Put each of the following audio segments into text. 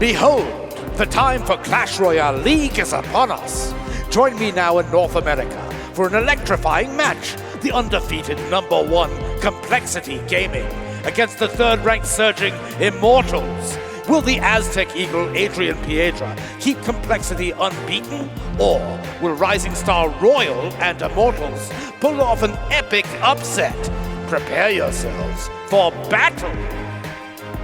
Behold, the time for Clash Royale League is upon us. Join me now in North America for an electrifying match. The undefeated #1 Complexity Gaming against the third-ranked surging Immortals. Will the Aztec Eagle Adrian Piedra keep Complexity unbeaten? Or will Rising Star Royal and Immortals pull off an epic upset? Prepare yourselves for battle!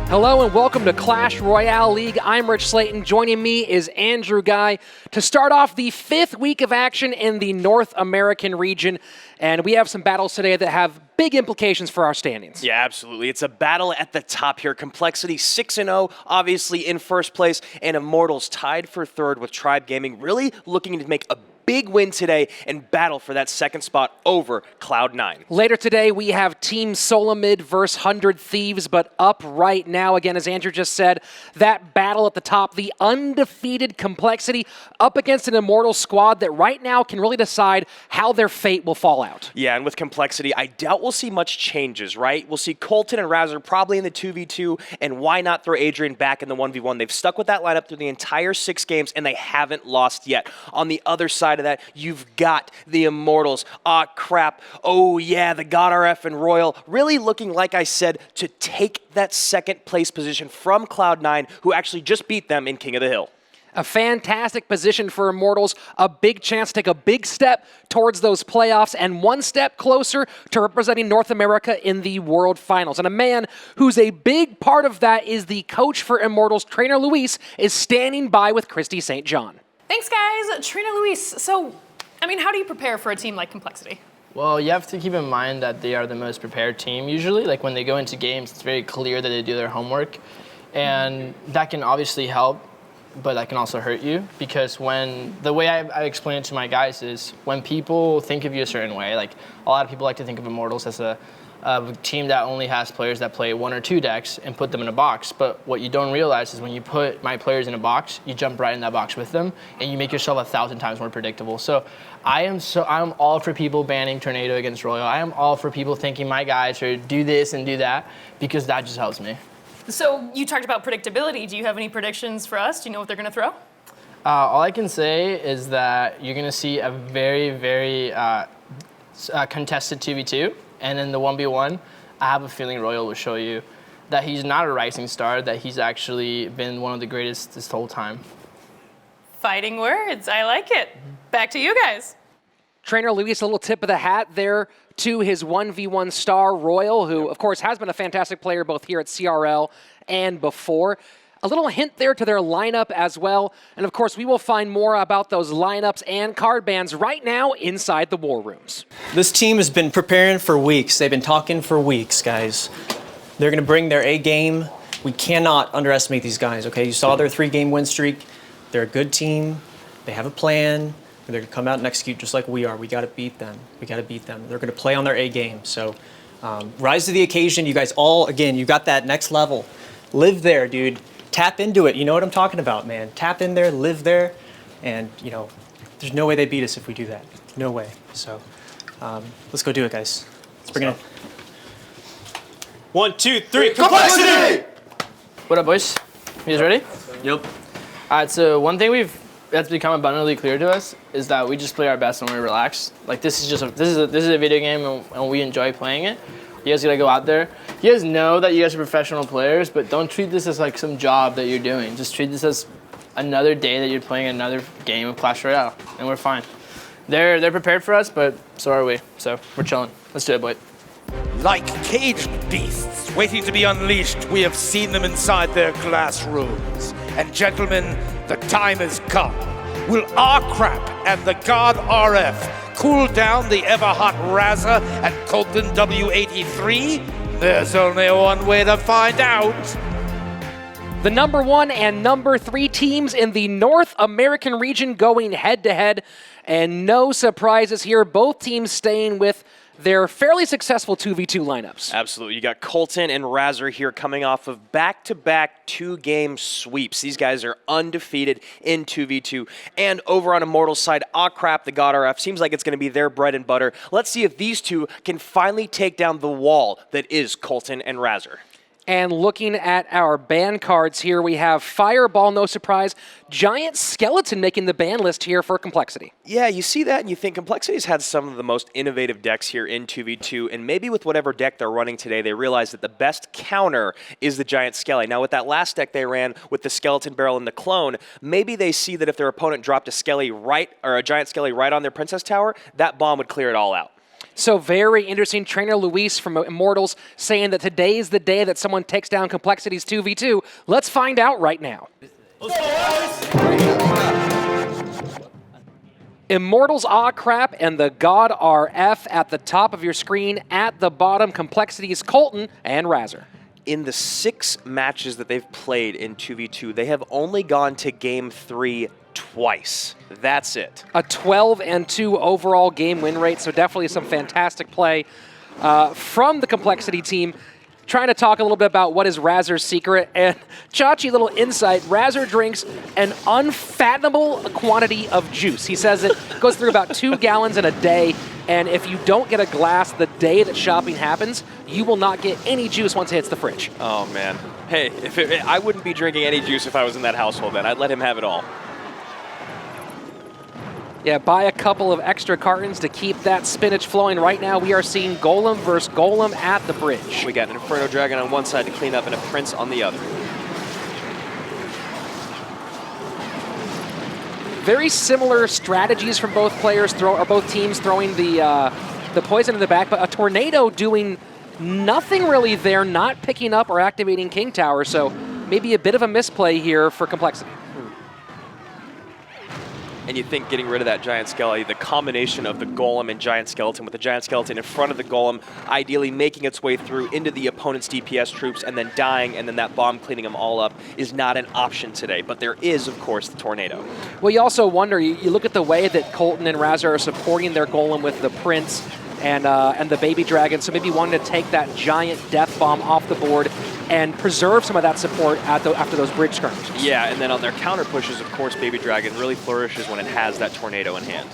Hello and welcome to Clash Royale League. I'm Rich Slayton. Joining me is Andrew Guy to start off the 5th week of action in the North American region. And we have some battles today that have big implications for our standings. Yeah, absolutely. It's a battle at the top here. Complexity 6-0, obviously in first place, and Immortals tied for third with Tribe Gaming, really looking to make a big win today and battle for that second spot over Cloud9. Later today, we have Team SoloMid versus 100 Thieves, but up right now, again, as Andrew just said, that battle at the top, the undefeated Complexity up against an Immortal squad that right now can really decide how their fate will fall out. Yeah, and with Complexity, I doubt we'll see much changes, right? We'll see Colton and Razor probably in the 2v2, and why not throw Adrian back in the 1v1? They've stuck with that lineup through the entire 6 games, and they haven't lost yet. On the other side of that, you've got the Immortals. Ah, crap. Oh, yeah, the God RF and Royal really looking, like I said, to take that second place position from Cloud9, who actually just beat them in King of the Hill. A fantastic position for Immortals, a big chance to take a big step towards those playoffs and one step closer to representing North America in the World Finals. And a man who's a big part of that is the coach for Immortals, Trainer Luis, is standing by with Christy St. John. Thanks, guys. Trainer Luis, so, how do you prepare for a team like Complexity? Well, you have to keep in mind that they are the most prepared team usually. Like when they go into games, it's very clear that they do their homework. And that can obviously help, but that can also hurt you because the way I explain it to my guys is when people think of you a certain way, like a lot of people like to think of Immortals as a team that only has players that play 1 or 2 decks and put them in a box. But what you don't realize is when you put my players in a box, you jump right in that box with them and you make yourself 1,000 times more predictable. So I'm all for people banning Tornado against Royal. I am all for people thinking my guys should do this and do that because that just helps me. So you talked about predictability. Do you have any predictions for us? Do you know what they're going to throw? All I can say is that you're going to see a very, very contested 2v2. And in the 1v1, I have a feeling Royal will show you that he's not a rising star, that he's actually been one of the greatest this whole time. Fighting words. I like it. Back to you guys. Trainer Luis, a little tip of the hat there to his 1v1 star, Royal, who, of course, has been a fantastic player both here at CRL and before. A little hint there to their lineup as well. And, of course, we will find more about those lineups and card bans right now inside the war rooms. This team has been preparing for weeks. They've been talking for weeks, guys. They're going to bring their A game. We cannot underestimate these guys, okay? You saw their 3-game win streak. They're a good team. They have a plan. They're going to come out and execute just like we are. We got to beat them. We got to beat them. They're going to play on their A game. So rise to the occasion. You guys all, again, you got that next level. Live there, dude. Tap into it. You know what I'm talking about, man. Tap in there, live there, and, there's no way they beat us if we do that. No way. So let's go do it, guys. Let's bring it in. 1, 2, 3, Complexity! What up, boys? You guys ready? Yep. All right, so one thing that's become abundantly clear to us is that we just play our best when we're relaxed. Like this is a video game and we enjoy playing it. You guys gotta go out there. You guys know that you guys are professional players, but don't treat this as like some job that you're doing. Just treat this as another day that you're playing another game of Clash Royale, and we're fine. They're prepared for us, but so are we. So we're chilling. Let's do it, boy. Like caged beasts waiting to be unleashed, we have seen them inside their glass rooms. And gentlemen, the time has come. Will R-Crap and the God RF cool down the ever-hot Razor and Colton W83? There's only one way to find out. The #1 and #3 teams in the North American region going head-to-head. And no surprises here, both teams staying with their fairly successful 2v2 lineups. Absolutely. You got Colton and Razor here coming off of back-to-back 2-game sweeps. These guys are undefeated in 2v2. And over on Immortals' side, crap, the God RF seems like it's going to be their bread and butter. Let's see if these two can finally take down the wall that is Colton and Razor. And looking at our ban cards here, we have Fireball, no surprise. Giant Skeleton making the ban list here for Complexity. Yeah, you see that and you think Complexity's had some of the most innovative decks here in 2v2, and maybe with whatever deck they're running today, they realize that the best counter is the Giant Skelly. Now, with that last deck they ran with the Skeleton Barrel and the Clone, maybe they see that if their opponent dropped a Skelly or a Giant Skelly right on their Princess Tower, that bomb would clear it all out. So very interesting. Trainer Luis from Immortals saying that today is the day that someone takes down Complexity's 2v2. Let's find out right now. Immortals Aw Crap and the God RF at the top of your screen. At the bottom, Complexity's Colton and Razor. In the 6 matches that they've played in 2v2, they have only gone to Game 3 twice. That's it. A 12-2 overall game win rate, so definitely some fantastic play from the Complexity team. Trying to talk a little bit about what is Razor's secret, and Chachi, little insight, Razor drinks an unfathomable quantity of juice. He says it goes through about 2 gallons in a day, and if you don't get a glass the day that shopping happens, you will not get any juice once it hits the fridge. Oh, man. Hey, I wouldn't be drinking any juice if I was in that household then. I'd let him have it all. Yeah, buy a couple of extra cartons to keep that spinach flowing. Right now, we are seeing Golem versus Golem at the bridge. We got an Inferno Dragon on one side to clean up and a Prince on the other. Very similar strategies from both players, both teams throwing the poison in the back, but a Tornado doing nothing really there, not picking up or activating King Tower, so maybe a bit of a misplay here for Complexity. And you think getting rid of that Giant Skelly, the combination of the Golem and Giant Skeleton, with the Giant Skeleton in front of the Golem, ideally making its way through into the opponent's DPS troops and then dying, and then that bomb cleaning them all up, is not an option today. But there is, of course, the Tornado. Well, you also wonder, you look at the way that Colton and Razor are supporting their Golem with the Prince and the Baby Dragon, so maybe wanting to take that giant Death Bomb off the board and preserve some of that support after those bridge skirmishes. Yeah, and then on their counter pushes, of course, Baby Dragon really flourishes when it has that Tornado in hand.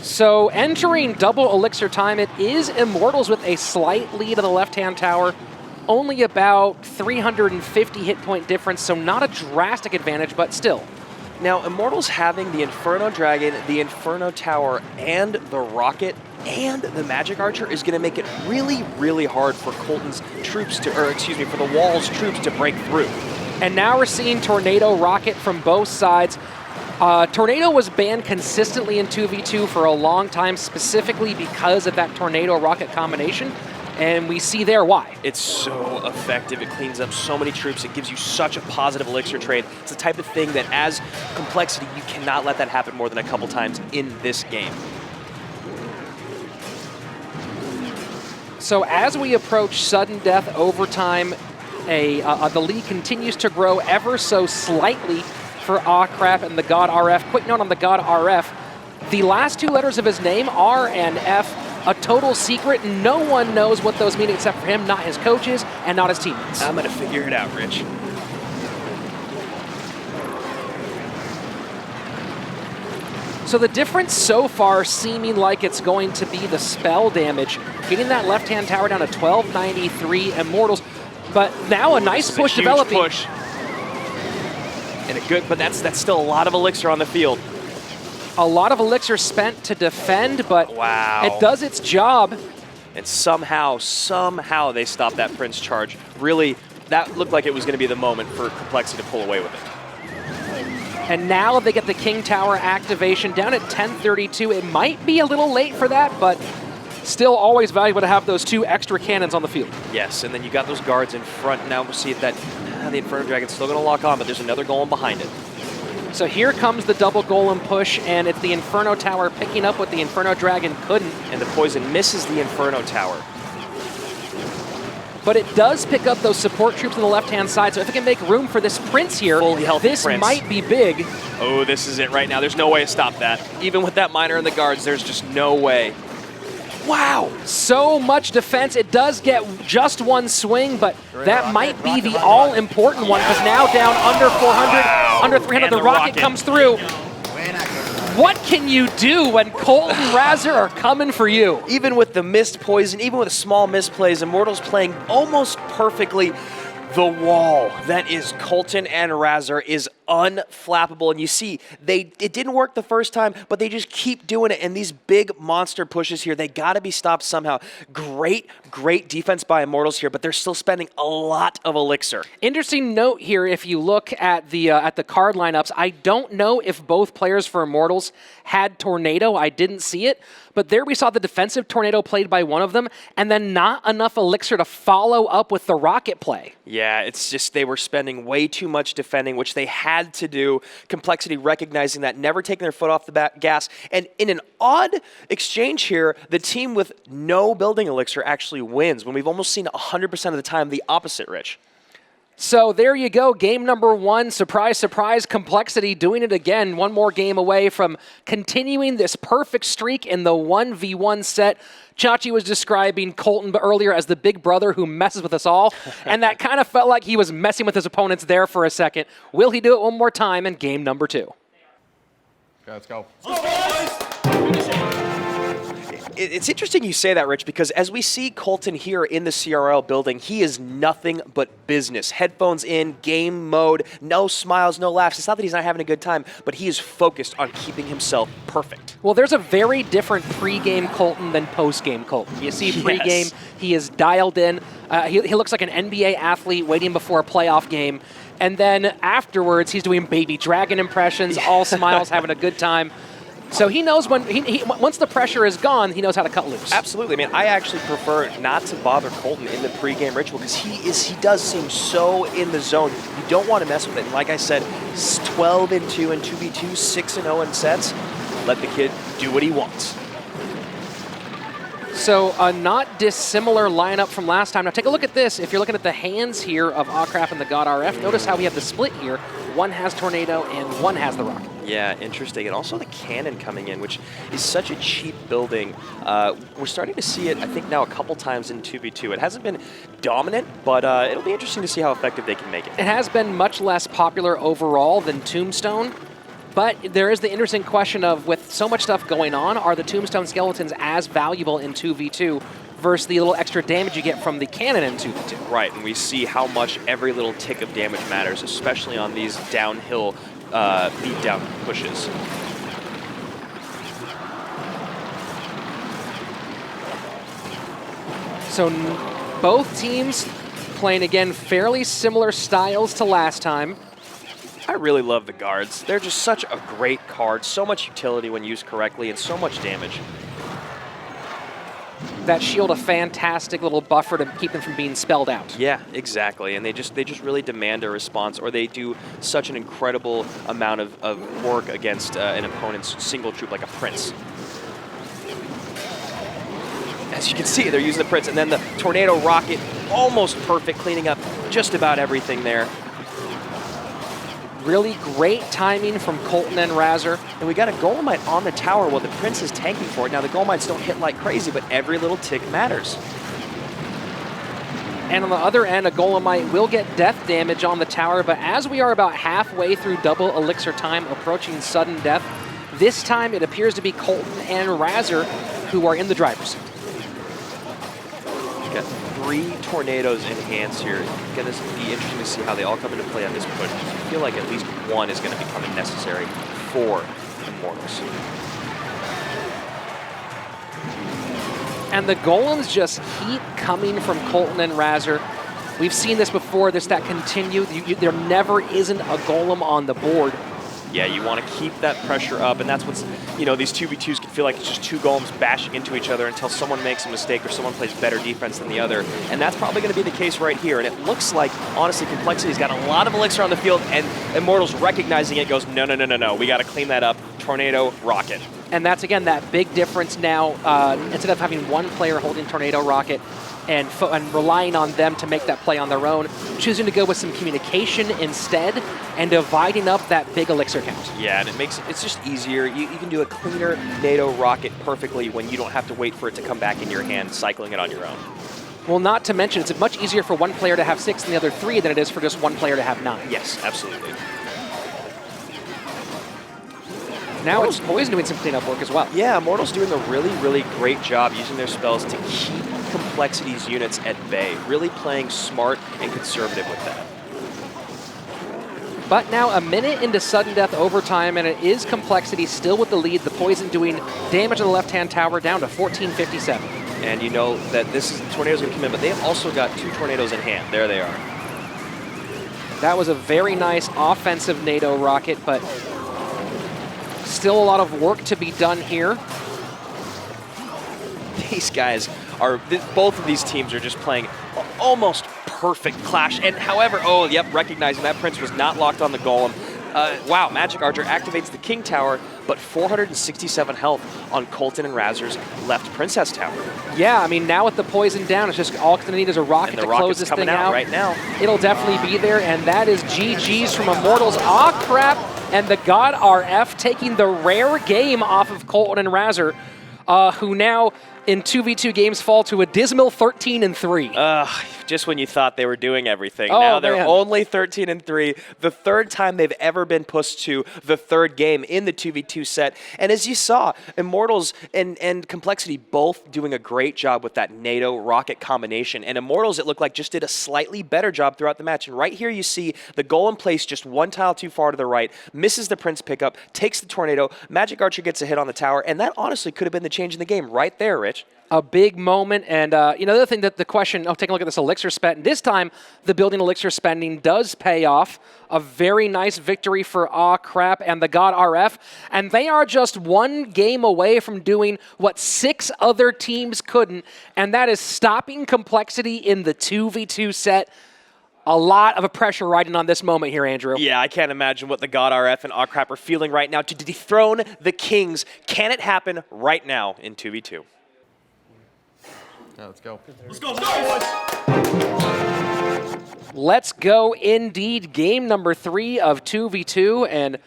So entering double elixir time, it is Immortals with a slight lead on the left-hand tower. Only about 350 hit point difference, so not a drastic advantage, but still. Now, Immortals having the Inferno Dragon, the Inferno Tower, and the Rocket, and the Magic Archer is going to make it really, really hard for Colton's troops to, for the Wall's troops to break through. And now we're seeing Tornado Rocket from both sides. Tornado was banned consistently in 2v2 for a long time, specifically because of that Tornado Rocket combination. And we see there why. It's so effective. It cleans up so many troops. It gives you such a positive elixir trade. It's the type of thing that as Complexity, you cannot let that happen more than a couple times in this game. So as we approach sudden death overtime, the lead continues to grow ever so slightly for Aw Crap and the God RF. Quick note on the God RF. The last 2 letters of his name, R and F, a total secret. No one knows what those mean except for him, not his coaches, and not his teammates. I'm going to figure it out, Rich. So the difference so far seeming like it's going to be the spell damage, getting that left-hand tower down to 1293 Immortals, but now a nice push developing. Push. And a good, but that's still a lot of elixir on the field. A lot of elixir spent to defend, but wow, it does its job. And somehow they stopped that Prince charge. Really, that looked like it was going to be the moment for Complexity to pull away with it. And now they get the King Tower activation down at 1032. It might be a little late for that, but still always valuable to have those 2 extra cannons on the field. Yes, and then you got those guards in front. Now we'll see that the Inferno Dragon's still going to lock on, but there's another Golem behind it. So here comes the double Golem push, and it's the Inferno Tower picking up what the Inferno Dragon couldn't. And the poison misses the Inferno Tower. But it does pick up those support troops on the left-hand side, so if it can make room for this Prince here, fully healthy this Prince might be big. Oh, this is it right now. There's no way to stop that. Even with that Miner and the guards, there's just no way. Wow, so much defense. It does get just 1 swing, but that might be the all-important one, because now down under 400, under 300, the rocket comes through. What can you do when Colt and Razor are coming for you? Even with the missed poison, even with small misplays, Immortals playing almost perfectly. The wall that is Colton and Razor is unflappable, and you see it didn't work the first time, but they just keep doing it, and these big monster pushes here, they got to be stopped somehow. Great defense by Immortals here, but they're still spending a lot of elixir. Interesting note here, if you look at the card lineups, I don't know if both players for Immortals had Tornado. I didn't see it, but there we saw the defensive Tornado played by one of them, and then not enough elixir to follow up with the rocket play. Yeah, it's just they were spending way too much defending, which they had to do. Complexity recognizing that, never taking their foot off the gas. And in an odd exchange here, the team with no building elixir actually wins, when we've almost seen 100% of the time the opposite, Rich. So there you go, game number 1. Surprise, surprise, Complexity doing it again. One more game away from continuing this perfect streak in the 1v1 set. Chachi was describing Colton earlier as the big brother who messes with us all, and that kind of felt like he was messing with his opponents there for a second. Will he do it one more time in game number 2? Let's go. It's interesting you say that, Rich, because as we see Colton here in the CRL building, he is nothing but business. Headphones in, game mode, no smiles, no laughs. It's not that he's not having a good time, but he is focused on keeping himself perfect. Well, there's a very different pre-game Colton than post-game Colton. You see pre-game, he is dialed in. He looks like an NBA athlete waiting before a playoff game. And then afterwards, he's doing Baby Dragon impressions, all smiles, having a good time. So he knows when once the pressure is gone, he knows how to cut loose. Absolutely. I mean, I actually prefer not to bother Colton in the pregame ritual because he does seem so in the zone. You don't want to mess with it. And like I said, 12-2 and 2v2, 6-0 in sets. Let the kid do what he wants. So a not dissimilar lineup from last time. Now take a look at this. If you're looking at the hands here of Akraf and the God RF, notice how we have the split here. One has Tornado and one has the Rocket. Yeah, interesting. And also the cannon coming in, which is such a cheap building. We're starting to see it, I think, now a couple times in 2v2. It hasn't been dominant, but it'll be interesting to see how effective they can make it. It has been much less popular overall than Tombstone, but there is the interesting question of, with so much stuff going on, are the Tombstone skeletons as valuable in 2v2 versus the little extra damage you get from the cannon in 2v2? Right, and we see how much every little tick of damage matters, especially on these downhill beatdown pushes. So both teams playing, again, fairly similar styles to last time. I really love the guards. They're just such a great card, so much utility when used correctly, and so much damage. That shield a fantastic little buffer to keep them from being spelled out. Yeah, exactly. And they just really demand a response, or they do such an incredible amount of work against an opponent's single troop like a Prince. As you can see, they're using the Prince, and then the Tornado Rocket, almost perfect, cleaning up just about everything there. Really great timing from Colton and Razor. And we got a Golemite on the tower while the Prince is tanking for it. Now, the Golemites don't hit like crazy, but every little tick matters. And on the other end, a Golemite will get death damage on the tower, but as we are about halfway through double elixir time, approaching sudden death, this time it appears to be Colton and Razor who are in the driver's seat. Got 3 tornadoes in hands here. It's going to be interesting to see how they all come into play on this push. I feel like at least one is going to become necessary for Immortals. And the golems just keep coming from Colton and Razor. We've seen this before, that continue. There never isn't a golem on the board. Yeah, you want to keep that pressure up, and that's what's, these 2v2s can feel like it's just 2 golems bashing into each other until someone makes a mistake or someone plays better defense than the other. And that's probably going to be the case right here. And it looks like, honestly, Complexity's got a lot of elixir on the field, and Immortals recognizing it goes, no, we got to clean that up. Tornado, Rocket. And that's, again, that big difference now. Instead of having one player holding Tornado Rocket and relying on them to make that play on their own, choosing to go with some communication instead and dividing up that big elixir count. Yeah, and it's just easier. You can do a cleaner NATO Rocket perfectly when you don't have to wait for it to come back in your hand, cycling it on your own. Well, not to mention, it's much easier for one player to have 6 and the other 3 than it is for just one player to have 9. Yes, absolutely. Now it's Poison doing some cleanup work as well. Yeah, Immortals doing a really, really great job using their spells to keep Complexity's units at bay, really playing smart and conservative with that. But now a minute into sudden death overtime, and it is Complexity still with the lead. The Poison doing damage on the left-hand tower down to 1457. And you know that Tornado's going to come in, but they have also got 2 Tornadoes in hand. There they are. That was a very nice offensive NATO rocket, but still a lot of work to be done here. These guys are, both of these teams are just playing almost perfect Clash. And however, oh, yep, recognizing that Prince was not locked on the Golem. Wow, Magic Archer activates the King Tower, but 467 health on Colton and Razor's left Princess Tower. Yeah, I mean, now with the Poison down, it's just all it's going to need is a rocket to close this thing out. Right now. It'll definitely be there, and that is GG's from Immortals. Ah, crap! And the God RF taking the rare game off of Colton and Razor, who now in 2v2 games fall to a dismal 13-3. Just when you thought they were doing everything. Oh, now they're man. only 13-3. The third time they've ever been pushed to the third game in the 2v2 set. And as you saw, Immortals and Complexity both doing a great job with that NATO rocket combination. And Immortals, it looked like, just did a slightly better job throughout the match. And right here you see the Golem placed just one tile too far to the right, misses the Prince pickup, takes the Tornado, Magic Archer gets a hit on the tower, and that honestly could have been the change in the game right there, Rich. A big moment, and you know, the other thing that the question, taking a look at this elixir spent, and this time the building elixir spending does pay off. A very nice victory for Aw Crap and the God RF, and they are just one game away from doing what 6 other teams couldn't, and that is stopping Complexity in the 2v2 set. A lot of a pressure riding on this moment here, Andrew. Yeah, I can't imagine what the God RF and Aw Crap are feeling right now to dethrone the Kings. Can it happen right now in 2v2? Yeah, let's go. Let's go indeed. Game number 3 of 2v2, and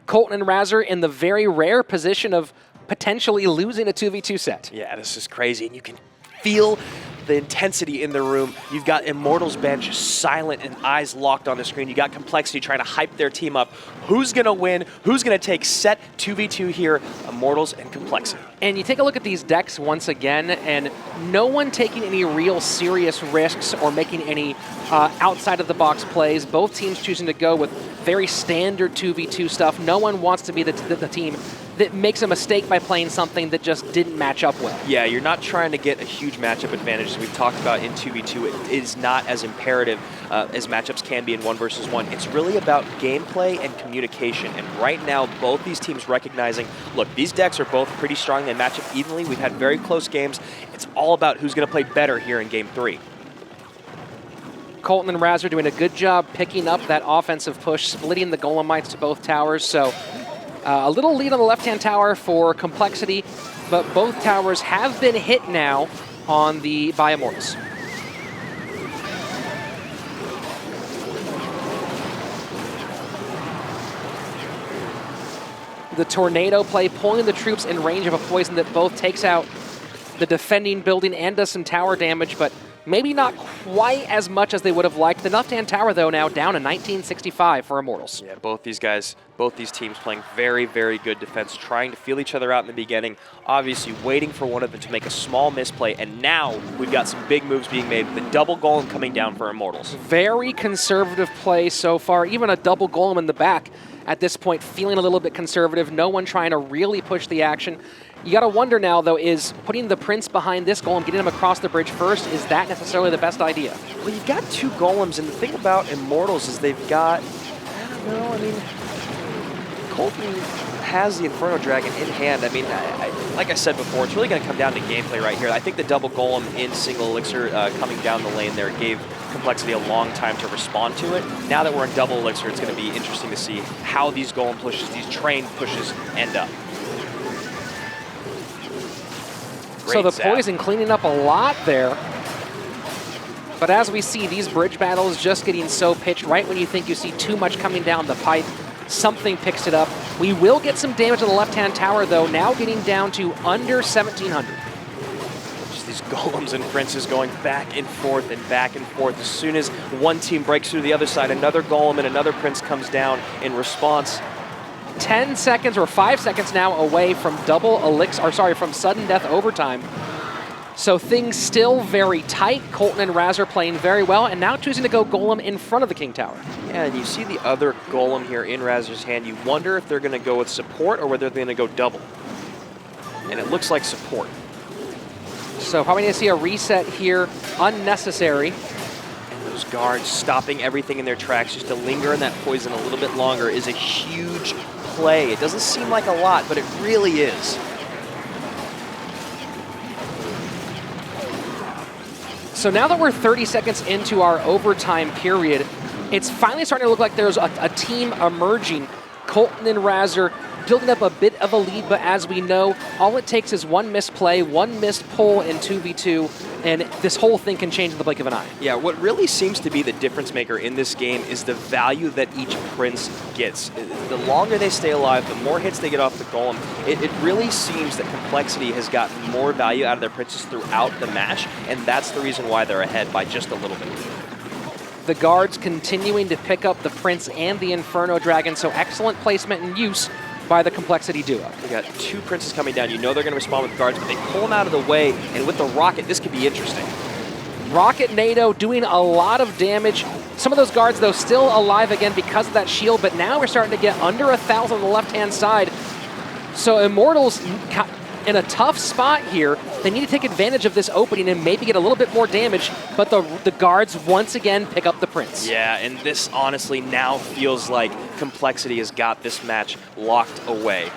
Colton and Razor in the very rare position of potentially losing a 2v2 set. Yeah, this is crazy, and you can feel the intensity in the room. You've got Immortals bench silent and eyes locked on the screen. You got Complexity trying to hype their team up. Who's going to win? Who's going to take set 2v2 here? Immortals and Complexity. And you take a look at these decks once again, and no one taking any real serious risks or making any outside-of-the-box plays. Both teams choosing to go with very standard 2v2 stuff. No one wants to be the team that makes a mistake by playing something that just didn't match up well. Yeah, you're not trying to get a huge matchup advantage. As we've talked about in 2v2, it is not as imperative as matchups can be in 1 versus 1. It's really about gameplay and communication. And right now, both these teams recognizing, look, these decks are both pretty strong. They match up evenly. We've had very close games. It's all about who's going to play better here in Game 3. Colton and Razor doing a good job picking up that offensive push, splitting the Golemites to both towers. So a little lead on the left-hand tower for Complexity, but both towers have been hit now by Immortals. The Tornado play, pulling the troops in range of a poison that both takes out the defending building and does some tower damage, but maybe not quite as much as they would have liked. The left-hand tower, though, now down to 1965 for Immortals. Yeah, both these teams playing very, very good defense, trying to feel each other out in the beginning, obviously waiting for one of them to make a small misplay, and now we've got some big moves being made, the double golem coming down for Immortals. Very conservative play so far, even a double golem in the back at this point, feeling a little bit conservative, no one trying to really push the action. You got to wonder now, though, is putting the Prince behind this golem, getting him across the bridge first, is that necessarily the best idea? Well, you've got 2 golems, and the thing about Immortals is they've got, I don't know, I mean, Colton has the Inferno Dragon in hand. I mean, like I said before, it's really going to come down to gameplay right here. I think the double golem in single elixir coming down the lane there gave Complexity a long time to respond to it. Now that we're in double elixir, it's going to be interesting to see how these golem pushes, these train pushes end up. So the Poison cleaning up a lot there. But as we see, these bridge battles just getting so pitched right when you think you see too much coming down the pipe. Something picks it up. We will get some damage on the left-hand tower, though, now getting down to under 1,700. Just these golems and princes going back and forth and back and forth. As soon as one team breaks through the other side, another golem and another prince comes down in response. 10 seconds or 5 seconds now away from from sudden death overtime. So things still very tight. Colton and Raz are playing very well, and now choosing to go Golem in front of the King Tower. Yeah, and you see the other Golem here in Razor's hand. You wonder if they're going to go with support or whether they're going to go double. And it looks like support. So probably going to see a reset here, unnecessary. Those guards stopping everything in their tracks just to linger in that poison a little bit longer is a huge play. It doesn't seem like a lot, but it really is. So now that we're 30 seconds into our overtime period, it's finally starting to look like there's a team emerging. Colton and Razor building up a bit of a lead, but as we know, all it takes is one missed play, one missed pull in 2v2, and this whole thing can change in the blink of an eye. Yeah, what really seems to be the difference maker in this game is the value that each Prince gets. The longer they stay alive, the more hits they get off the Golem. It really seems that Complexity has gotten more value out of their Princes throughout the match, and that's the reason why they're ahead by just a little bit. The guards continuing to pick up the Prince and the Inferno Dragon, so excellent placement and use by the Complexity duo. They got two Princes coming down. You know they're going to respond with guards, but they pull them out of the way, and with the Rocket, this could be interesting. Rocket NATO doing a lot of damage. Some of those guards, though, still alive again because of that shield, but now we're starting to get under 1,000 on the left-hand side. So Immortals in a tough spot here. They need to take advantage of this opening and maybe get a little bit more damage, but the guards once again pick up the Prince. Yeah, and this honestly now feels like Complexity has got this match locked away.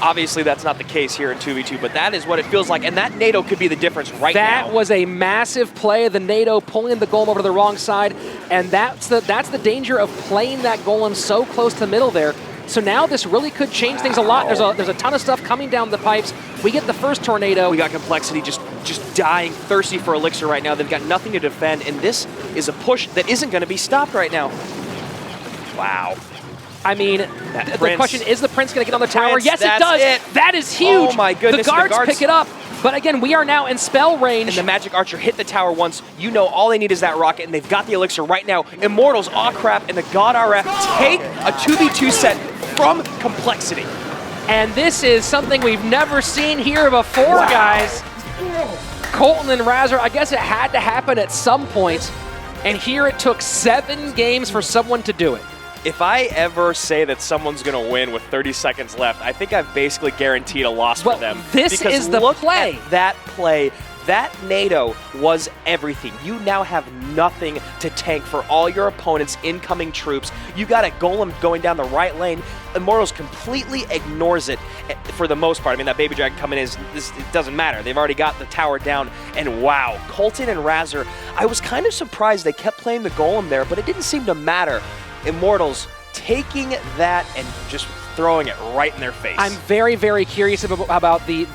Obviously, that's not the case here in 2v2, but that is what it feels like, and that NATO could be the difference now. That was a massive play, the NATO pulling the Golem over to the wrong side, and that's the danger of playing that Golem so close to the middle there. So now this really could change things a lot. There's a ton of stuff coming down the pipes. We get the first tornado. We got Complexity just dying, thirsty for Elixir right now. They've got nothing to defend, and this is a push that isn't going to be stopped right now. Wow. I mean, the question, is the Prince going to get on the tower? Prince, Yes, it does. That is huge. Oh my goodness. The guards pick it up. But again, we are now in spell range. And the Magic Archer hit the tower once. You know all they need is that rocket, and they've got the Elixir right now. Immortals, aw crap, and the God RF take a 2v2 set from Complexity. And this is something we've never seen here before, guys. Colton and Razor, I guess it had to happen at some point. And here it took 7 games for someone to do it. If I ever say that someone's going to win with 30 seconds left, I think I've basically guaranteed a loss for them. This is the play. At that play. That NATO was everything. You now have nothing to tank for all your opponent's incoming troops. You got a Golem going down the right lane. Immortals completely ignores it for the most part. I mean, that Baby Dragon coming in, it doesn't matter. They've already got the tower down. And wow, Colton and Razor, I was kind of surprised they kept playing the Golem there, but it didn't seem to matter. Immortals taking that and just throwing it right in their face. I'm very, very curious about the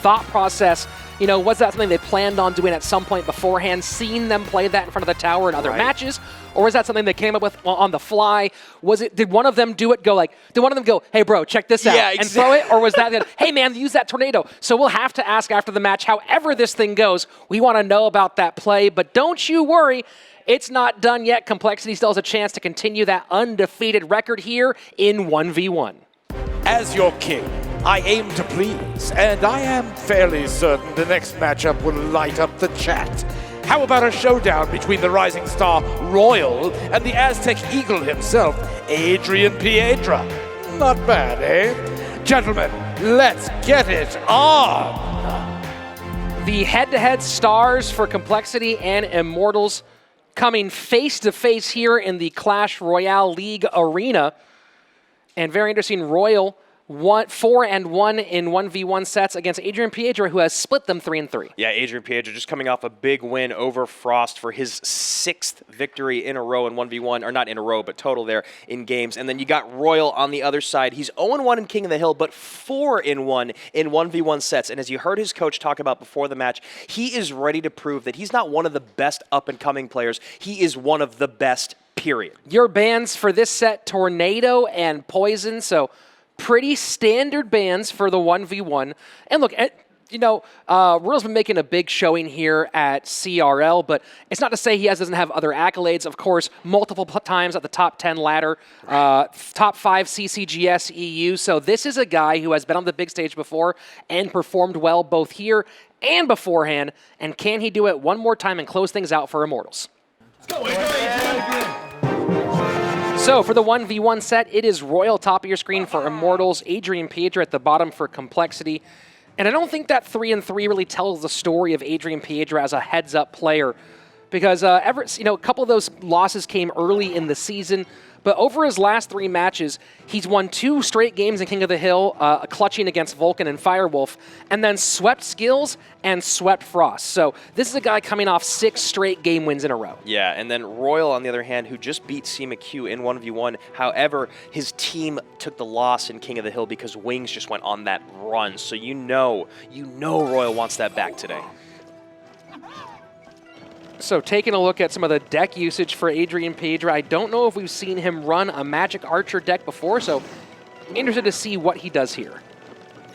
thought process. You know, was that something they planned on doing at some point beforehand, seeing them play that in front of the tower in other matches? Or was that something they came up with on the fly? Did one of them do it, did one of them go, hey bro, check this out, and throw it? Or was that, hey man, use that tornado? So we'll have to ask after the match, however this thing goes, we want to know about that play, but don't you worry, it's not done yet. Complexity still has a chance to continue that undefeated record here in 1v1. As your king, I aim to please, and I am fairly certain the next matchup will light up the chat. How about a showdown between the rising star Royal and the Aztec Eagle himself, Adrian Piedra? Not bad, eh? Gentlemen, let's get it on! The head-to-head stars for Complexity and Immortals coming face-to-face here in the Clash Royale League arena. And very interesting, Royal 4-1 in 1v1 sets against Adrian Piedra, who has split them 3-3. Yeah, Adrian Piedra just coming off a big win over Frost for his 6th victory in a row in 1v1, or not in a row, but total there in games. And then you got Royal on the other side. He's 0-1 in King of the Hill, but 4-1 in 1v1 sets. And as you heard his coach talk about before the match, he is ready to prove that he's not one of the best up-and-coming players. He is one of the best, period. Your bans for this set, Tornado and Poison, so pretty standard bans for the 1v1. And look, you know, Royal's been making a big showing here at CRL, but it's not to say he doesn't have other accolades. Of course, multiple times at the top 10 ladder, top 5 CCGS EU. So this is a guy who has been on the big stage before and performed well both here and beforehand. And can he do it one more time and close things out for Immortals? So for the 1v1 set, it is Royal top of your screen for Immortals, Adrian Piedra at the bottom for Complexity. And I don't think that 3-3 really tells the story of Adrian Piedra as a heads-up player, because a couple of those losses came early in the season, but over his last 3 matches, he's won 2 straight games in King of the Hill, clutching against Vulcan and Firewolf, and then swept Skills and swept Frost. So this is a guy coming off 6 straight game wins in a row. Yeah, and then Royal, on the other hand, who just beat CMQ in 1v1. However, his team took the loss in King of the Hill because Wings just went on that run. So you know Royal wants that back today. So taking a look at some of the deck usage for Adrian Piedra, I don't know if we've seen him run a Magic Archer deck before, so I'm interested to see what he does here.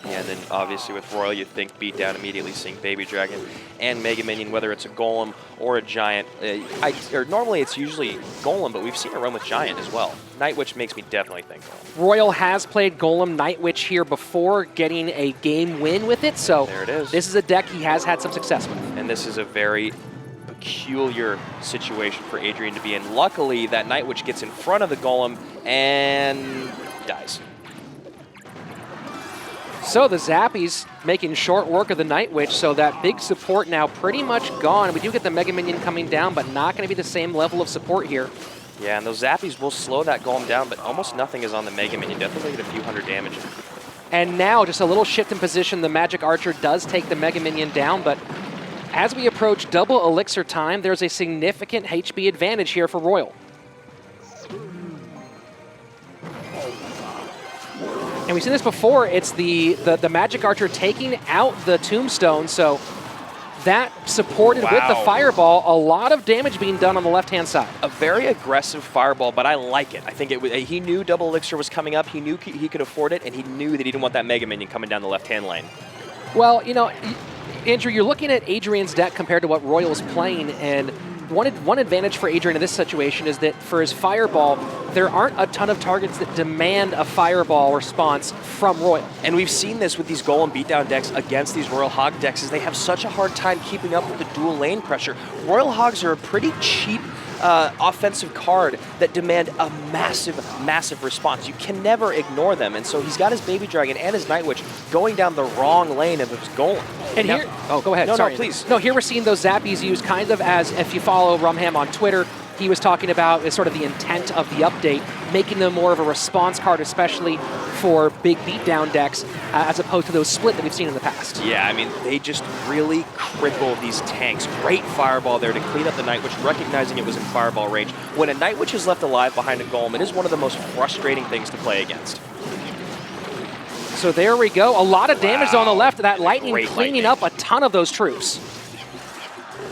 Yeah, and then obviously with Royal, you think beat down immediately, seeing Baby Dragon and Mega Minion, whether it's a Golem or a Giant. Normally it's usually Golem, but we've seen it run with Giant as well. Night Witch makes me definitely think Golem. Royal has played Golem Night Witch here before, getting a game win with it, so there it is. This is a deck he has had some success with. And this is a very peculiar situation for Adrian to be in. Luckily, that Night Witch gets in front of the Golem and dies. So the Zappies making short work of the Night Witch, so that big support now pretty much gone. We do get the Mega Minion coming down, but not going to be the same level of support here. Yeah, and those Zappies will slow that Golem down, but almost nothing is on the Mega Minion. Definitely get a few hundred damage. And now, just a little shift in position, the Magic Archer does take the Mega Minion down, but as we approach double Elixir time, there's a significant HP advantage here for Royal. And we've seen this before. It's the Magic Archer taking out the Tombstone, so that supported with the Fireball, a lot of damage being done on the left-hand side. A very aggressive Fireball, but I like it. I think he knew double Elixir was coming up, he knew he could afford it, and he knew that he didn't want that Mega Minion coming down the left-hand lane. Well, you know, Andrew, you're looking at Adrian's deck compared to what Royal's playing, and one advantage for Adrian in this situation is that for his Fireball, there aren't a ton of targets that demand a Fireball response from Royal. And we've seen this with these Golem beatdown decks against these Royal Hog decks, is they have such a hard time keeping up with the dual lane pressure. Royal Hogs are a pretty cheap offensive card that demand a massive response. You can never ignore them, and so he's got his Baby Dragon and his Night Witch going down the wrong lane of his Golem. And now, here, oh, go ahead. No, sorry. no, please. No, here we're seeing those Zappies used kind of as, if you follow Rumham on Twitter, he was talking about is sort of the intent of the update, making them more of a response card, especially for big beatdown decks, as opposed to those split that we've seen in the past. Yeah, I mean, they just really cripple these tanks. Great Fireball there to clean up the Night Witch, recognizing it was in Fireball range. When a Night Witch is left alive behind a Golem, it is one of the most frustrating things to play against. So there we go. A lot of damage on the left. That Lightning cleaning up a ton of those troops.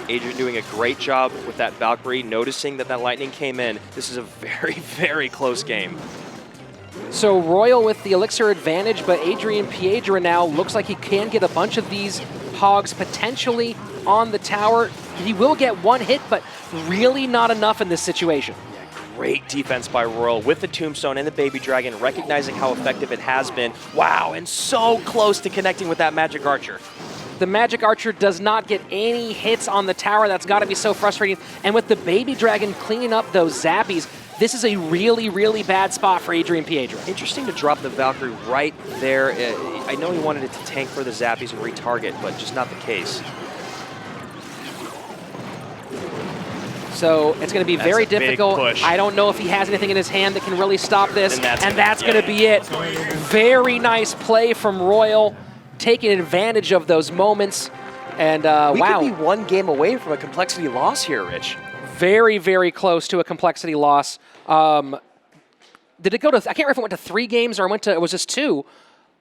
Adrian doing a great job with that Valkyrie, noticing that Lightning came in. This is a very close game. So Royal with the Elixir advantage, but Adrian Piedra now looks like he can get a bunch of these Hogs potentially on the tower. He will get one hit, but really not enough in this situation. Great defense by Royal with the Tombstone and the Baby Dragon, recognizing how effective it has been. Wow, and so close to connecting with that Magic Archer. The Magic Archer does not get any hits on the tower. That's got to be so frustrating. And with the Baby Dragon cleaning up those Zappies, this is a really bad spot for Adrian Piedra. Interesting to drop the Valkyrie right there. I know he wanted it to tank for the Zappies and retarget, but just not the case. So it's going to be very difficult. I don't know if he has anything in his hand that can really stop this. And that's going to be it. Very nice play from Royal, taking advantage of those moments. And we could be one game away from a Complexity loss here, Rich. Very close to a Complexity loss. Did it go to, I can't remember if it went to 3 games or it was just 2.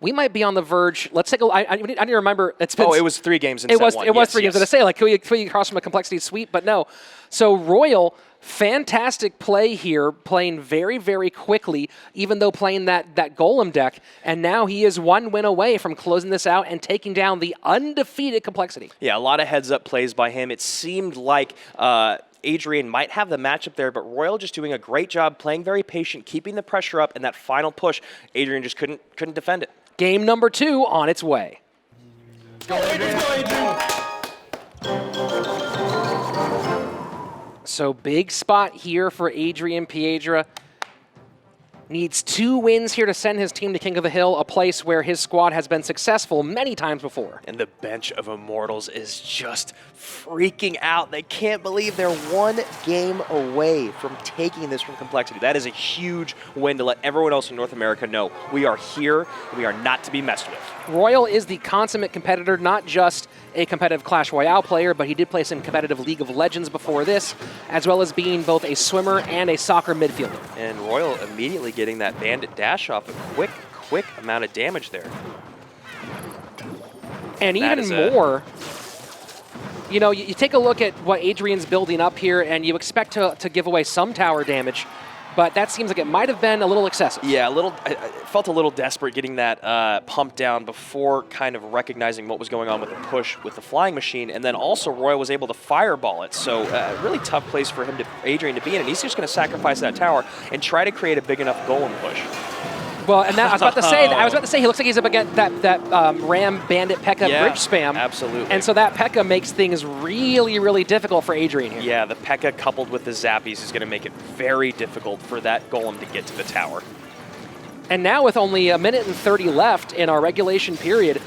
We might be on the verge. Let's take a look. I need to remember. It's been, it was 3 games in set one. It was 3 games. I say, like, could we cross from a Complexity sweep? But no. So Royal Fantastic play here, playing very, very quickly, even though playing that Golem deck. And now he is 1 win away from closing this out and taking down the undefeated Complexity. Yeah, a lot of heads-up plays by him. It seemed like Adrian might have the matchup there, but Royal just doing a great job, playing very patient, keeping the pressure up, and that final push, Adrian just couldn't defend it. Game number 2 on its way. Go, Adrian. Go, Adrian. So big spot here for Adrian Piedra. Needs 2 wins here to send his team to King of the Hill, a place where his squad has been successful many times before. And the bench of Immortals is just freaking out. They can't believe they're 1 game away from taking this from Complexity. That is a huge win to let everyone else in North America know we are here and we are not to be messed with. Royal is the consummate competitor, not just a competitive Clash Royale player, but he did play some competitive League of Legends before this, as well as being both a swimmer and a soccer midfielder. And Royal immediately getting that bandit dash off, a quick amount of damage there. And even more, you know, you take a look at what Adrian's building up here, and you expect to give away some tower damage, but that seems like it might have been a little excessive. Yeah, I felt a little desperate getting that pump down before kind of recognizing what was going on with the push with the flying machine, and then also Roy was able to fireball it. So really tough place for Adrian to be in, and he's just going to sacrifice that tower and try to create a big enough golem push. Well, and that, I was about to say he looks like he's up against that Ram Bandit P.E.K.K.A. bridge spam. Absolutely. And so that P.E.K.K.A. makes things really, really difficult for Adrian here. Yeah, the P.E.K.K.A. coupled with the Zappies is going to make it very difficult for that golem to get to the tower. And now with only 1 minute and 30 left in our regulation period,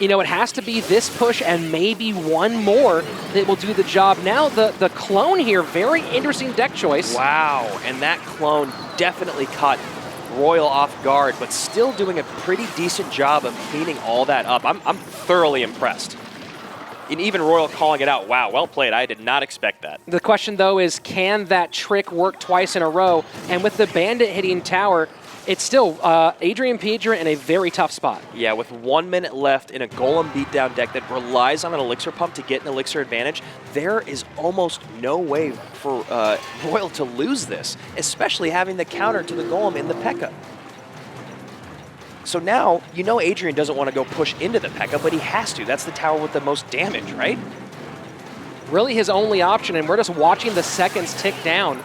you know, it has to be this push and maybe 1 more that will do the job. Now the clone here, very interesting deck choice. Wow, and that clone definitely caught Royal off guard, but still doing a pretty decent job of cleaning all that up. I'm thoroughly impressed. And even Royal calling it out, wow, well played. I did not expect that. The question, though, is can that trick work twice in a row? And with the Bandit hitting tower, it's still Adrian Piedra in a very tough spot. Yeah, with 1 minute left in a Golem beatdown deck that relies on an Elixir pump to get an Elixir advantage, there is almost no way for Royal to lose this, especially having the counter to the Golem in the P.E.K.K.A. So now, you know Adrian doesn't want to go push into the P.E.K.K.A., but he has to. That's the tower with the most damage, right? Really his only option, and we're just watching the seconds tick down.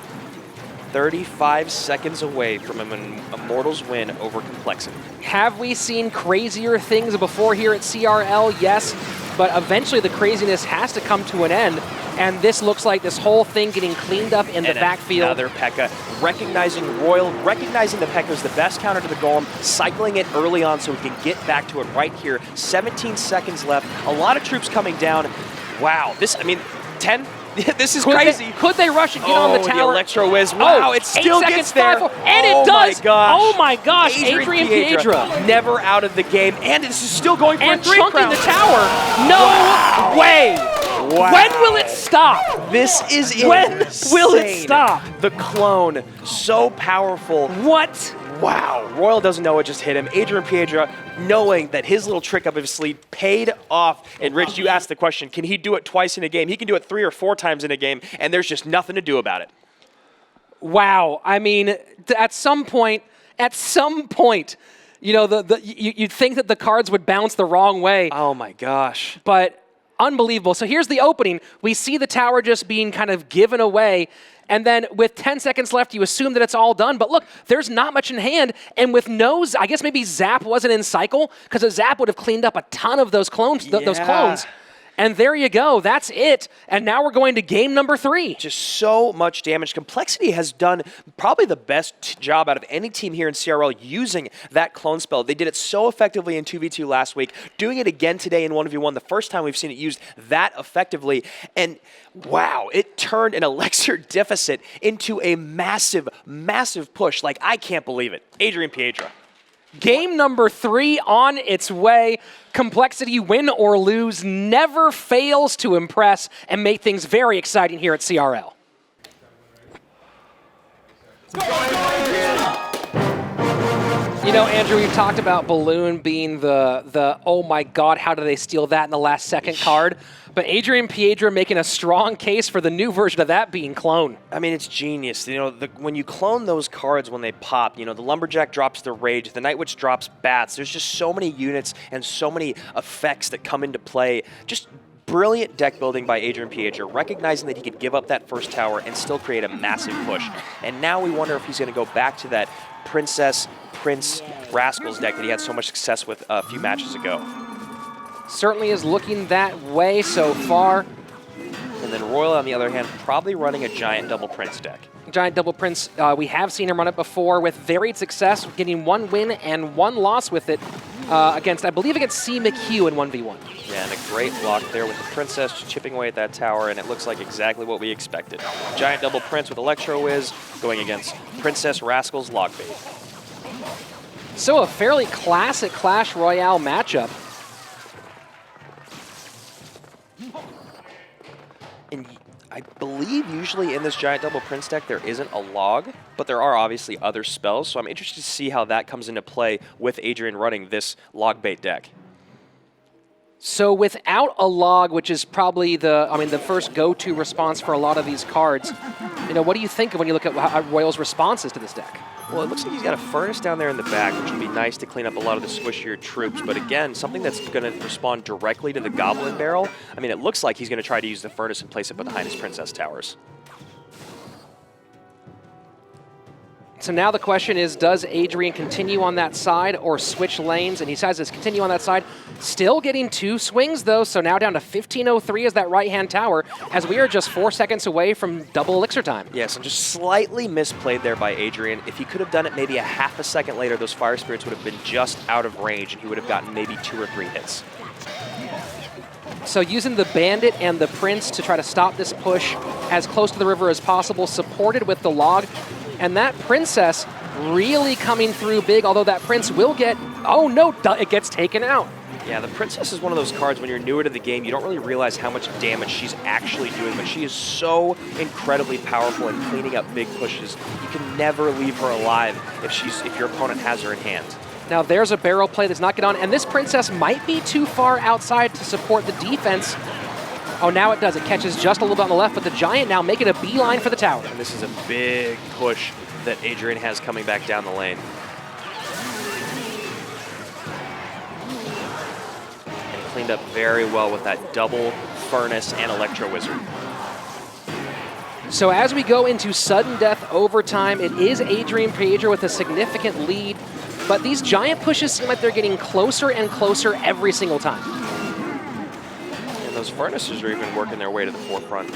35 seconds away from an Immortals win over Complexity. Have we seen crazier things before here at CRL? Yes, but eventually the craziness has to come to an end, and this looks like this whole thing getting cleaned up in the backfield. Another P.E.K.K.A. Recognizing Royal, recognizing the P.E.K.K.A. is the best counter to the Golem, cycling it early on so we can get back to it right here. 17 seconds left, a lot of troops coming down. Wow, this, I mean, 10? This is crazy. Could they rush and get on the tower? The Electro Whiz. Wow, it still gets there. And it does. My gosh. Oh my gosh, Adrian Piedra. Never out of the game. And this is still going for a 3 chunking crown. the tower. No way. Wow. When will it stop? This is When will it stop? The clone, so powerful. What? Wow, Royal doesn't know what just hit him. Adrian Piedra, knowing that his little trick up his sleeve paid off. And Rich, you asked the question, can he do it twice in a game? He can do it 3 or 4 times in a game, and there's just nothing to do about it. Wow, I mean, at some point, you know, you'd think that the cards would bounce the wrong way. Oh my gosh. But unbelievable. So here's the opening. We see the tower just being kind of given away. And then with 10 seconds left, you assume that it's all done. But look, there's not much in hand. And with no, I guess maybe Zap wasn't in cycle, because a Zap would have cleaned up a ton of those clones. Those clones. And there you go. That's it. And now we're going to game number 3. Just so much damage. Complexity has done probably the best job out of any team here in CRL using that clone spell. They did it so effectively in 2v2 last week, doing it again today in 1v1, the first time we've seen it used that effectively. And wow, it turned an Elixir deficit into a massive, massive push. Like, I can't believe it. Adrian Piedra. Game number 3 on its way. Complexity, win or lose, never fails to impress and make things very exciting here at CRL. You know, Andrew, we've talked about Balloon being the oh my god, how did they steal that in the last second card? But Adrian Piedra making a strong case for the new version of that being clone. I mean, it's genius. You know, when you clone those cards when they pop, you know, the Lumberjack drops the Rage, the Night Witch drops Bats. There's just so many units and so many effects that come into play. Just brilliant deck building by Adrian Piedra, recognizing that he could give up that first tower and still create a massive push. And now we wonder if he's going to go back to that Princess, Prince, Rascals deck that he had so much success with a few matches ago. Certainly is looking that way so far. And then Royal, on the other hand, probably running a Giant Double Prince deck. Giant Double Prince, we have seen him run it before with varied success, getting 1 win and 1 loss with it against, I believe, against C. McHugh in 1v1. Yeah, and a great block there with the Princess chipping away at that tower, and it looks like exactly what we expected. Giant Double Prince with Electro Whiz going against Princess Rascals Logbait. So a fairly classic Clash Royale matchup. And I believe usually in this Giant Double Prince deck there isn't a log, but there are obviously other spells, so I'm interested to see how that comes into play with Adrian running this Logbait deck. So without a log, which is probably the first go-to response for a lot of these cards, you know, what do you think of when you look at how Royal's responses to this deck? Well, it looks like he's got a Furnace down there in the back, which would be nice to clean up a lot of the squishier troops. But again, something that's going to respond directly to the Goblin Barrel. I mean, it looks like he's going to try to use the Furnace and place it behind his Princess Towers. So now the question is, does Adrian continue on that side or switch lanes? And he decides to continue on that side. Still getting 2 swings, though, so now down to 1503 as that right-hand tower, as we are just 4 seconds away from double elixir time. Yes, and just slightly misplayed there by Adrian. If he could have done it maybe a half a second later, those Fire Spirits would have been just out of range, and he would have gotten maybe 2 or 3 hits. So using the Bandit and the Prince to try to stop this push as close to the river as possible, supported with the log. And that Princess really coming through big, although that Prince will get, oh no, it gets taken out. Yeah, the Princess is one of those cards when you're newer to the game, you don't really realize how much damage she's actually doing, but she is so incredibly powerful in cleaning up big pushes. You can never leave her alive if your opponent has her in hand. Now there's a barrel play that's not get on, and this Princess might be too far outside to support the defense. Oh, now it does. It catches just a little bit on the left, but the Giant now making a beeline for the tower. And this is a big push that Adrian has coming back down the lane. And cleaned up very well with that double Furnace and Electro Wizard. So as we go into sudden death overtime, it is Adrian Piedra with a significant lead, but these Giant pushes seem like they're getting closer and closer every single time. Those Furnaces are even working their way to the forefront.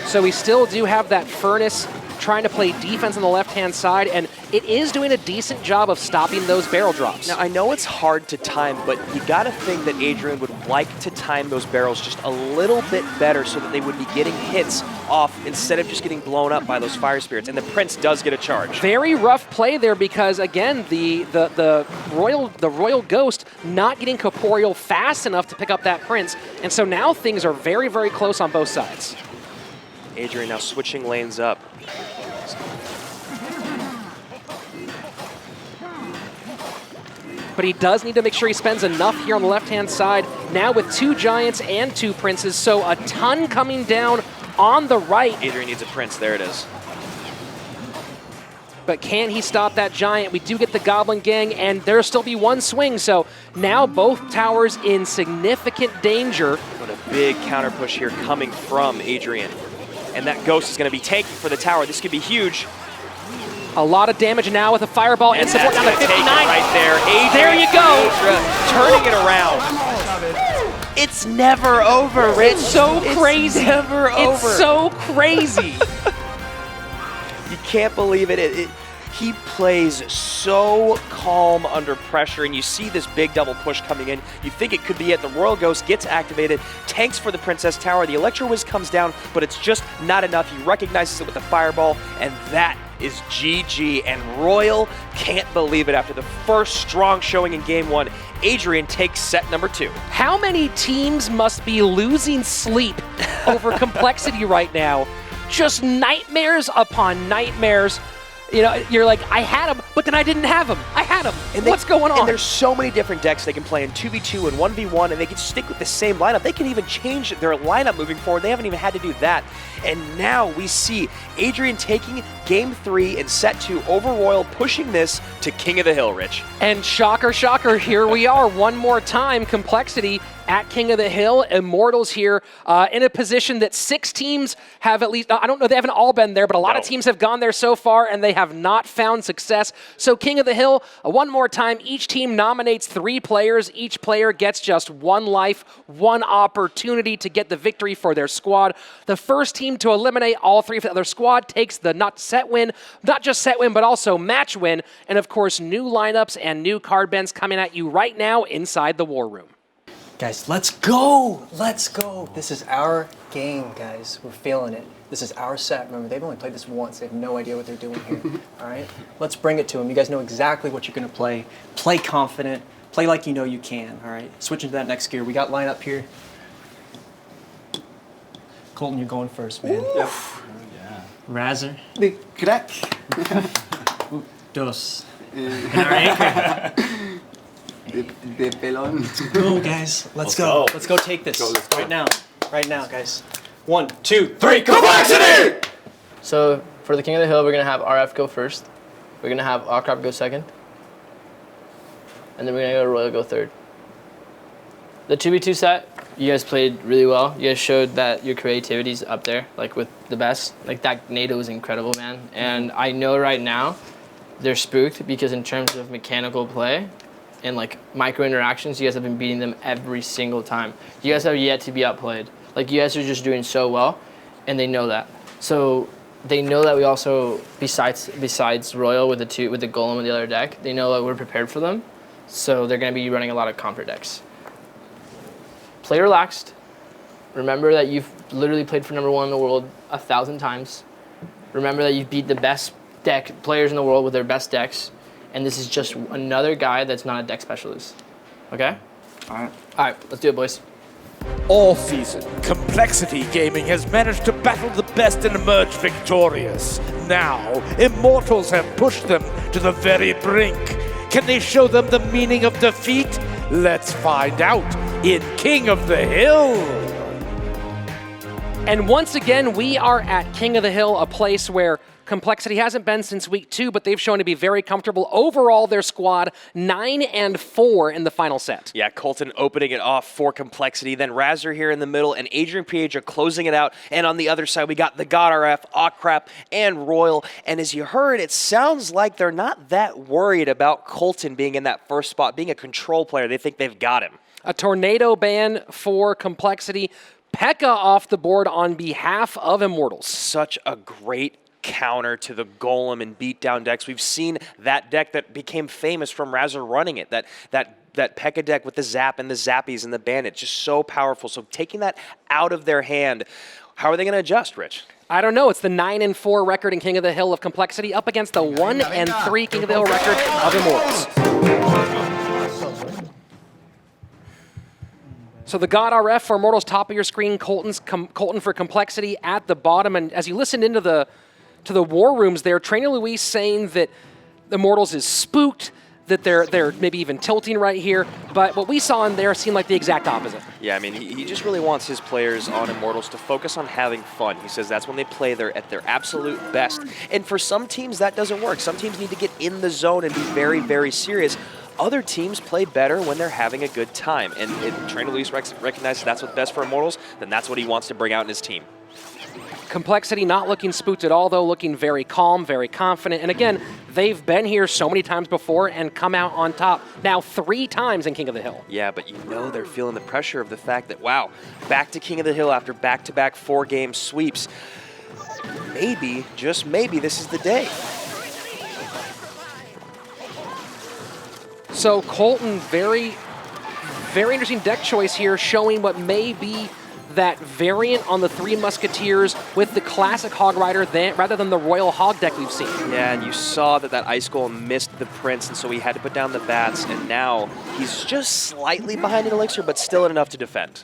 So we still do have that Furnace trying to play defense on the left-hand side, and it is doing a decent job of stopping those barrel drops. Now, I know it's hard to time, but you got to think that Adrian would like to time those barrels just a little bit better so that they would be getting hits off instead of just getting blown up by those Fire Spirits, and the Prince does get a charge. Very rough play there because, again, the Royal Ghost not getting corporeal fast enough to pick up that Prince, and so now things are very, very close on both sides. Adrian now switching lanes up. But he does need to make sure he spends enough here on the left-hand side, now with 2 Giants and 2 Princes, so a ton coming down on the right. Adrian needs a Prince, there it is. But can he stop that Giant? We do get the Goblin Gang, and there'll still be 1 swing, so now both towers in significant danger. What a big counter push here coming from Adrian. And that Ghost is going to be tanking for the tower. This could be huge. A lot of damage now with a Fireball and support down to 59. Right there. Adrian, there you go. Turning it around. It's never over, Rich. It's so crazy. It's never over. It's so crazy. You can't believe it. He plays so calm under pressure, and you see this big double push coming in. You think it could be it. The Royal Ghost gets activated, tanks for the Princess Tower. The Electro Whiz comes down, but it's just not enough. He recognizes it with the Fireball, and that is GG. And Royal can't believe it. After the first strong showing in Game 1, Adrian takes set number 2. How many teams must be losing sleep over complexity right now? Just nightmares upon nightmares. You know, you're like, I had him, but then I didn't have him. I had him. And What's going on? And there's so many different decks they can play in 2v2 and 1v1, and they can stick with the same lineup. They can even change their lineup moving forward. They haven't even had to do that. And now we see Adrian taking Game 3 and Set 2 over Royal, pushing this to King of the Hill, Rich. And shocker, shocker, here we are one more time. Complexity at King of the Hill. Immortals here in a position that 6 teams have at least, I don't know, they haven't all been there, but a lot of teams have gone there so far and they have not found success. So King of the Hill, one more time, each team nominates 3 players. Each player gets just 1 life, 1 opportunity to get the victory for their squad. The first team to eliminate all 3 of the other squad takes the not just set win, but also match win. And of course, new lineups and new card bans coming at you right now inside the War Room. Guys, let's go! Let's go! This is our game, guys. We're feeling it. This is our set. Remember, they've only played this once. They have no idea what they're doing here. All right? Let's bring it to them. You guys know exactly what you're going to play. Play confident. Play like you know you can. All right? Switch into that next gear. We got line up here. Colton, you're going first, man. Yep. Razor. The crack. Dos. And our anchor. The pelon. Let's go, guys. Let's go. Let's go take this. Let's go. Right now. Right now, guys. 1, 2, 3, go! Complexity! So for the King of the Hill, we're going to have RF go first. We're going to have Awcrop go second. And then we're going to go Royal go third. The 2v2 set, you guys played really well. You guys showed that your creativity's up there, like with the best. Like that NATO is incredible, man. And I know right now they're spooked because in terms of mechanical play and like micro interactions, you guys have been beating them every single time. You guys have yet to be outplayed. Like you guys are just doing so well, and they know that. So they know that we also, besides Royal with the Golem and the other deck, they know that we're prepared for them. So they're going to be running a lot of comfort decks. Play relaxed. Remember that you've literally played for #1 in the world 1,000 times. Remember that you've beat the best players in the world with their best decks, and this is just another guy that's not a deck specialist. Okay? All right, let's do it, boys. All season, Complexity Gaming has managed to battle the best and emerge victorious. Now, Immortals have pushed them to the very brink. Can they show them the meaning of defeat? Let's find out in King of the Hill. And once again, we are at King of the Hill, a place where Complexity hasn't been since week 2, but they've shown to be very comfortable. Overall, their squad 9-4 in the final set. Yeah, Colton opening it off for Complexity, then Razor here in the middle, and Adrian Piedra closing it out. And on the other side, we got the God RF, Awcrap, and Royal. And as you heard, it sounds like they're not that worried about Colton being in that first spot, being a control player. They think they've got him. A tornado ban for Complexity. P.E.K.K.A off the board on behalf of Immortals. Such a great counter to the Golem and beatdown decks. We've seen that deck that became famous from Razor running it, that P.E.K.K.A deck with the Zap and the Zappies and the Bandit, just so powerful. So taking that out of their hand, how are they going to adjust, Rich? I don't know. It's the 9-4 record in King of the Hill of Complexity up against the 1-3 King of the Hill record of Immortals. So the God RF for Immortals, top of your screen, Colton for Complexity at the bottom. And as you listen into the war rooms there, Trainer Luis saying that Immortals is spooked, that they're maybe even tilting right here. But what we saw in there seemed like the exact opposite. Yeah, I mean, he just really wants his players on Immortals to focus on having fun. He says that's when they play at their absolute best. And for some teams, that doesn't work. Some teams need to get in the zone and be very, very serious. Other teams play better when they're having a good time. And Trainer Luis recognizes that's what's best for Immortals, then that's what he wants to bring out in his team. Complexity not looking spooked at all, though, looking very calm, very confident. And again, they've been here so many times before and come out on top now 3 times in King of the Hill. Yeah, but you know they're feeling the pressure of the fact that, wow, back to King of the Hill after back-to-back 4-game sweeps. Maybe, just maybe, this is the day. So Colton, very, very interesting deck choice here, showing what may be that variant on the 3 Musketeers with the classic Hog Rider rather than the Royal Hog deck we've seen. Yeah, and you saw that Ice Golem missed the Prince, and so he had to put down the Bats, and now he's just slightly behind an Elixir, but still enough to defend.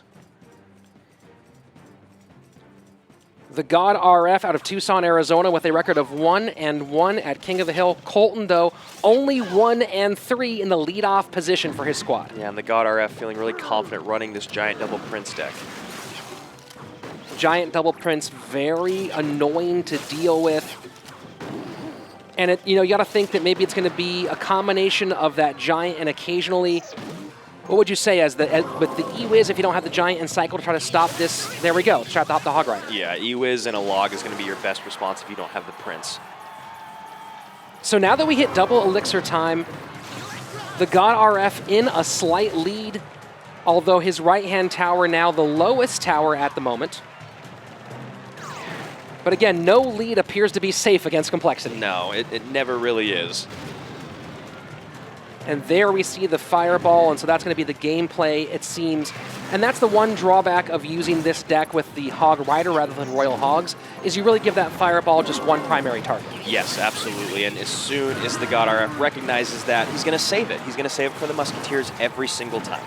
The God RF out of Tucson, Arizona with a record of 1-1 at King of the Hill. Colton, though, only 1-3 in the leadoff position for his squad. Yeah, and the God RF feeling really confident running this giant double Prince deck. Giant double Prince, very annoying to deal with. And you got to think that maybe it's going to be a combination of that giant and occasionally, what would you say with the E-Wiz, if you don't have the giant and cycle to try to stop this? There we go, try to stop the Hog Rider. Yeah, E-Wiz and a log is going to be your best response if you don't have the Prince. So now that we hit double elixir time, the God RF in a slight lead, although his right-hand tower now the lowest tower at the moment. But again, no lead appears to be safe against Complexity. No, it never really is. And there we see the fireball, and so that's going to be the gameplay, it seems. And that's the one drawback of using this deck with the Hog Rider rather than Royal Hogs, is you really give that fireball just one primary target. Yes, absolutely. And as soon as the God RF recognizes that, he's going to save it. He's going to save it for the Musketeers every single time.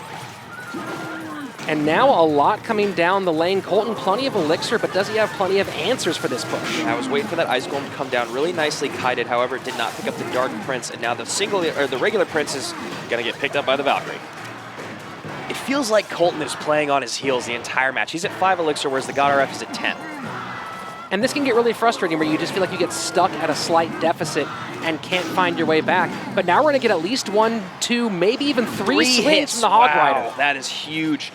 And now a lot coming down the lane. Colton, plenty of elixir, but does he have plenty of answers for this push? I was waiting for that Ice Golem to come down really nicely kited, however, it did not pick up the Dark Prince, and now the regular Prince is going to get picked up by the Valkyrie. It feels like Colton is playing on his heels the entire match. He's at 5 elixir, whereas the God RF is at 10. And this can get really frustrating where you just feel like you get stuck at a slight deficit and can't find your way back. But now we're going to get at least 1, 2, maybe even 3 swings hits from the Hog wow, Rider. That is huge.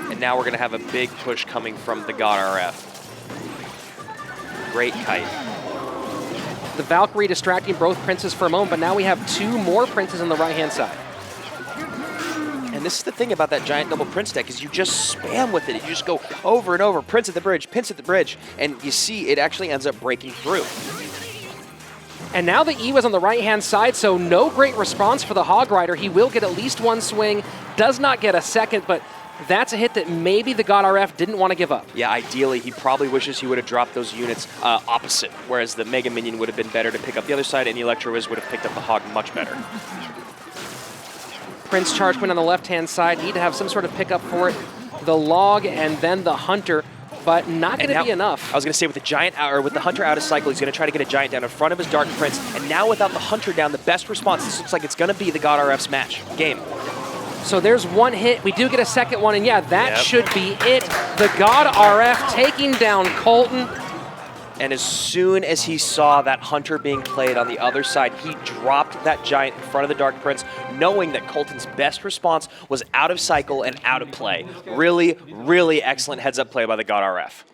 And now we're going to have a big push coming from the God RF. Great kite. The Valkyrie distracting both princes for a moment, but now we have 2 more princes on the right-hand side. And this is the thing about that giant double Prince deck is you just spam with it. You just go over and over, Prince at the bridge, Prince at the bridge, and you see it actually ends up breaking through. And now the E was on the right-hand side, so no great response for the Hog Rider. He will get at least 1 swing, does not get a second, but that's a hit that maybe the God RF didn't want to give up. Yeah, ideally, he probably wishes he would have dropped those units opposite, whereas the Mega Minion would have been better to pick up the other side, and the Electro-Wiz would have picked up the Hog much better. Prince Charge Queen on the left-hand side, need to have some sort of pickup for it. The Log and then the Hunter, but not going to be enough. I was going to say with the Hunter out of cycle, he's going to try to get a giant down in front of his Dark Prince, and now without the Hunter down, the best response, this looks like it's going to be the God RF's game. So there's 1 hit. We do get a second one, and yeah, that should be it. The God RF taking down Colton. And as soon as he saw that Hunter being played on the other side, he dropped that giant in front of the Dark Prince, knowing that Colton's best response was out of cycle and out of play. Really, really excellent heads-up play by the God RF.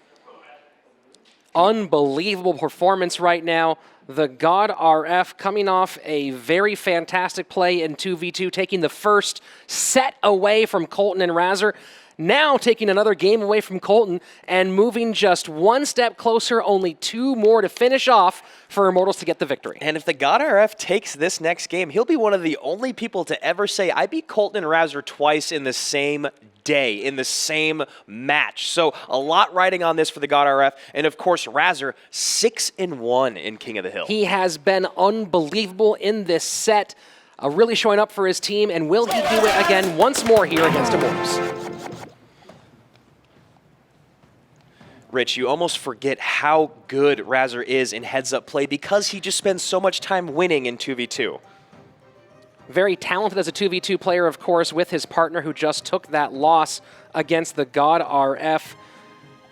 Unbelievable performance right now. The God RF coming off a very fantastic play in 2v2, taking the first set away from Colton and Razor. Now taking another game away from Colton and moving just 1 step closer, only 2 more to finish off for Immortals to get the victory. And if the God RF takes this next game, he'll be one of the only people to ever say, I beat Colton and Razor twice in the same day, in the same match. So a lot riding on this for the God RF. And of course, Razor, 6-1 in King of the Hill. He has been unbelievable in this set, really showing up for his team. And will he do it again once more here against Immortals? Rich, you almost forget how good Razor is in heads-up play because he just spends so much time winning in 2v2. Very talented as a 2v2 player, of course, with his partner who just took that loss against the God RF.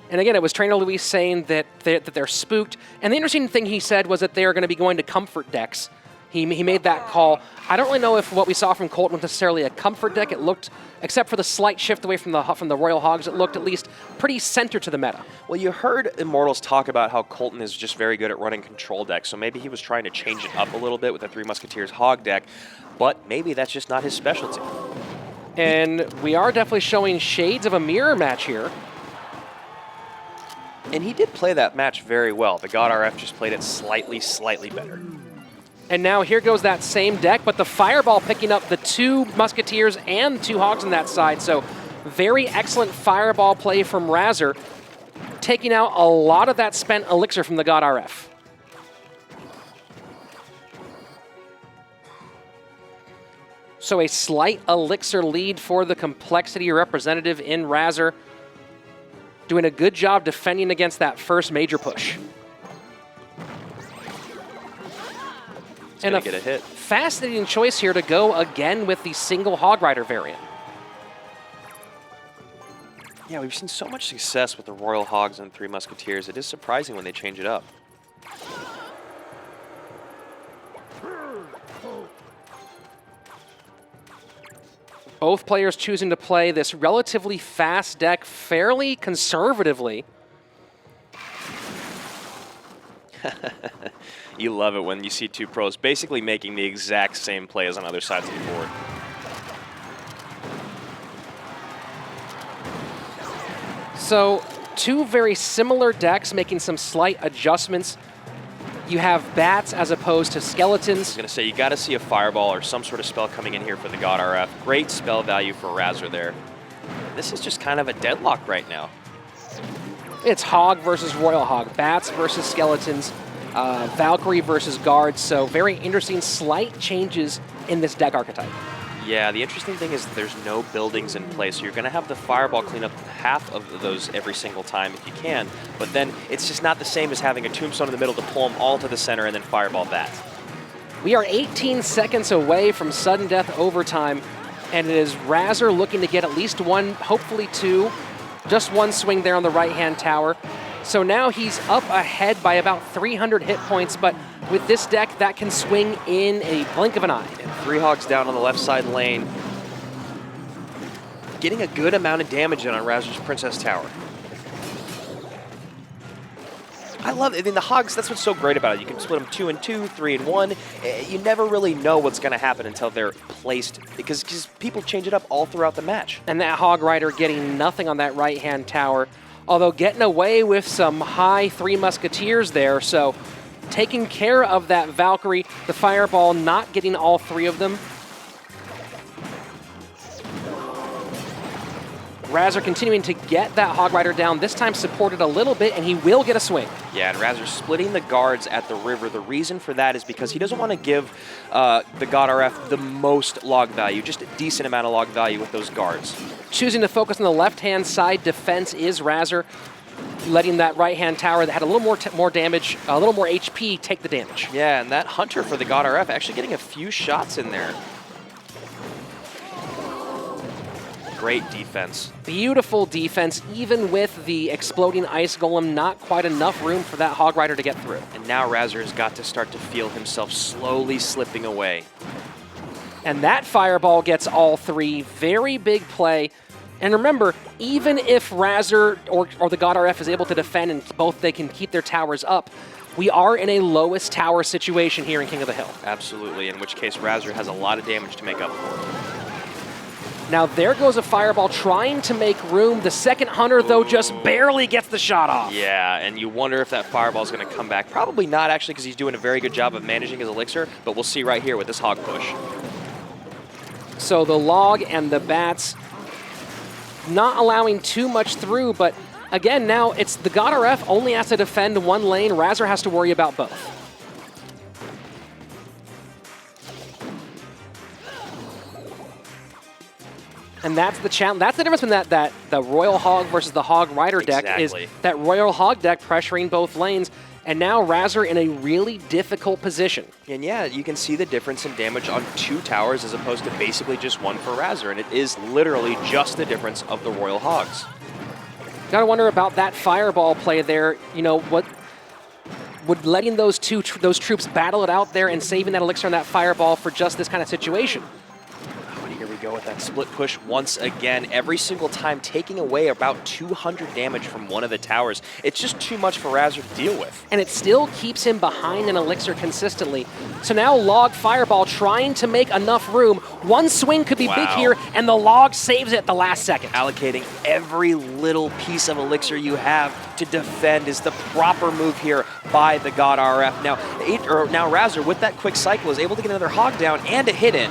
And again, it was Trainer Luis saying that they're spooked. And the interesting thing he said was that they're going to be going to comfort decks. He made that call. I don't really know if what we saw from Colton was necessarily a comfort deck. It looked, except for the slight shift away from the Royal Hogs, it looked at least pretty centered to the meta. Well, you heard Immortals talk about how Colton is just very good at running control decks, so maybe he was trying to change it up a little bit with the 3 Musketeers Hog deck, but maybe that's just not his specialty. And we are definitely showing shades of a mirror match here. And he did play that match very well. The God RF just played it slightly better. And now here goes that same deck, but the Fireball picking up the 2 Musketeers and 2 Hogs on that side. So very excellent Fireball play from Razor, taking out a lot of that spent elixir from the God RF. So a slight elixir lead for the Complexity representative in Razor. doing a good job defending against that first major push. And get a hit. Fascinating choice here to go again with the single Hog Rider variant. Yeah, we've seen so much success with the Royal Hogs and Three Musketeers. It is surprising when they change it up. Both players choosing to play this relatively fast deck fairly conservatively. You love it when you see two pros basically making the exact same play as on other sides of the board. So, two very similar decks making some slight adjustments. You have bats as opposed to skeletons. I was going to say, you got to see a fireball or some sort of spell coming in here for the God RF. Great spell value for Razor there. This is just kind of a deadlock right now. It's Hog versus Royal Hog, bats versus skeletons, Valkyrie versus guards. So very interesting slight changes in this deck archetype. Yeah, the interesting thing is there's no buildings in place, so you're going to have the fireball clean up half of those every single time if you can, but then it's just not the same as having a tombstone in the middle to pull them all to the center and then fireball that. We are 18 seconds away from sudden death overtime, and it is Razor looking to get at least one, hopefully two, just one swing there on the right-hand tower. So now he's up ahead by about 300 hit points, but with this deck, that can swing in a blink of an eye. And 3 Hogs down on the left side lane. Getting a good amount of damage in on Razor's Princess Tower. I love it. I mean, the Hogs, that's what's so great about it. You can split them 2 and 2, 3 and 1. You never really know what's going to happen until they're placed, because people change it up all throughout the match. And that Hog Rider getting nothing on that right-hand tower, although getting away with some high Three Musketeers there, so taking care of that Valkyrie, the fireball not getting all three of them. Razor continuing to get that Hog Rider down, this time supported a little bit, and he will get a swing. Yeah, and Razor splitting the guards at the river. The reason for that is because he doesn't want to give the God RF the most log value, just a decent amount of log value with those guards. Choosing to focus on the left-hand side defense is Razor, letting that right-hand tower that had a little more damage, a little more HP, take the damage. Yeah, and that Hunter for the God RF actually getting a few shots in there. Great defense. Beautiful defense, even with the exploding Ice Golem, not quite enough room for that Hog Rider to get through. And now Razor has got to start to feel himself slowly slipping away. And that fireball gets all three. Very big play. And remember, even if Razor or the God RF is able to defend and both they can keep their towers up, we are in a lowest tower situation here in King of the Hill. Absolutely, in which case Razor has a lot of damage to make up for. Now there goes a fireball trying to make room. The second Hunter, though, just barely gets the shot off. Yeah, and you wonder if that fireball is going to come back. Probably not, actually, because he's doing a very good job of managing his elixir, but we'll see right here with this Hog push. So the log and the bats not allowing too much through, but again, now it's the God RF only has to defend one lane. Razor has to worry about both. And that's the challenge. That's the difference between that the Royal Hog versus the Hog Rider deck is that Royal Hog deck pressuring both lanes, and now Razor in a really difficult position. And yeah, you can see the difference in damage on 2 towers as opposed to basically just 1 for Razor, and it is literally just the difference of the Royal Hogs. Gotta wonder about that fireball play there. You know, what would letting those troops battle it out there and saving that elixir on that fireball for just this kind of situation. Here we go with that split push once again. Every single time taking away about 200 damage from one of the towers. It's just too much for Razor to deal with. And it still keeps him behind an elixir consistently. So now Log Fireball trying to make enough room. One swing could be big here, and the Log saves it at the last second. Allocating every little piece of elixir you have to defend is the proper move here by the God RF. Now Razor, with that quick cycle, is able to get another Hog down and a hit in.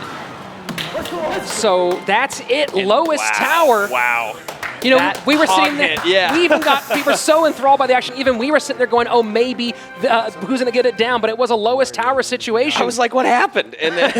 So that's it, lowest tower. Wow. You know, we were sitting there, we were so enthralled by the action, even we were sitting there going, oh, maybe who's going to get it down? But it was a lowest tower situation. I was like, what happened? And then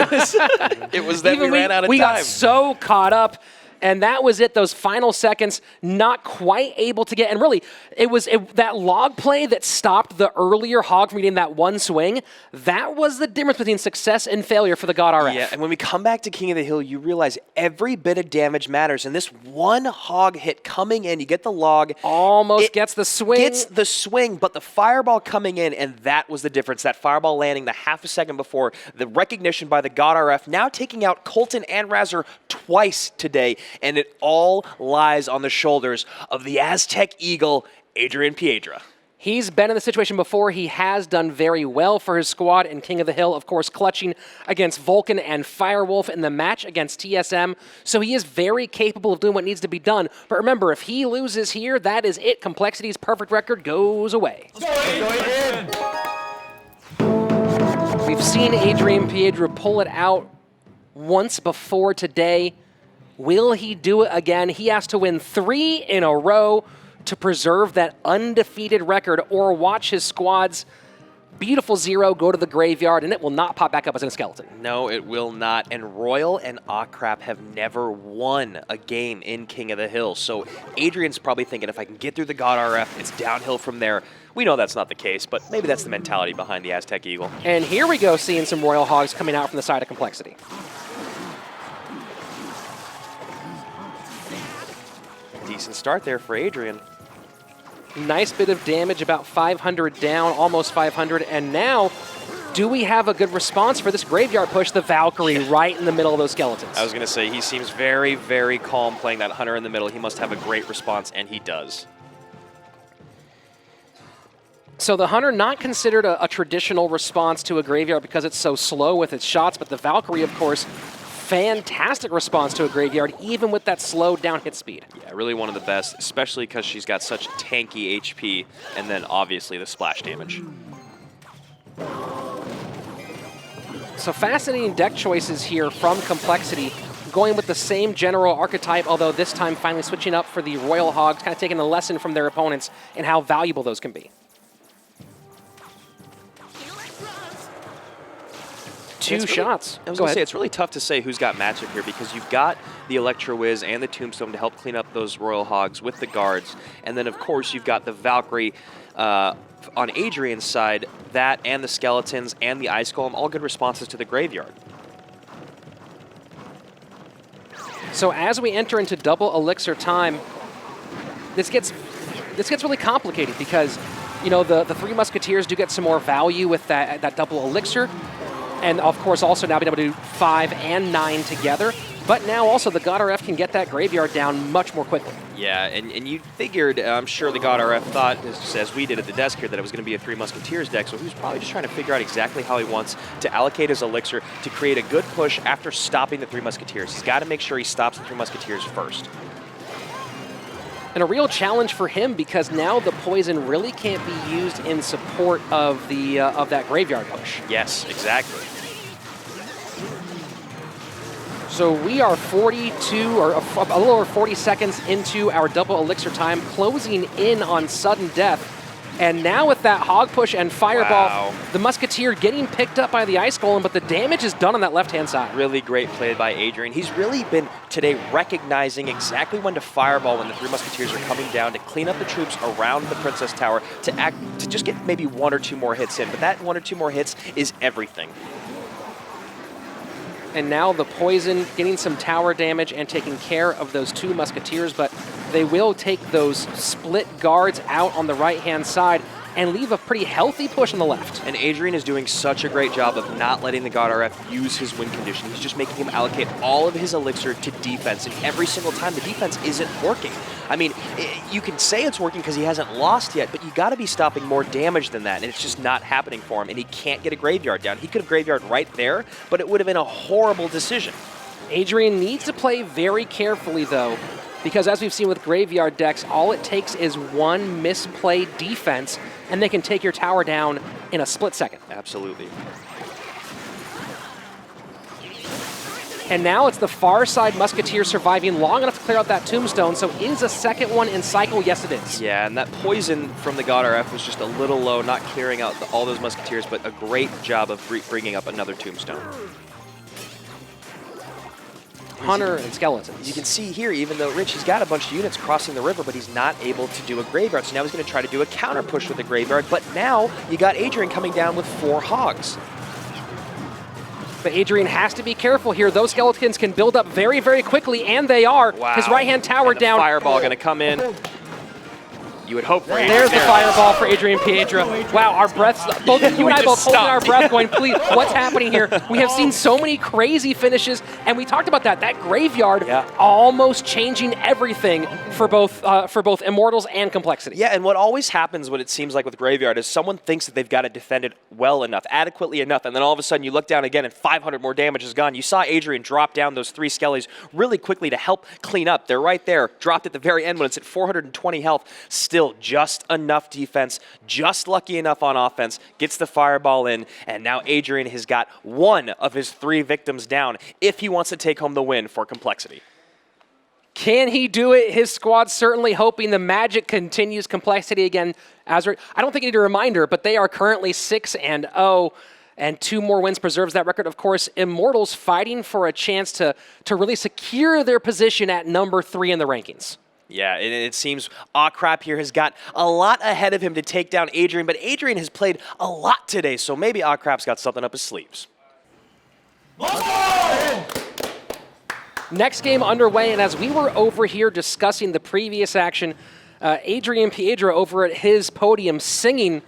it was that we ran out of time. We got so caught up. And that was it. Those final seconds, not quite able to get. And really, it was that log play that stopped the earlier Hog from getting that one swing. That was the difference between success and failure for the God RF. Yeah, and when we come back to King of the Hill, you realize every bit of damage matters. And this one Hog hit coming in, you get the log. Almost gets the swing. Gets the swing, but the fireball coming in, and that was the difference. That fireball landing the half a second before, the recognition by the God RF, now taking out Colton and Razor twice today. And it all lies on the shoulders of the Aztec Eagle, Adrian Piedra. He's been in the situation before. He has done very well for his squad in King of the Hill, of course, clutching against Vulcan and Firewolf in the match against TSM. So he is very capable of doing what needs to be done. But remember, if he loses here, that is it. Complexity's perfect record goes away. We've seen Adrian Piedra pull it out once before today. Will he do it again? He has to win 3 in a row to preserve that undefeated record, or watch his squad's beautiful 0 go to the graveyard, and it will not pop back up as a skeleton. No, it will not. And Royal and Akrap have never won a game in King of the Hill. So Adrian's probably thinking, if I can get through the God RF, it's downhill from there. We know that's not the case, but maybe that's the mentality behind the Aztec Eagle. And here we go, seeing some Royal Hogs coming out from the side of Complexity. Decent start there for Adrian. Nice bit of damage, about 500 down, almost 500. And now, do we have a good response for this graveyard push? The Valkyrie right in the middle of those skeletons. I was going to say, he seems very, very calm playing that Hunter in the middle. He must have a great response, and he does. So the Hunter, not considered a traditional response to a graveyard because it's so slow with its shots, but the Valkyrie, of course, fantastic response to a graveyard, even with that slowed down hit speed. Yeah, really one of the best, especially because she's got such tanky HP, and then obviously the splash damage. So fascinating deck choices here from Complexity, going with the same general archetype, although this time finally switching up for the Royal Hogs, kind of taking a lesson from their opponents and how valuable those can be. Two shots. I was going to say, it's really tough to say who's got matchup here because you've got the Electro Wiz and the Tombstone to help clean up those Royal Hogs with the guards. And then, of course, you've got the Valkyrie on Adrian's side, that and the Skeletons and the Ice Golem, all good responses to the Graveyard. So as we enter into double elixir time, this gets really complicated because, you know, the Three Musketeers do get some more value with that double elixir. And, of course, also now being able to do 5 and 9 together. But now also the God RF can get that graveyard down much more quickly. Yeah, and you figured, I'm sure the God RF thought, as we did at the desk here, that it was going to be a Three Musketeers deck. So he was probably just trying to figure out exactly how he wants to allocate his elixir to create a good push after stopping the Three Musketeers. He's got to make sure he stops the Three Musketeers first. And a real challenge for him because now the poison really can't be used in support of the of that graveyard push. Yes, exactly. So we are 42 or a little over 40 seconds into our double elixir time, closing in on sudden death. And now with that hog push and fireball, wow. The Musketeer getting picked up by the Ice Golem, but the damage is done on that left-hand side. Really great play by Adrian. He's really been today recognizing exactly when to fireball when the Three Musketeers are coming down to clean up the troops around the Princess Tower to just get maybe 1 or 2 more hits in. But that 1 or 2 more hits is everything. And now the poison getting some tower damage and taking care of those 2 Musketeers, but they will take those split guards out on the right-hand side and leave a pretty healthy push on the left. And Adrian is doing such a great job of not letting the God RF use his win condition. He's just making him allocate all of his elixir to defense, and every single time the defense isn't working. I mean, you can say it's working because he hasn't lost yet, but you got to be stopping more damage than that, and it's just not happening for him, and he can't get a graveyard down. He could have graveyard right there, but it would have been a horrible decision. Adrian needs to play very carefully, though, because as we've seen with graveyard decks, all it takes is one misplayed defense, and they can take your tower down in a split second. Absolutely. And now it's the far side Musketeer surviving long enough to clear out that Tombstone, so is a second one in cycle? Yes, it is. Yeah, and that poison from the God RF was just a little low, not clearing out all those Musketeers, but a great job of bringing up another Tombstone. Hunter, and Skeletons. You can see here, even though Rich, he's got a bunch of units crossing the river, but he's not able to do a graveyard. So now he's going to try to do a counter push with the graveyard. But now you got Adrian coming down with 4 hogs. But Adrian has to be careful here. Those Skeletons can build up very, very quickly, and they are. Wow. His right-hand tower and the down. Fireball going to come in. You would hope for Adrian. There's the fireball for Adrian Piedra. Wow, our breaths, both you and I both holding our breath going, please, what's happening here? We have seen so many crazy finishes, and we talked about that. That graveyard almost changing everything for both Immortals and Complexity. Yeah, and what always happens, what it seems like with Graveyard, is someone thinks that they've got to defend it well enough, adequately enough, and then all of a sudden you look down again and 500 more damage is gone. You saw Adrian drop down those 3 skellies really quickly to help clean up. They're right there, dropped at the very end when it's at 420 health. Still just enough defense, just lucky enough on offense, gets the fireball in, and now Adrian has got 1 of his 3 victims down if he wants to take home the win for Complexity. Can he do it? His squad's certainly hoping the magic continues. Complexity again. I don't think you need a reminder, but they are currently 6-0, and 2 more wins preserves that record. Of course, Immortals fighting for a chance to really secure their position at number 3 in the rankings. Yeah, and it seems Crap here has got a lot ahead of him to take down Adrian, but Adrian has played a lot today, so maybe Crap's got something up his sleeves. Next game underway, and as we were over here discussing the previous action, Adrian Piedra over at his podium singing,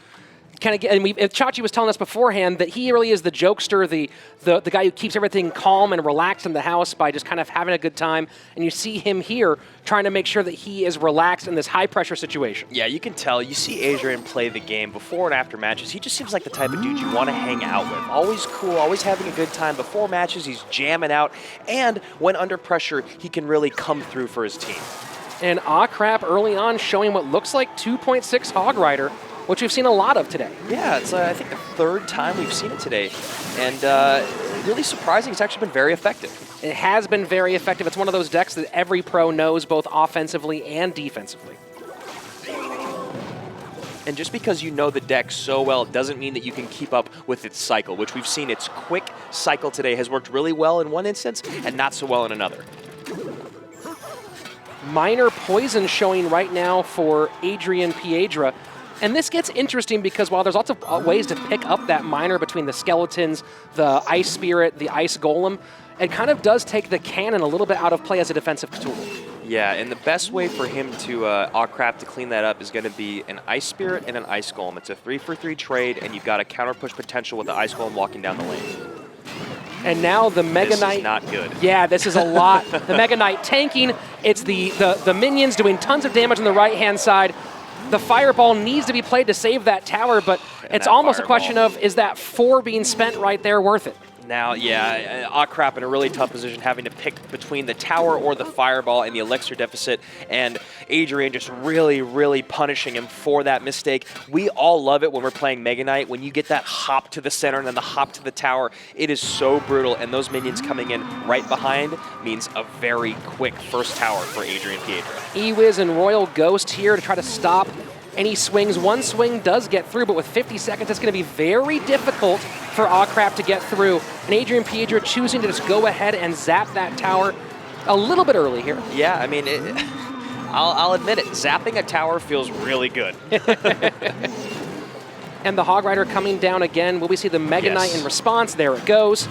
and Chachi was telling us beforehand that he really is the jokester, the guy who keeps everything calm and relaxed in the house by just kind of having a good time. And you see him here trying to make sure that he is relaxed in this high-pressure situation. Yeah, you can tell. You see Adrian play the game before and after matches. He just seems like the type of dude you want to hang out with. Always cool, always having a good time. Before matches, he's jamming out. And when under pressure, he can really come through for his team. And Crap early on showing what looks like 2.6 Hog Rider, which we've seen a lot of today. Yeah, it's I think the 3rd time we've seen it today. And really surprising, it's actually been very effective. It has been very effective. It's one of those decks that every pro knows both offensively and defensively. And just because you know the deck so well doesn't mean that you can keep up with its cycle, which we've seen its quick cycle today has worked really well in one instance and not so well in another. Minor poison showing right now for Adrian Piedra. And this gets interesting because while there's lots of ways to pick up that minor between the Skeletons, the Ice Spirit, the Ice Golem, it kind of does take the cannon a little bit out of play as a defensive tool. Yeah, and the best way for him to, Crap, to clean that up is going to be an Ice Spirit and an Ice Golem. It's a 3-for-3 trade, and you've got a counter push potential with the Ice Golem walking down the lane. And now the Mega Knight. This is not good. Yeah, this is a lot. The Mega Knight tanking. It's the minions doing tons of damage on the right-hand side. The fireball needs to be played to save that tower, but it's almost a question of, is that 4 being spent right there worth it? Now, yeah, Crap in a really tough position, having to pick between the tower or the fireball and the elixir deficit, and Adrian just really, really punishing him for that mistake. We all love it when we're playing Mega Knight. When you get that hop to the center and then the hop to the tower, it is so brutal, and those minions coming in right behind means a very quick first tower for Adrian Piedra. Ewiz and Royal Ghost here to try to stop any swings. One swing does get through, but with 50 seconds, it's going to be very difficult for Crap to get through. And Adrian Piedra choosing to just go ahead and zap that tower a little bit early here. Yeah, I mean, I'll admit it. Zapping a tower feels really good. And the Hog Rider coming down again. Will we see the Mega Knight in response? There it goes.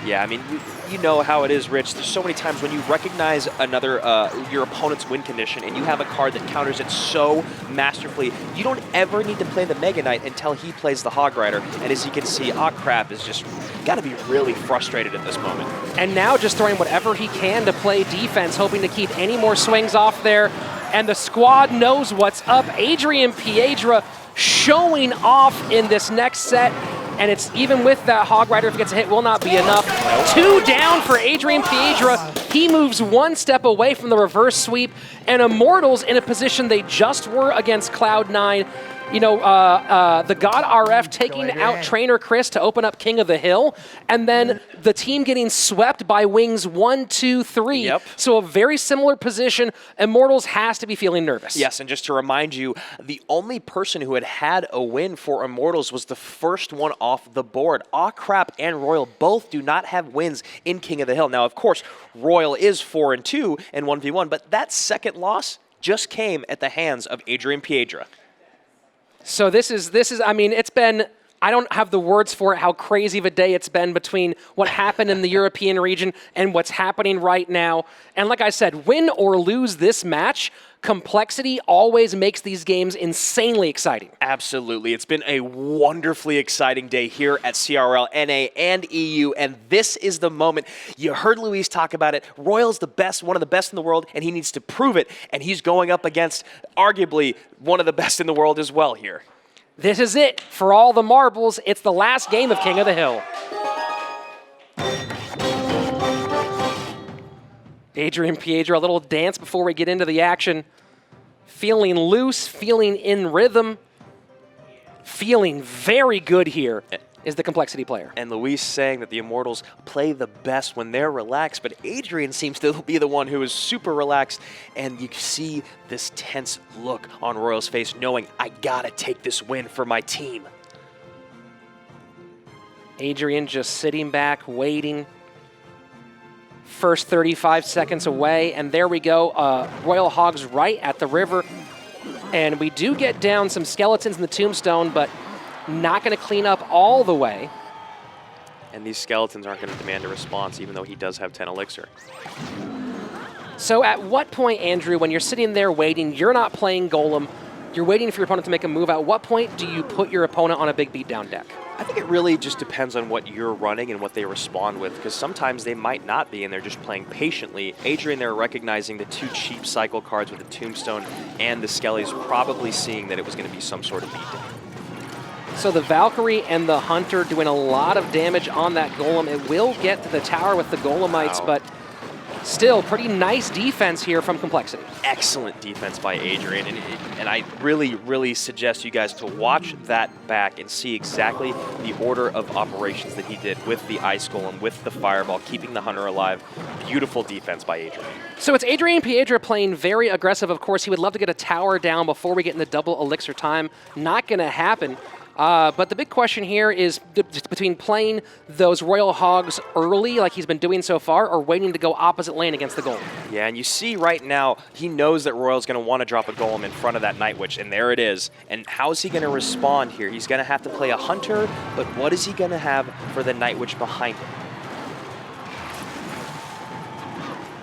Yeah, I mean, you know how it is, Rich. There's so many times when you recognize another your opponent's win condition and you have a card that counters it so masterfully, you don't ever need to play the Mega Knight until he plays the Hog Rider. And as you can see, Crap is just got to be really frustrated at this moment. And now just throwing whatever he can to play defense, hoping to keep any more swings off there. And the squad knows what's up. Adrian Piedra showing off in this next set. And it's even with that Hog Rider, if he gets a hit, will not be enough. 2 down for Adrian Piedra. He moves 1 step away from the reverse sweep. And Immortals in a position they just were against Cloud9. You know, the God RF taking out Trainer Chris to open up King of the Hill, and then the team getting swept by wings 1, 2, 3. Yep. So a very similar position. Immortals has to be feeling nervous. Yes, and just to remind you, the only person who had a win for Immortals was the first one off the board. Aw Crap and Royal both do not have wins in King of the Hill. Now, of course, Royal is 4-2 in 1v1, but that second loss just came at the hands of Adrian Piedra. So this is, I mean, it's been, I don't have the words for it, how crazy of a day it's been between what happened in the European region and what's happening right now. And like I said, win or lose this match, complexity always makes these games insanely exciting. Absolutely. It's been a wonderfully exciting day here at CRL, NA, and EU, and this is the moment. You heard Luis talk about it. Royal's the best, one of the best in the world, and he needs to prove it, and he's going up against arguably one of the best in the world as well here. This is it for all the marbles. It's the last game of King of the Hill. Adrian Piedra, a little dance before we get into the action. Feeling loose, feeling in rhythm, feeling very good here is the complexity player. And Luis saying that the Immortals play the best when they're relaxed, but Adrian seems to be the one who is super relaxed, and you see this tense look on Royal's face, knowing, I gotta take this win for my team. Adrian just sitting back, waiting. First 35 seconds away, and there we go. Royal Hogs right at the river. And we do get down some skeletons in the tombstone, but not going to clean up all the way. And these skeletons aren't going to demand a response, even though he does have 10 elixir. So at what point, Andrew, when you're sitting there waiting, you're not playing Golem, you're waiting for your opponent to make a move, at what point do you put your opponent on a big beatdown deck? I think it really just depends on what you're running and what they respond with, because sometimes they might not be and they're just playing patiently. Adrian, they're recognizing the 2 cheap cycle cards with the Tombstone and the Skellies, probably seeing that it was going to be some sort of beatdown. So the Valkyrie and the Hunter doing a lot of damage on that Golem. It will get to the tower with the Golemites, but still pretty nice defense here from Complexity. Excellent defense by Adrian, and I really suggest you guys to watch that back and see exactly the order of operations that he did with the Ice Golem, with the Fireball, keeping the Hunter alive. Beautiful defense by Adrian. So it's Adrian Piedra playing very aggressive. Of course, he would love to get a tower down before we get in the double elixir time. Not going to happen. But the big question here is between playing those Royal Hogs early, like he's been doing so far, or waiting to go opposite lane against the Golem. Yeah, and you see right now, he knows that Royal's going to want to drop a Golem in front of that Night Witch, and there it is. And how is he going to respond here? He's going to have to play a Hunter, but what is he going to have for the Night Witch behind him?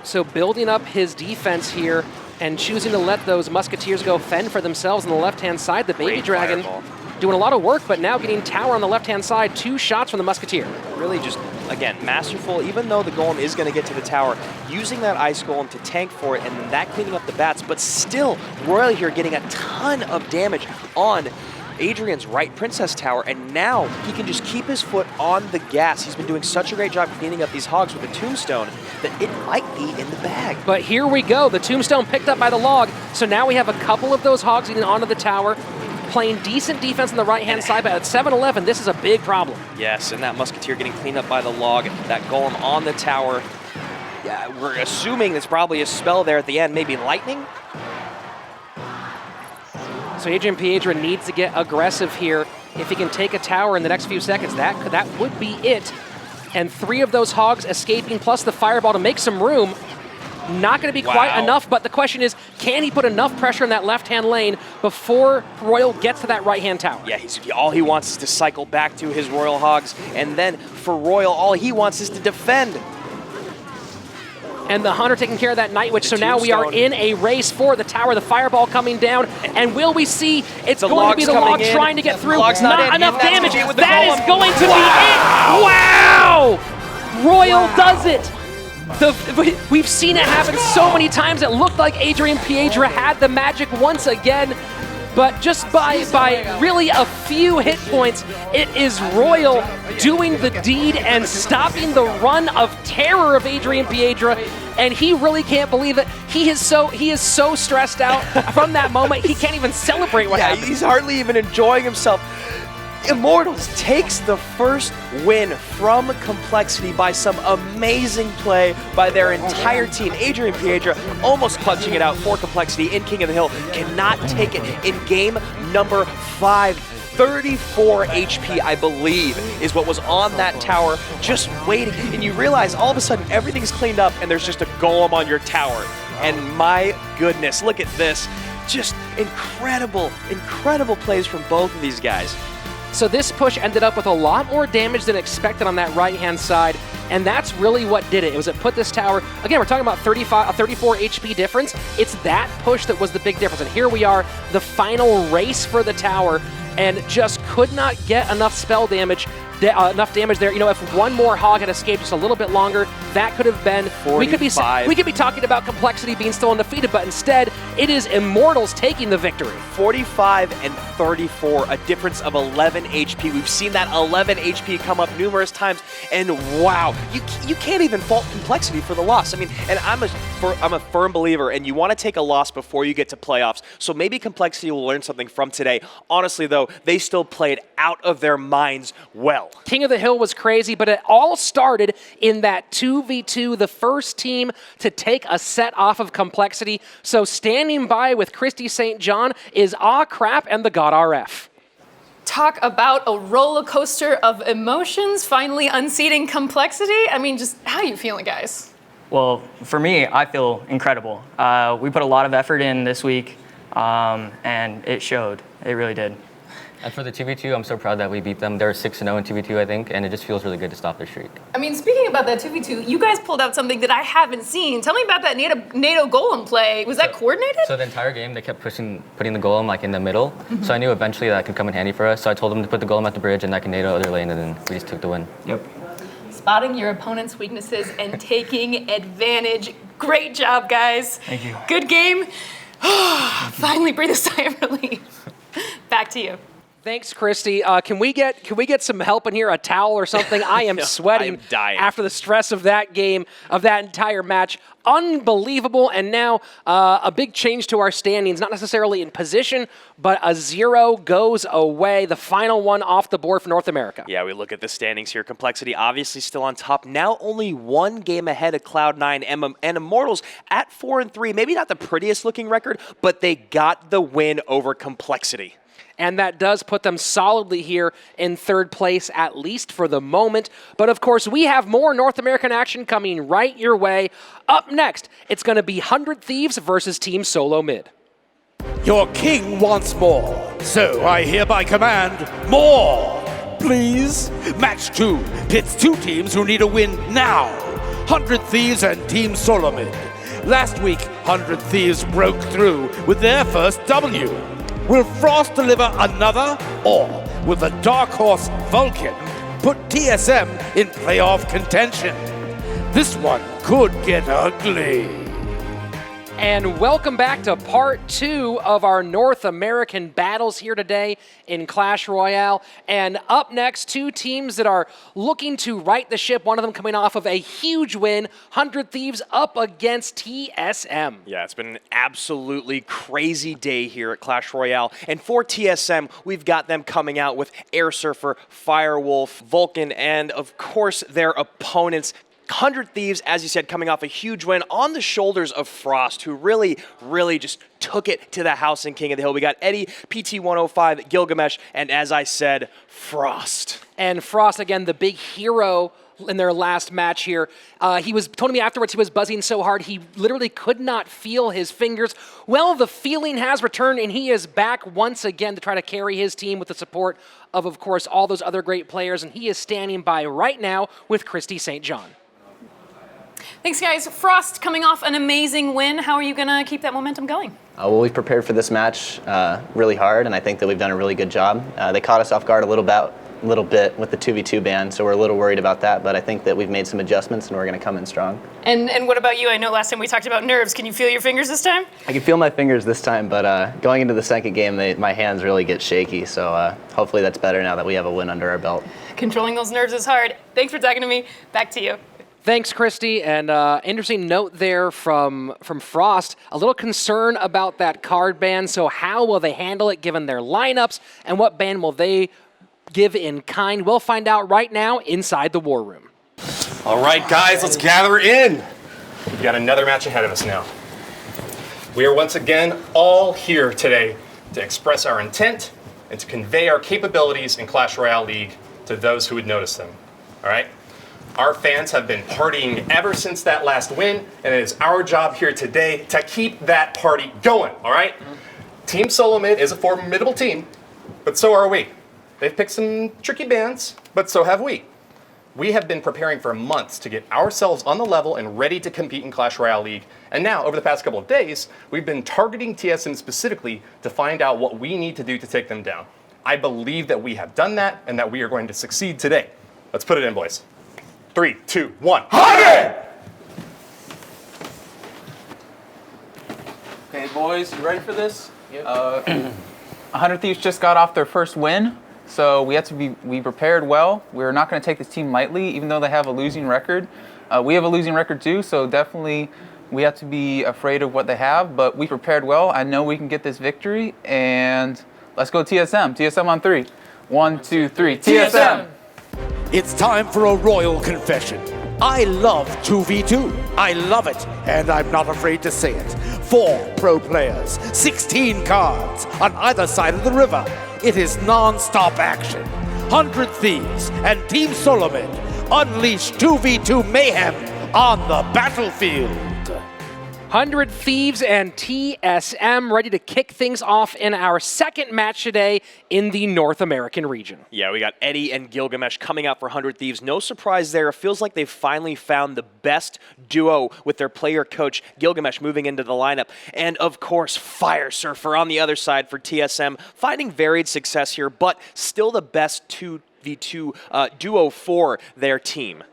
So building up his defense here and choosing to let those Musketeers go fend for themselves on the left-hand side. The Baby Great Dragon fireball. Doing a lot of work, but now getting tower on the left-hand side. 2 shots from the Musketeer. Really just, again, masterful. Even though the Golem is going to get to the tower, using that Ice Golem to tank for it, and then that cleaning up the bats, but still, Royal here getting a ton of damage on Adrian's right Princess Tower, and now he can just keep his foot on the gas. He's been doing such a great job cleaning up these Hogs with the Tombstone that it might be in the bag. But here we go. The Tombstone picked up by the log, so now we have a couple of those Hogs getting onto the tower, playing decent defense on the right-hand side, but at 7-11, this is a big problem. Yes, and that Musketeer getting cleaned up by the log, that Golem on the tower. Yeah, we're assuming there's probably a spell there at the end, maybe lightning? So Adrian Piedra needs to get aggressive here. If he can take a tower in the next few seconds, that would be it. And 3 of those Hogs escaping, plus the Fireball to make some room. Not going to be quite enough, but the question is, can he put enough pressure in that left-hand lane before Royal gets to that right-hand tower? Yeah, all he wants is to cycle back to his Royal Hogs, and then for Royal, all he wants is to defend. And the Hunter taking care of that Night Witch, so now we are in a race for the tower, the Fireball coming down, and will we see it's going to be the log trying to get through? Not enough damage. That is going to be it. Wow! Royal does it. We've seen it happen so many times. It looked like Adrian Piedra had the magic once again. but just by really a few hit points, it is Royal doing the deed and stopping the run of terror of Adrian Piedra, and he really can't believe it. He is so stressed out from that moment, he can't even celebrate what happened. He's hardly even enjoying himself. Immortals takes the first win from Complexity by some amazing play by their entire team. Adrian Piedra almost punching it out for Complexity in King of the Hill. Cannot take it in game number 5. 34 HP, I believe, is what was on that tower, just waiting. And you realize all of a sudden everything's cleaned up and there's just a golem on your tower. And my goodness, look at this. Just incredible, incredible plays from both of these guys. So this push ended up with a lot more damage than expected on that right-hand side, and that's really what did it. It was it put this tower, again, we're talking about 34 HP difference. It's that push that was the big difference. And here we are, the final race for the tower, and just could not get enough spell damage, enough damage there. You know, if one more hog had escaped just a little bit longer, that could have been 45. We could be talking about Complexity being still undefeated, but instead it is Immortals taking the victory. 45 and 34, a difference of 11 HP. We've seen that 11 HP come up numerous times, and wow, you can't even fault Complexity for the loss. I mean, and I'm a firm believer, and you want to take a loss before you get to playoffs, so maybe Complexity will learn something from today. Honestly, though, they still played out of their minds well. King of the Hill was crazy, but it all started in that 2v2, the first team to take a set off of Complexity. So standing by with Christy St. John is Aw Crap and the God RF. Talk about a roller coaster of emotions, finally unseating Complexity. I mean, just how are you feeling, guys? Well, for me, I feel incredible. We put a lot of effort in this week, and it showed. It really did. And for the 2v2, I'm so proud that we beat them. They're 6-0 in 2v2, I think, and it just feels really good to stop their streak. I mean, speaking about that 2v2, you guys pulled out something that I haven't seen. Tell me about that NATO golem play. Was that coordinated? So the entire game, they kept putting the golem like in the middle. So I knew eventually that could come in handy for us. So I told them to put the golem at the bridge and I can NATO other lane, and then we just took the win. Yep. Spotting your opponent's weaknesses and taking advantage. Great job, guys. Thank you. Good game. Finally breathe a sigh of relief. Back to you. Thanks, Christy. Can we get some help in here? A towel or something? I am sweating. I am dying. After the stress of that game, of that entire match. Unbelievable. And now a big change to our standings, not necessarily in position, but a 0 goes away. The final one off the board for North America. Yeah, we look at the standings here. Complexity obviously still on top. Now only one game ahead of Cloud9 and Immortals at 4-3. Maybe not the prettiest looking record, but they got the win over Complexity. And that does put them solidly here in third place, at least for the moment. But of course, we have more North American action coming right your way. Up next, it's going to be 100 Thieves versus Team SoloMid. Your king wants more, so I hereby command more. Please. Match 2 pits 2 teams who need a win now. 100 Thieves and Team SoloMid. Last week, 100 Thieves broke through with their first W. Will Frost deliver another, or will the dark horse Vulcan put TSM in playoff contention? This one could get ugly. And welcome back to part 2 of our North American battles here today in Clash Royale. And up next, 2 teams that are looking to right the ship, one of them coming off of a huge win, 100 Thieves up against TSM. Yeah, it's been an absolutely crazy day here at Clash Royale. And for TSM, we've got them coming out with Air Surfer, Firewolf, Vulcan, and of course their opponents. 100 Thieves, as you said, coming off a huge win on the shoulders of Frost, who really just took it to the house in King of the Hill. We got Eddie, PT-105, Gilgamesh, and as I said, Frost. And Frost, again, the big hero in their last match here. He was told me afterwards he was buzzing so hard he literally could not feel his fingers. Well, the feeling has returned, and he is back once again to try to carry his team with the support of course, all those other great players, and he is standing by right now with Christy St. John. Thanks, guys. Frost coming off an amazing win. How are you going to keep that momentum going? Well, we've prepared for this match really hard, and I think that we've done a really good job. They caught us off guard a little little bit with the 2v2 ban, so we're a little worried about that, but I think that we've made some adjustments and we're going to come in strong. And what about you? I know last time we talked about nerves. Can you feel your fingers this time? I can feel my fingers this time, but going into the second game, my hands really get shaky, so hopefully that's better now that we have a win under our belt. Controlling those nerves is hard. Thanks for talking to me. Back to you. Thanks, Christy. And interesting note there from Frost. A little concern about that card ban. So how will they handle it given their lineups? And what ban will they give in kind? We'll find out right now inside the War Room. All right, guys, let's gather in. We've got another match ahead of us now. We are once again all here today to express our intent and to convey our capabilities in Clash Royale League to those who would notice them. All right? Our fans have been partying ever since that last win, and it is our job here today to keep that party going, all right? Team SoloMid is a formidable team, but so are we. They've picked some tricky bans, but so have we. We have been preparing for months to get ourselves on the level and ready to compete in Clash Royale League, and now, over the past couple of days, we've been targeting TSM specifically to find out what we need to do to take them down. I believe that we have done that, and that we are going to succeed today. Let's put it in, boys. 3, 2, 1. 100! Okay, boys, you ready for this? 100 Thieves just got off their first win, so we have to be prepared well. We're not going to take this team lightly, even though they have a losing record. We have a losing record too, so definitely we have to be afraid of what they have, but we prepared well. I know we can get this victory, and let's go TSM. TSM on 3. 1, 2, 3. TSM! It's time for a royal confession. I love 2v2. I love it, and I'm not afraid to say it. 4 pro players, 16 cards on either side of the river. It is non-stop action. 100 Thieves and Team SoloMid unleash 2v2 mayhem on the battlefield. 100 Thieves and TSM ready to kick things off in our second match today in the North American region. Yeah, we got Eddie and Gilgamesh coming out for 100 Thieves. No surprise there. It feels like they've finally found the best duo with their player coach, Gilgamesh, moving into the lineup. And, of course, Fire Surfer on the other side for TSM, finding varied success here, but still the best 2v2 duo for their team.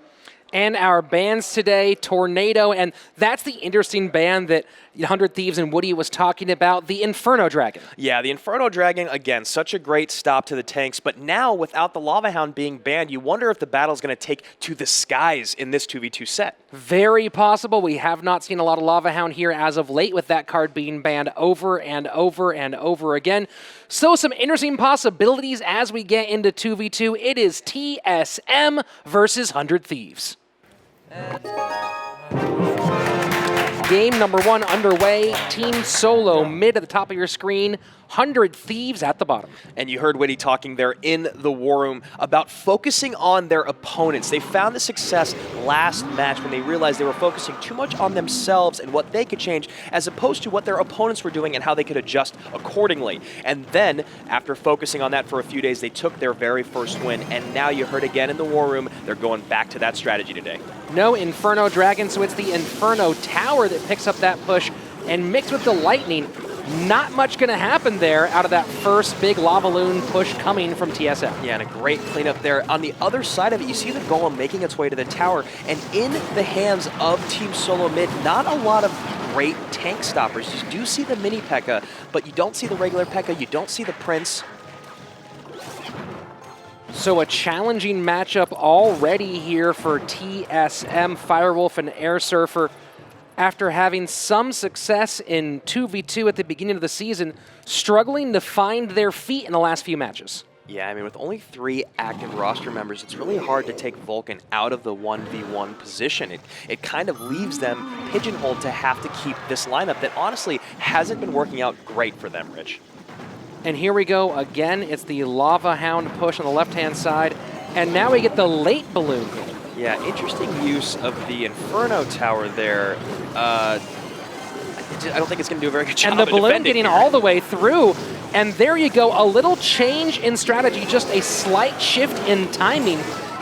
And our bans today, Tornado, and that's the interesting ban that 100 Thieves and Woody was talking about, the Inferno Dragon. Yeah, the Inferno Dragon, again, such a great stop to the tanks, but now without the Lava Hound being banned, you wonder if the battle's going to take to the skies in this 2v2 set. Very possible. We have not seen a lot of Lava Hound here as of late with that card being banned over and over and over again. So some interesting possibilities as we get into 2v2. It is TSM versus 100 Thieves. Game number 1 underway. Team SoloMid at the top of your screen. 100 Thieves at the bottom. And you heard Whitty talking there in the War Room about focusing on their opponents. They found the success last match when they realized they were focusing too much on themselves and what they could change as opposed to what their opponents were doing and how they could adjust accordingly. And then, after focusing on that for a few days, they took their very first win. And now you heard again in the War Room, they're going back to that strategy today. No Inferno Dragon, so it's the Inferno Tower that picks up that push. And mixed with the Lightning, not much going to happen there out of that first big Lava Loon push coming from TSM. Yeah, and a great cleanup there. On the other side of it, you see the Golem making its way to the tower, and in the hands of Team SoloMid, not a lot of great tank stoppers. You do see the mini P.E.K.K.A., but you don't see the regular P.E.K.K.A., you don't see the Prince. So a challenging matchup already here for TSM, Firewolf and Air Surfer. After having some success in 2v2 at the beginning of the season, struggling to find their feet in the last few matches. Yeah, I mean, with only 3 active roster members, it's really hard to take Vulcan out of the 1v1 position. It kind of leaves them pigeonholed to have to keep this lineup that honestly hasn't been working out great for them, Rich. And here we go again. It's the Lava Hound push on the left-hand side. And now we get the late balloon. Yeah, interesting use of the Inferno Tower there. I don't think it's going to do a very good job. And the balloon getting here. all the way through. And there you go, a little change in strategy, just a slight shift in timing.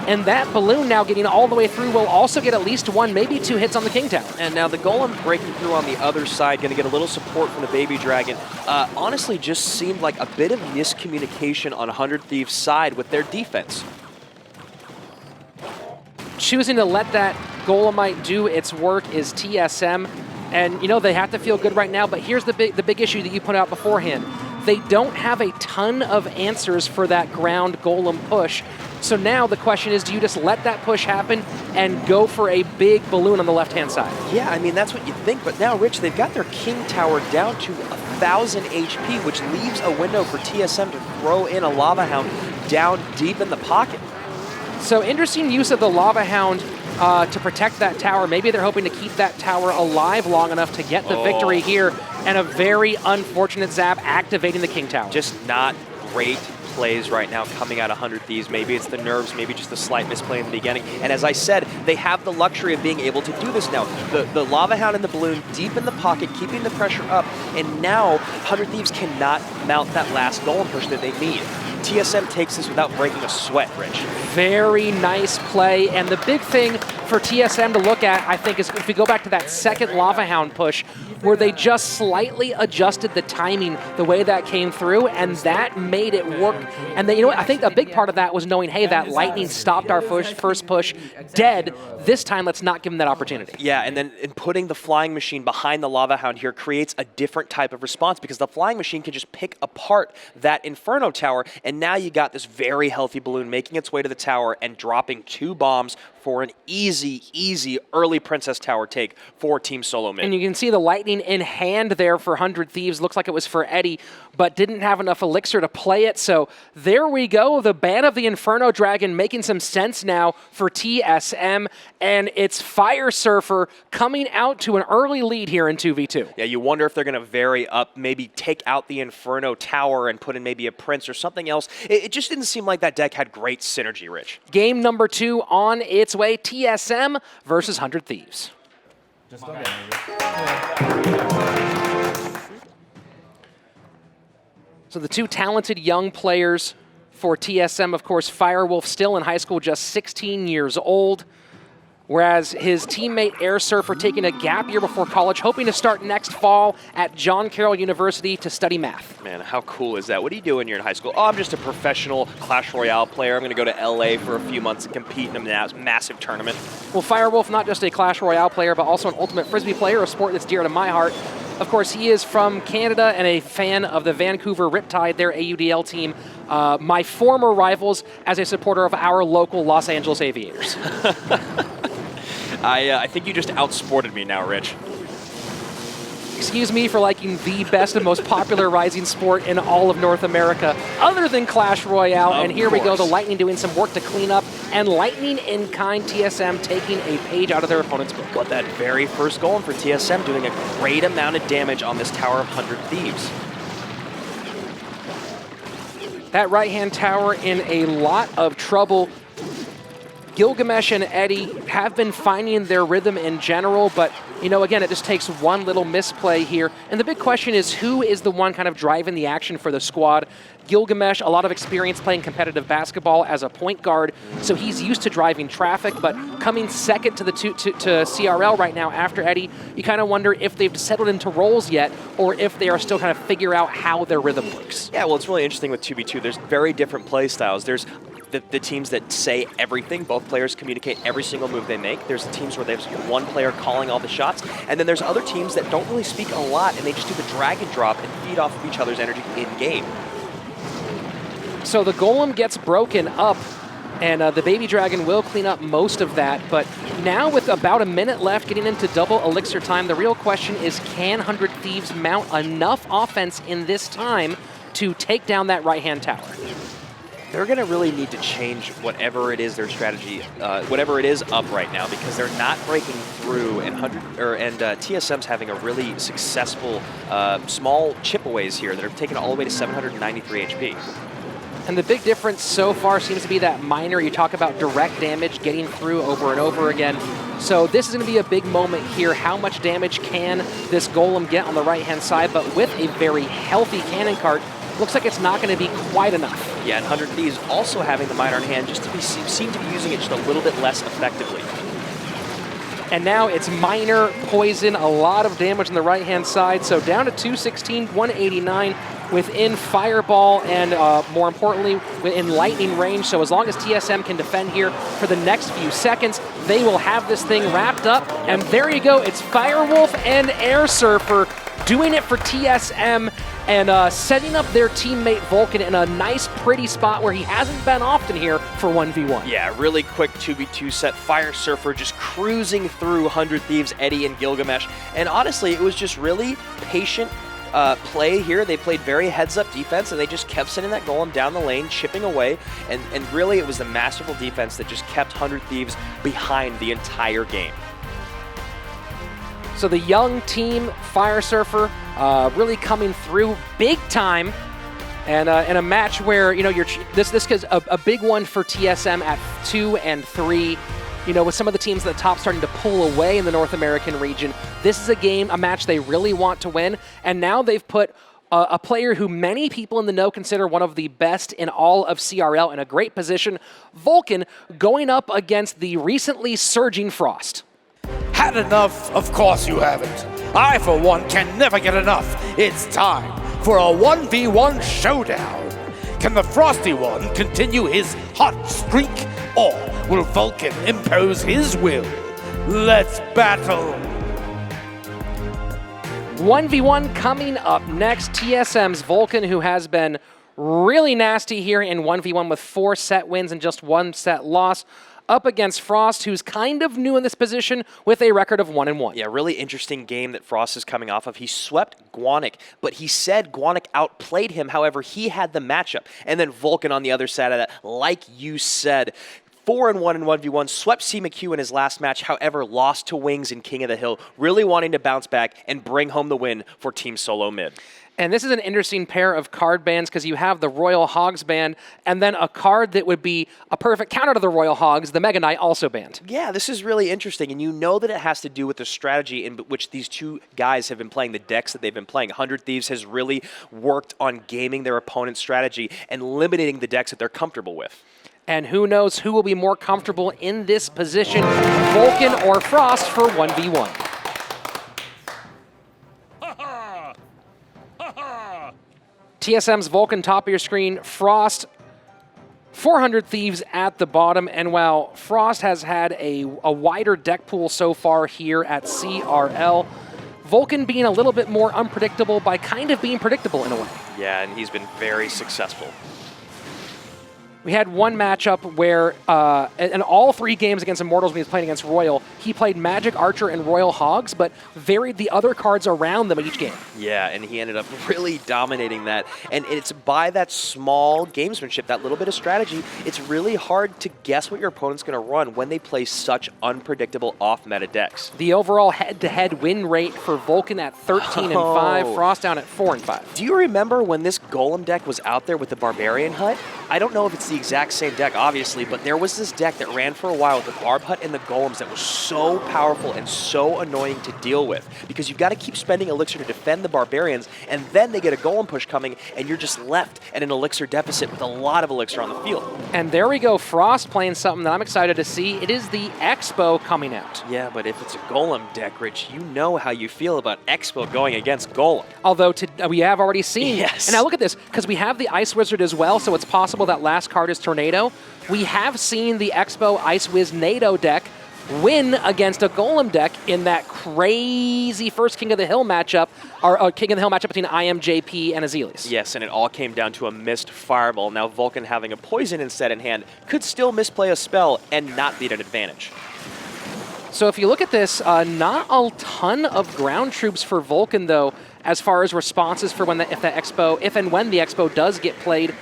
And that balloon now getting all the way through will also get at least 1, maybe 2 hits on the King Tower. And now the Golem breaking through on the other side, going to get a little support from the Baby Dragon. Honestly, just seemed like a bit of miscommunication on 100 Thieves' side with their defense. Choosing to let that Golemite do its work is TSM. And, you know, they have to feel good right now, but here's the big issue that you put out beforehand. They don't have a ton of answers for that ground Golem push. So now the question is, do you just let that push happen and go for a big balloon on the left-hand side? Yeah, I mean, that's what you think. But now, Rich, they've got their King Tower down to 1,000 HP, which leaves a window for TSM to throw in a Lava Hound down deep in the pocket. So interesting use of the Lava Hound to protect that tower. Maybe they're hoping to keep that tower alive long enough to get the victory here. And a very unfortunate Zap activating the King Tower. Just not great plays right now coming out of 100 Thieves. Maybe it's the nerves, maybe just a slight misplay in the beginning. And as I said, they have the luxury of being able to do this now. The Lava Hound and the balloon deep in the pocket, keeping the pressure up. And now 100 Thieves cannot mount that last Golem push that they need. TSM takes this without breaking a sweat, Rich. Very nice play. And the big thing for TSM to look at, I think, is if we go back to that second Lava Hound push, where they just slightly adjusted the timing, the way that came through, and that made it work. And then, you know what, I think a big part of that was knowing, hey, that lightning stopped our first push dead. This time, let's not give them that opportunity. Yeah, and then putting the Flying Machine behind the Lava Hound here creates a different type of response, because the Flying Machine can just pick apart that Inferno Tower, and now you got this very healthy balloon making its way to the tower and dropping 2 bombs for an easy early Princess Tower take for Team SoloMid. And you can see the lightning in hand there for 100 Thieves. Looks like it was for Eddie, but didn't have enough elixir to play it. So there we go. The ban of the Inferno Dragon making some sense now for TSM. And it's Fire Surfer coming out to an early lead here in 2v2. Yeah, you wonder if they're going to vary up, maybe take out the Inferno Tower and put in maybe a Prince or something else. It just didn't seem like that deck had great synergy, Rich. Game number 2 on its way. TSM versus 100 Thieves. So the 2 talented young players for TSM, of course, Firewolf still in high school, just 16 years old. Whereas his teammate Air Surfer taking a gap year before college, hoping to start next fall at John Carroll University to study math. Man, how cool is that? What do you do when you're in high school? Oh, I'm just a professional Clash Royale player. I'm going to go to LA for a few months and compete in a massive tournament. Well, Firewolf, not just a Clash Royale player, but also an Ultimate Frisbee player, a sport that's dear to my heart. Of course, he is from Canada and a fan of the Vancouver Riptide, their AUDL team. My former rivals as a supporter of our local Los Angeles Aviators. I think you just outsported me now, Rich. Excuse me for liking the best and most popular rising sport in all of North America, other than Clash Royale. And here we go, the Lightning doing some work to clean up, and Lightning in kind, TSM taking a page out of their opponent's book. But that very first Golem for TSM doing a great amount of damage on this Tower of 100 Thieves. That right-hand tower in a lot of trouble. Gilgamesh and Eddie have been finding their rhythm in general, but, you know, again, it just takes one little misplay here. And the big question is, who is the one kind of driving the action for the squad? Gilgamesh, a lot of experience playing competitive basketball as a point guard, so he's used to driving traffic, but coming second to the to CRL right now after Eddie, you kind of wonder if they've settled into roles yet, or if they are still kind of figure out how their rhythm works. Yeah, well, it's really interesting with 2v2. There's very different play styles. There's the teams that say everything, both players communicate every single move they make. There's the teams where there's one player calling all the shots, and then there's other teams that don't really speak a lot, and they just do the drag and drop and feed off of each other's energy in-game. So the Golem gets broken up, and the Baby Dragon will clean up most of that, but now with about a minute left, getting into double elixir time, the real question is, can 100 Thieves mount enough offense in this time to take down that right-hand tower? They're going to really need to change whatever it is their strategy, whatever it is up right now, because they're not breaking through, and TSM's having a really successful small chipaways here that are taking all the way to 793 HP. And the big difference so far seems to be that minor. You talk about direct damage getting through over and over again. So this is going to be a big moment here. How much damage can this Golem get on the right-hand side? But with a very healthy cannon cart, looks like it's not going to be quite enough. Yeah, and 100 Thieves also having the miner in hand just to seem to be using it just a little bit less effectively. And now it's Miner, Poison, a lot of damage on the right-hand side. So down to 216, 189 within Fireball and, more importantly, within Lightning range. So as long as TSM can defend here for the next few seconds, they will have this thing wrapped up. And there you go. It's Firewolf and Air Surfer doing it for TSM and setting up their teammate Vulcan in a nice, pretty spot where he hasn't been often here for 1v1. Yeah, really quick 2v2 set. Fire Surfer just cruising through 100 Thieves, Eddie, and Gilgamesh. And honestly, it was just really patient play here. They played very heads-up defense, and they just kept sending that golem down the lane, chipping away. And really, it was the masterful defense that just kept 100 Thieves behind the entire game. So the young team, Fire Surfer, really coming through big time, and in a match where this is a big one for TSM at 2 and 3. With some of the teams at the top starting to pull away in the North American region, this is a match they really want to win, and now they've put a player who many people in the know consider one of the best in all of CRL in a great position, Vulcan, going up against the recently surging Frost. Had enough? Of course you haven't. I, for one, can never get enough. It's time for a 1v1 showdown. Can the Frosty One continue his hot streak, or will Vulcan impose his will? Let's battle. 1v1 coming up next. TSM's Vulcan, who has been really nasty here in 1v1 with 4 set wins and just 1 set loss, up against Frost, who's kind of new in this position with a record of 1-1. Yeah, really interesting game that Frost is coming off of. He swept Guanic, but he said Guanic outplayed him. However, he had the matchup. And then Vulcan on the other side of that, like you said, 4-1 in 1v1, swept C McHugh in his last match, however, lost to Wings and King of the Hill, really wanting to bounce back and bring home the win for Team SoloMid. And this is an interesting pair of card bans because you have the Royal Hogs banned and then a card that would be a perfect counter to the Royal Hogs, the Mega Knight, also banned. Yeah, this is really interesting, and you know that it has to do with the strategy in which these two guys have been playing, the decks that they've been playing. 100 Thieves has really worked on gaming their opponent's strategy and limiting the decks that they're comfortable with. And who knows who will be more comfortable in this position, Vulcan or Frost for 1v1. TSM's Vulcan top of your screen, Frost, 400 Thieves at the bottom, and while Frost has had a wider deck pool so far here at CRL, Vulcan being a little bit more unpredictable by kind of being predictable in a way. Yeah, and he's been very successful. We had one matchup where, in all 3 games against Immortals when he was playing against Royal, he played Magic, Archer, and Royal Hogs, but varied the other cards around them each game. Yeah, and he ended up really dominating that. And it's by that small gamesmanship, that little bit of strategy, it's really hard to guess what your opponent's going to run when they play such unpredictable off-meta decks. The overall head-to-head win rate for Vulcan at 13-5, Frost down at 4-5. Do you remember when this Golem deck was out there with the Barbarian Hut? I don't know if it's the exact same deck, obviously, but there was this deck that ran for a while with the Barb Hut and the Golems that was so powerful and so annoying to deal with because you've got to keep spending Elixir to defend the Barbarians, and then they get a Golem push coming, and you're just left at an Elixir deficit with a lot of Elixir on the field. And there we go, Frost playing something that I'm excited to see. It is the Expo coming out. Yeah, but if it's a Golem deck, Rich, you know how you feel about Expo going against Golem. Although we have already seen. Yes. And now look at this, because we have the Ice Wizard as well, so it's possible that last card is Tornado. We have seen the Expo Ice Wiz NATO deck win against a Golem deck in that crazy first King of the Hill matchup, or King of the Hill matchup between IMJP and Azelis. Yes, and it all came down to a missed Fireball. Now Vulcan having a Poison instead in hand could still misplay a spell and not be at an advantage. So if you look at this, not a ton of ground troops for Vulcan though, as far as responses for when if and when the Expo does get played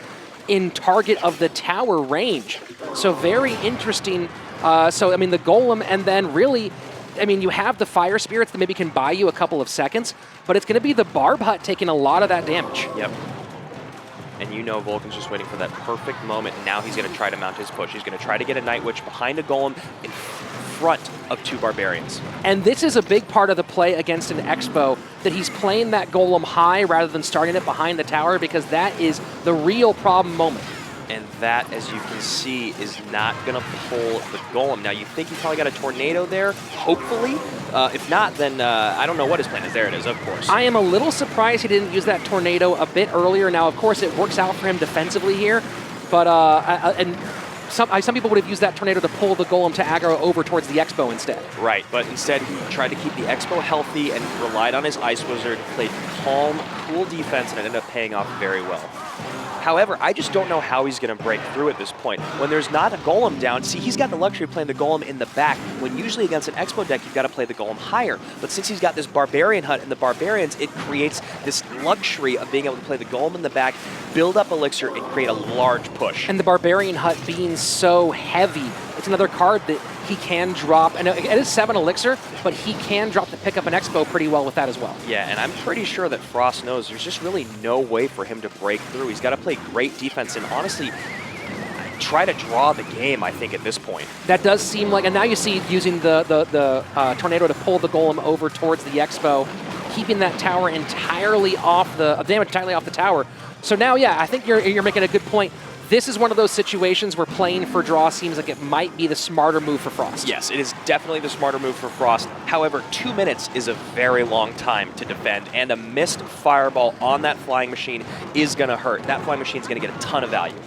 in target of the tower range. So very interesting. So, I mean, the Golem, and then really, I mean, you have the Fire Spirits that maybe can buy you a couple of seconds, but it's going to be the Barb Hut taking a lot of that damage. Yep. And you know Vulcan's just waiting for that perfect moment, and now he's going to try to mount his push. He's going to try to get a Night Witch behind a Golem in front of 2 Barbarians. And this is a big part of the play against an Expo, that he's playing that golem high rather than starting it behind the tower, because that is the real problem moment. And that, as you can see, is not going to pull the golem. Now, you think he probably got a tornado there, hopefully. If not, then I don't know what his plan is. There it is, of course. I am a little surprised he didn't use that tornado a bit earlier. Now, of course, it works out for him defensively here, but some people would have used that tornado to pull the golem to aggro over towards the Expo instead. Right, but instead he tried to keep the Expo healthy and relied on his Ice Wizard, played calm, cool defense, and it ended up paying off very well. However, I just don't know how he's going to break through at this point. When there's not a golem down, see, he's got the luxury of playing the golem in the back, when usually against an Expo deck, you've got to play the golem higher. But since he's got this Barbarian hut and the Barbarians, it creates this luxury of being able to play the golem in the back, build up Elixir, and create a large push. And the Barbarian hut being so heavy, it's another card that he can drop. And it is 7 Elixir, but he can drop to pick up an Expo pretty well with that as well. Yeah, and I'm pretty sure that Frost knows there's just really no way for him to break through. He's got to play great defense and honestly try to draw the game, I think, at this point. That does seem like, and now you see using the tornado to pull the golem over towards the Expo, keeping that tower entirely off the damage entirely off the tower. So now, yeah, I think you're making a good point. This is one of those situations where playing for draw seems like it might be the smarter move for Frost. Yes, it is definitely the smarter move for Frost. However, 2 minutes is a very long time to defend, and a missed fireball on that flying machine is going to hurt. That flying machine is going to get a ton of value.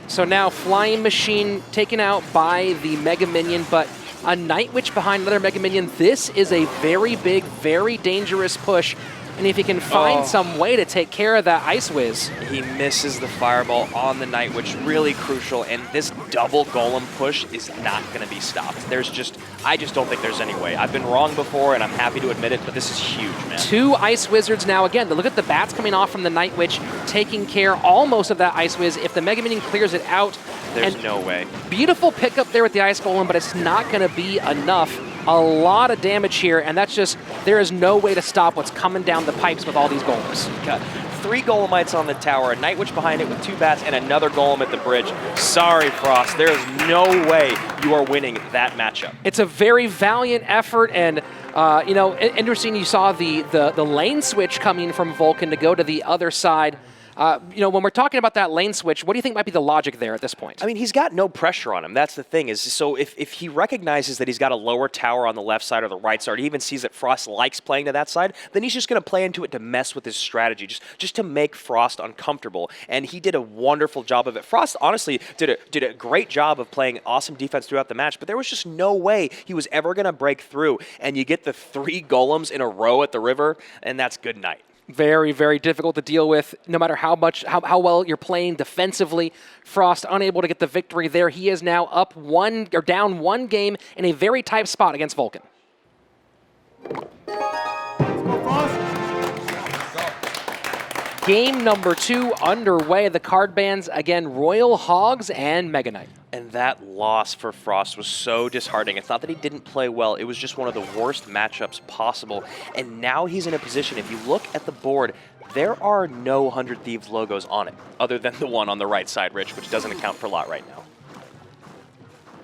So now Flying Machine taken out by the Mega Minion, but a Night Witch behind another Mega Minion. This is a very big, very dangerous push. And if he can find some way to take care of that Ice Wiz. He misses the fireball on the Night Witch, really crucial, and this double golem push is not going to be stopped. I just don't think there's any way. I've been wrong before, and I'm happy to admit it, but this is huge, man. 2 Ice Wizards now. Again, look at the bats coming off from the Night Witch, taking care almost of that Ice Wiz. If the Mega Minion clears it out. There's no way. Beautiful pickup there with the Ice Golem, but it's not going to be enough. A lot of damage here, and that's just, there is no way to stop what's coming down the pipes with all these golems. Got 3 Golemites on the tower, a Night Witch behind it with 2 bats, and another Golem at the bridge. Sorry, Frost, there is no way you are winning that matchup. It's a very valiant effort, and you know, interesting you saw the lane switch coming from Vulcan to go to the other side. You know, when we're talking about that lane switch, what do you think might be the logic there at this point? I mean, he's got no pressure on him. That's the thing. Is so if he recognizes that he's got a lower tower on the left side or the right side, or he even sees that Frost likes playing to that side, then he's just going to play into it to mess with his strategy, just to make Frost uncomfortable. And he did a wonderful job of it. Frost honestly did a great job of playing awesome defense throughout the match, but there was just no way he was ever going to break through. And you get the 3 golems in a row at the river, and that's good night. Very, very difficult to deal with, no matter how well you're playing defensively. Frost unable to get the victory there. He is now down 1 game in a very tight spot against Vulcan. Game number 2 underway. The card bans again, Royal Hogs and Mega Knight. And that loss for Frost was so disheartening. It's not that he didn't play well. It was just one of the worst matchups possible. And now he's in a position, if you look at the board, there are no 100 Thieves logos on it, other than the one on the right side, Rich, which doesn't account for a lot right now.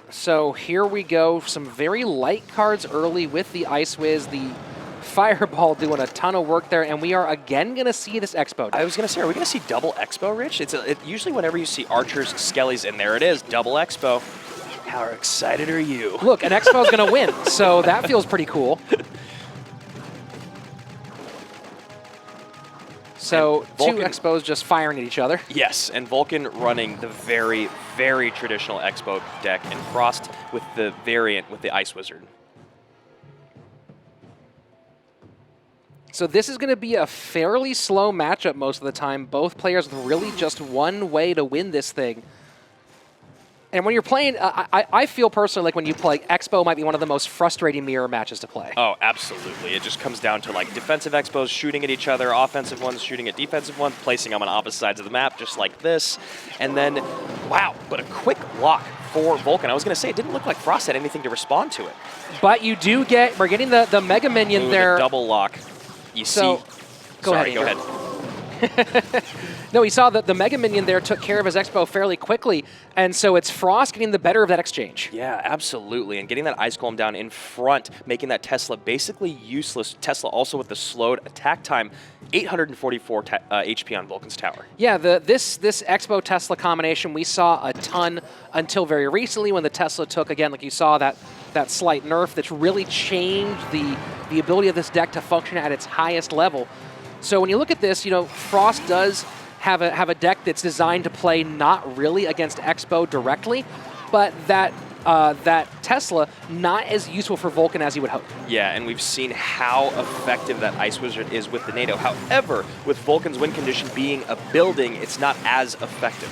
So here we go. Some very light cards early with the Ice Wiz, the Fireball doing a ton of work there, and we are again going to see this Expo deck. I was going to say, are we going to see double Expo, Rich? Usually whenever you see Archers, Skellies, and there it is, double Expo. How excited are you? Look, an Expo is going to win, so that feels pretty cool. So Vulcan, 2 Expos just firing at each other. Yes, and Vulcan running the very, very traditional Expo deck, and Frost with the variant with the Ice Wizard. So this is going to be a fairly slow matchup most of the time. Both players with really just one way to win this thing. And when you're playing, I feel personally like when you play, Expo might be one of the most frustrating mirror matches to play. Oh, absolutely. It just comes down to like defensive Expos shooting at each other, offensive ones shooting at defensive ones, placing them on opposite sides of the map, just like this. And then, wow, but a quick block for Vulcan. I was going to say, it didn't look like Frost had anything to respond to it. But you do we're getting the Mega Minion there. The double lock. You so, see, go ahead. Go ahead. No, he saw that the Mega Minion there took care of his Expo fairly quickly, and so it's Frost getting the better of that exchange. Yeah, absolutely. And getting that Ice Golem down in front, making that Tesla basically useless. Tesla also with the slowed attack time, 844 HP on Vulcan's tower. Yeah, this Expo Tesla combination we saw a ton until very recently when the Tesla took, again, like you saw, that slight nerf that's really changed the ability of this deck to function at its highest level. So when you look at this, Frost does have a deck that's designed to play not really against Expo directly, but that Tesla not as useful for Vulcan as you would hope. Yeah, and we've seen how effective that Ice Wizard is with the NATO. However, with Vulcan's win condition being a building, it's not as effective.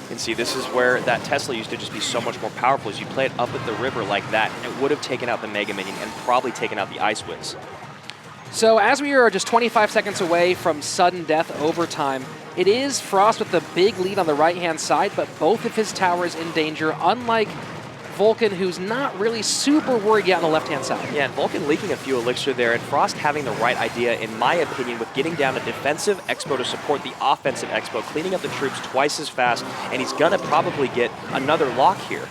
You can see this is where that Tesla used to just be so much more powerful. As you play it up at the river like that, it would have taken out the Mega Minion and probably taken out the Ice Wiz. So as we are just 25 seconds away from sudden death overtime, it is Frost with the big lead on the right-hand side, but both of his towers in danger, unlike Vulcan, who's not really super worried yet on the left-hand side. Yeah, and Vulcan leaking a few elixir there, and Frost having the right idea, in my opinion, with getting down a defensive Expo to support the offensive Expo, cleaning up the troops twice as fast, and he's gonna probably get another lock here.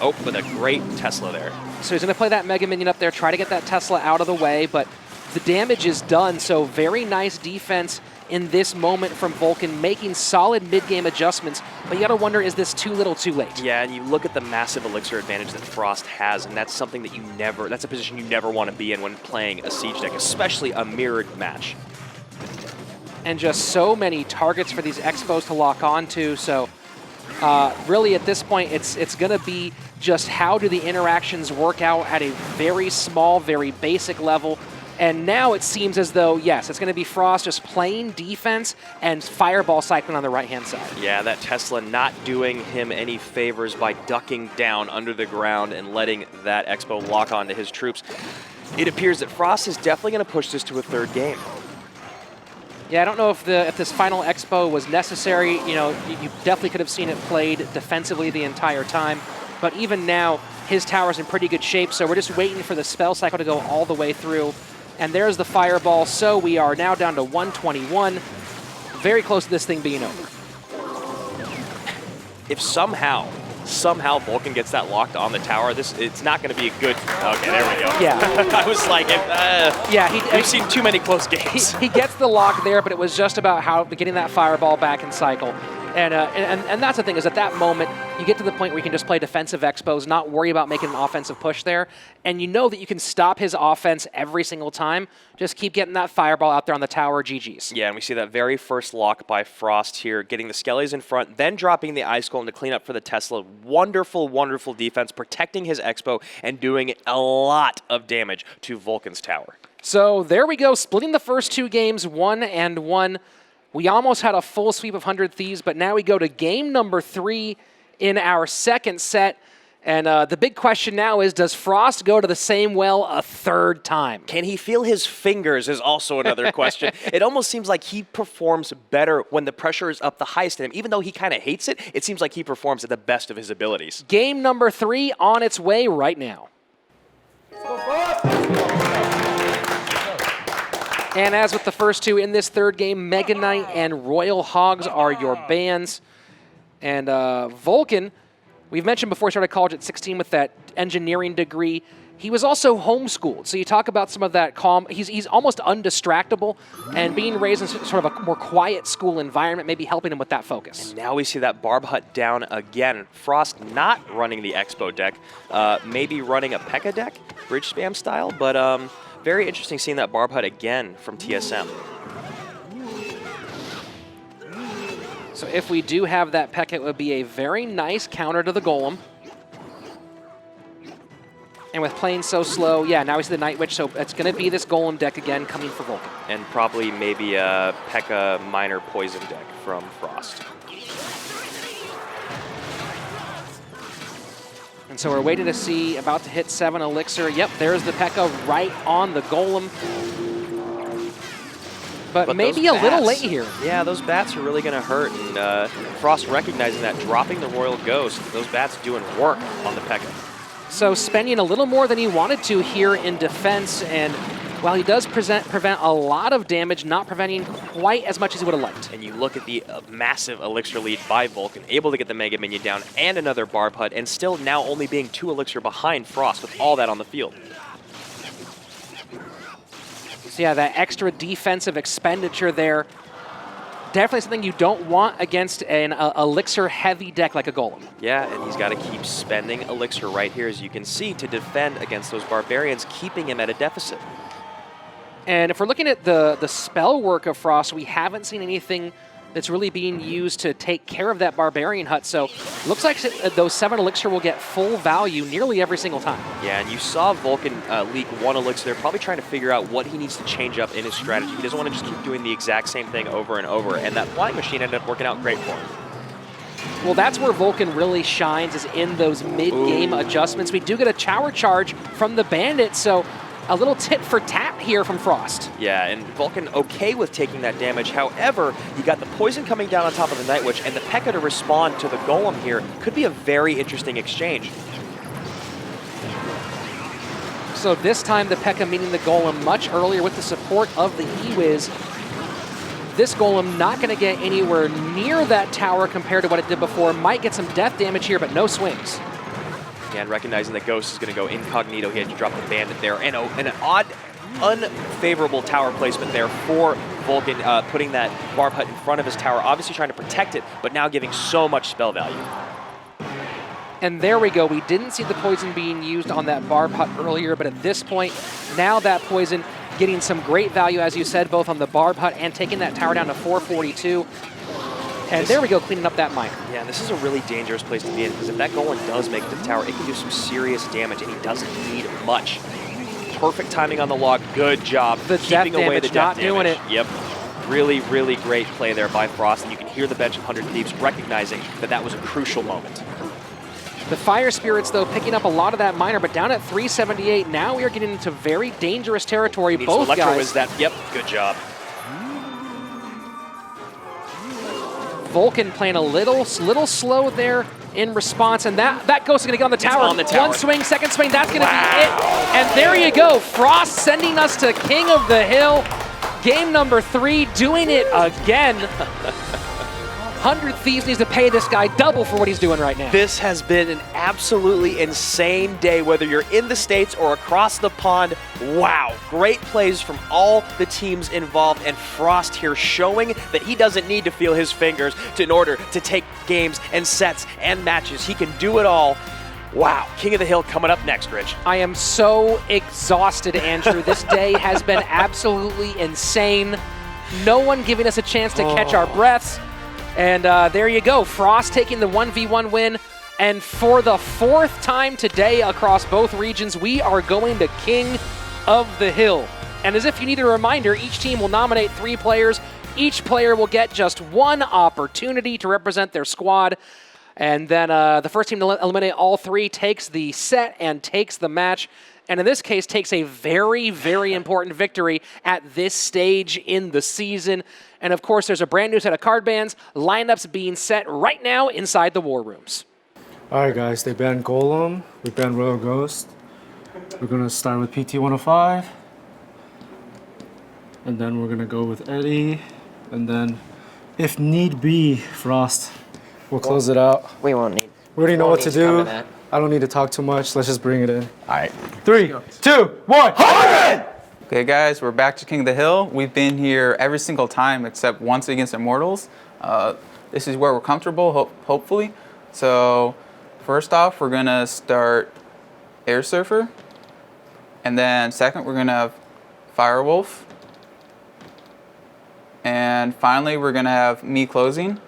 Oh, with a great Tesla there. So he's gonna play that Mega Minion up there, try to get that Tesla out of the way, but the damage is done, so very nice defense in this moment from Vulcan, making solid mid-game adjustments, but you gotta wonder, is this too little too late? Yeah, and you look at the massive elixir advantage that Frost has, and that's something that that's a position you never want to be in when playing a Siege deck, especially a mirrored match. And just so many targets for these Expos to lock onto, so really at this point, it's gonna be just how do the interactions work out at a very small, very basic level. And now it seems as though, yes, it's going to be Frost just playing defense and Fireball cycling on the right-hand side. Yeah, that Tesla not doing him any favors by ducking down under the ground and letting that Expo lock onto his troops. It appears that Frost is definitely going to push this to a third game. Yeah, I don't know if this final Expo was necessary. You definitely could have seen it played defensively the entire time. But even now, his tower's in pretty good shape, so we're just waiting for the spell cycle to go all the way through. And there's the Fireball, so we are now down to 121. Very close to this thing being over. If somehow Vulcan gets that locked on the tower, it's not going to be a good... Okay, there we go. Yeah. I was like, we've seen too many close games. He gets the lock there, but it was just about getting that Fireball back in cycle. And that's the thing, is at that moment, you get to the point where you can just play defensive Expos, not worry about making an offensive push there, and you know that you can stop his offense every single time. Just keep getting that Fireball out there on the tower, GG's. Yeah, and we see that very first lock by Frost here, getting the Skellies in front, then dropping the Ice Golem to clean up for the Tesla. Wonderful, wonderful defense, protecting his Expo and doing a lot of damage to Vulcan's tower. So there we go, splitting the first two games 1-1. We almost had a full sweep of 100 Thieves, but now we go to game number 3 in our second set. And the big question now is, does Frost go to the same well a third time? Can he feel his fingers is also another question. It almost seems like he performs better when the pressure is up the highest in him. Even though he kind of hates it, it seems like he performs at the best of his abilities. Game number 3 on its way right now. And as with the first two in this third game, Mega Knight and Royal Hogs are your bans. And Vulcan, we've mentioned before he started college at 16 with that engineering degree. He was also homeschooled. So you talk about some of that calm. He's almost undistractable, and being raised in sort of a more quiet school environment, maybe helping him with that focus. And now we see that Barb Hut down again. Frost not running the Expo deck, maybe running a P.E.K.K.A deck, bridge spam style, but very interesting seeing that Barb Hut again from TSM. So if we do have that P.E.K.K.A, it would be a very nice counter to the Golem. And with playing so slow, yeah, now we see the Night Witch, so it's going to be this Golem deck again coming for Vulcan. And probably maybe a P.E.K.K.A minor poison deck from Frost. And so we're waiting to see, about to hit 7 Elixir. Yep, there's the P.E.K.K.A right on the Golem. But maybe a little late here. Yeah, those bats are really going to hurt. And Frost recognizing that, dropping the Royal Ghost, those bats doing work on the P.E.K.K.A. So spending a little more than he wanted to here in defense. And while he does prevent a lot of damage, not preventing quite as much as he would have liked. And you look at the massive Elixir lead by Vulcan, able to get the Mega Minion down and another Barb Hut, and still now only being 2 Elixir behind Frost with all that on the field. So yeah, that extra defensive expenditure there, definitely something you don't want against an Elixir-heavy deck like a Golem. Yeah, and he's got to keep spending Elixir right here, as you can see, to defend against those Barbarians, keeping him at a deficit. And if we're looking at the spell work of Frost, we haven't seen anything that's really being used to take care of that Barbarian Hut. So looks like those 7 Elixir will get full value nearly every single time. Yeah, and you saw Vulcan leak 1 Elixir there, probably trying to figure out what he needs to change up in his strategy. He doesn't want to just keep doing the exact same thing over and over, and that Flying Machine ended up working out great for him. Well, that's where Vulcan really shines, is in those mid-game adjustments. We do get a Tower Charge from the Bandit, so a little tit for tat here from Frost. Yeah, and Vulcan okay with taking that damage. However, you got the poison coming down on top of the Night Witch, and the P.E.K.K.A. to respond to the Golem here could be a very interesting exchange. So this time the P.E.K.K.A. meeting the Golem much earlier with the support of the E-Wiz. This Golem not going to get anywhere near that tower compared to what it did before. Might get some death damage here, but no swings. And recognizing that Ghost is going to go incognito, he had to drop the Bandit there. And an odd, unfavorable tower placement there for Vulcan, putting that Barb Hut in front of his tower, obviously trying to protect it, but now giving so much spell value. And there we go. We didn't see the poison being used on that Barb Hut earlier, but at this point, now that poison getting some great value, as you said, both on the Barb Hut and taking that tower down to 442. And there we go, cleaning up that miner. Yeah, this is a really dangerous place to be in, because if that Golem does make it to the tower, it can do some serious damage, and he doesn't need much. Perfect timing on the log. Good job. The keeping death away damage, the death not damage. doing it. Yep. Really, really great play there by Frost, and you can hear the bench of 100 Thieves recognizing that that was a crucial moment. The Fire Spirits, though, picking up a lot of that miner, but down at 378, now we are getting into very dangerous territory. Both guys. Was that? Yep, good job. Vulcan playing a little slow there in response, and that Ghost is going to get on the tower. On the tower. 1 swing, 2nd swing, that's going to be it. And there you go, Frost sending us to King of the Hill. Game number 3, doing it again. 100 Thieves needs to pay this guy double for what he's doing right now. This has been an absolutely insane day, whether you're in the States or across the pond. Wow, great plays from all the teams involved, and Frost here showing that he doesn't need to feel his fingers in order to take games and sets and matches. He can do it all. Wow, King of the Hill coming up next, Rich. I am so exhausted, Andrew. This day has been absolutely insane. No one giving us a chance to catch our breaths. And there you go, Frost taking the 1v1 win. And for the 4th time today across both regions, we are going to King of the Hill. And as if you need a reminder, each team will nominate 3 players. Each player will get just 1 opportunity to represent their squad. And then the first team to eliminate all 3 takes the set and takes the match. And in this case, takes a very, very important victory at this stage in the season. And of course, there's a brand new set of card bans, lineups being set right now inside the war rooms. All right, guys, they banned Golem, we banned Royal Ghost. We're gonna start with PT 105. And then we're gonna go with Eddie. And then, if need be, Frost. We'll close it out. We won't need. We already know what to do. I don't need to talk too much. Let's just bring it in. All right. 3, 2, 1. 100! Okay, guys, we're back to King of the Hill. We've been here every single time except once against Immortals. This is where we're comfortable, hopefully. So, first off, we're gonna start Air Surfer, and then second, we're gonna have Firewolf, and finally, we're gonna have me closing.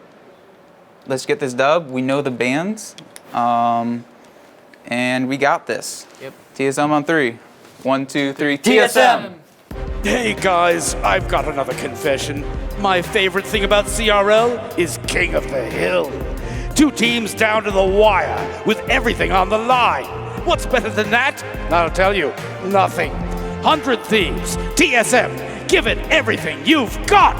Let's get this dub. We know the bans, and we got this. Yep. TSM on 3. 1, 2, 3. TSM! Hey guys, I've got another confession. My favorite thing about CRL is King of the Hill. 2 teams down to the wire with everything on the line. What's better than that? I'll tell you, nothing. 100 Thieves, TSM, give it everything you've got!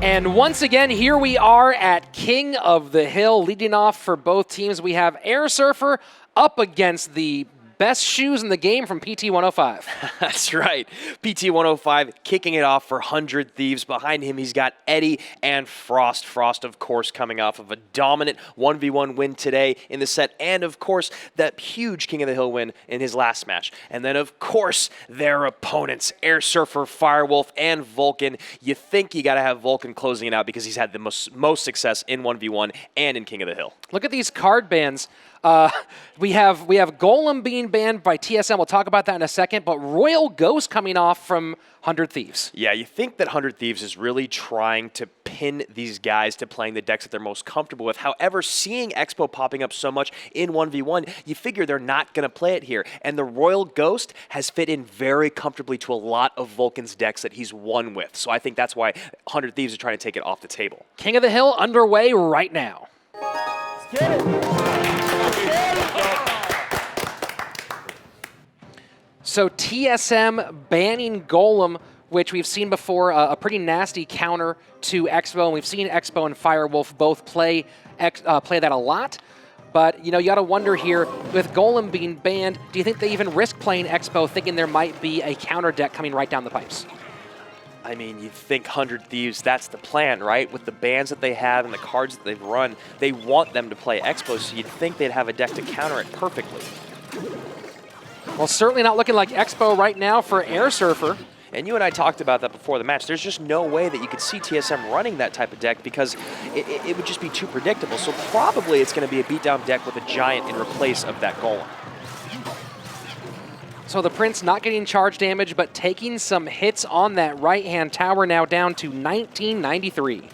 And once again, here we are at King of the Hill. Leading off for both teams, we have Air Surfer up against the best shoes in the game from PT-105. That's right. PT-105 kicking it off for 100 Thieves. Behind him, he's got Eddie and Frost. Frost, of course, coming off of a dominant 1v1 win today in the set, and, of course, that huge King of the Hill win in his last match. And then, of course, their opponents, Air Surfer, Firewolf, and Vulcan. You think you got to have Vulcan closing it out because he's had the most success in 1v1 and in King of the Hill. Look at these card bans. We have Golem being banned by TSM. We'll talk about that in a second. But Royal Ghost coming off from 100 Thieves. Yeah, you think that 100 Thieves is really trying to pin these guys to playing the decks that they're most comfortable with. However, seeing Expo popping up so much in 1v1, you figure they're not going to play it here. And the Royal Ghost has fit in very comfortably to a lot of Vulcan's decks that he's won with. So I think that's why 100 Thieves are trying to take it off the table. King of the Hill underway right now. Let's get it. So TSM banning Golem, which we've seen before, a pretty nasty counter to Expo, and we've seen Expo and Firewolf both play that a lot. But, you know, you got to wonder here, with Golem being banned, do you think they even risk playing Expo thinking there might be a counter deck coming right down the pipes? I mean, you think 100 Thieves, that's the plan, right? With the bans that they have and the cards that they've run, they want them to play Expo, so you'd think they'd have a deck to counter it perfectly. Well, certainly not looking like Expo right now for Air Surfer. And you and I talked about that before the match. There's just no way that you could see TSM running that type of deck because it would just be too predictable. So probably it's going to be a beatdown deck with a Giant in replace of that Golem. So the Prince not getting charge damage, but taking some hits on that right-hand tower, now down to 1993.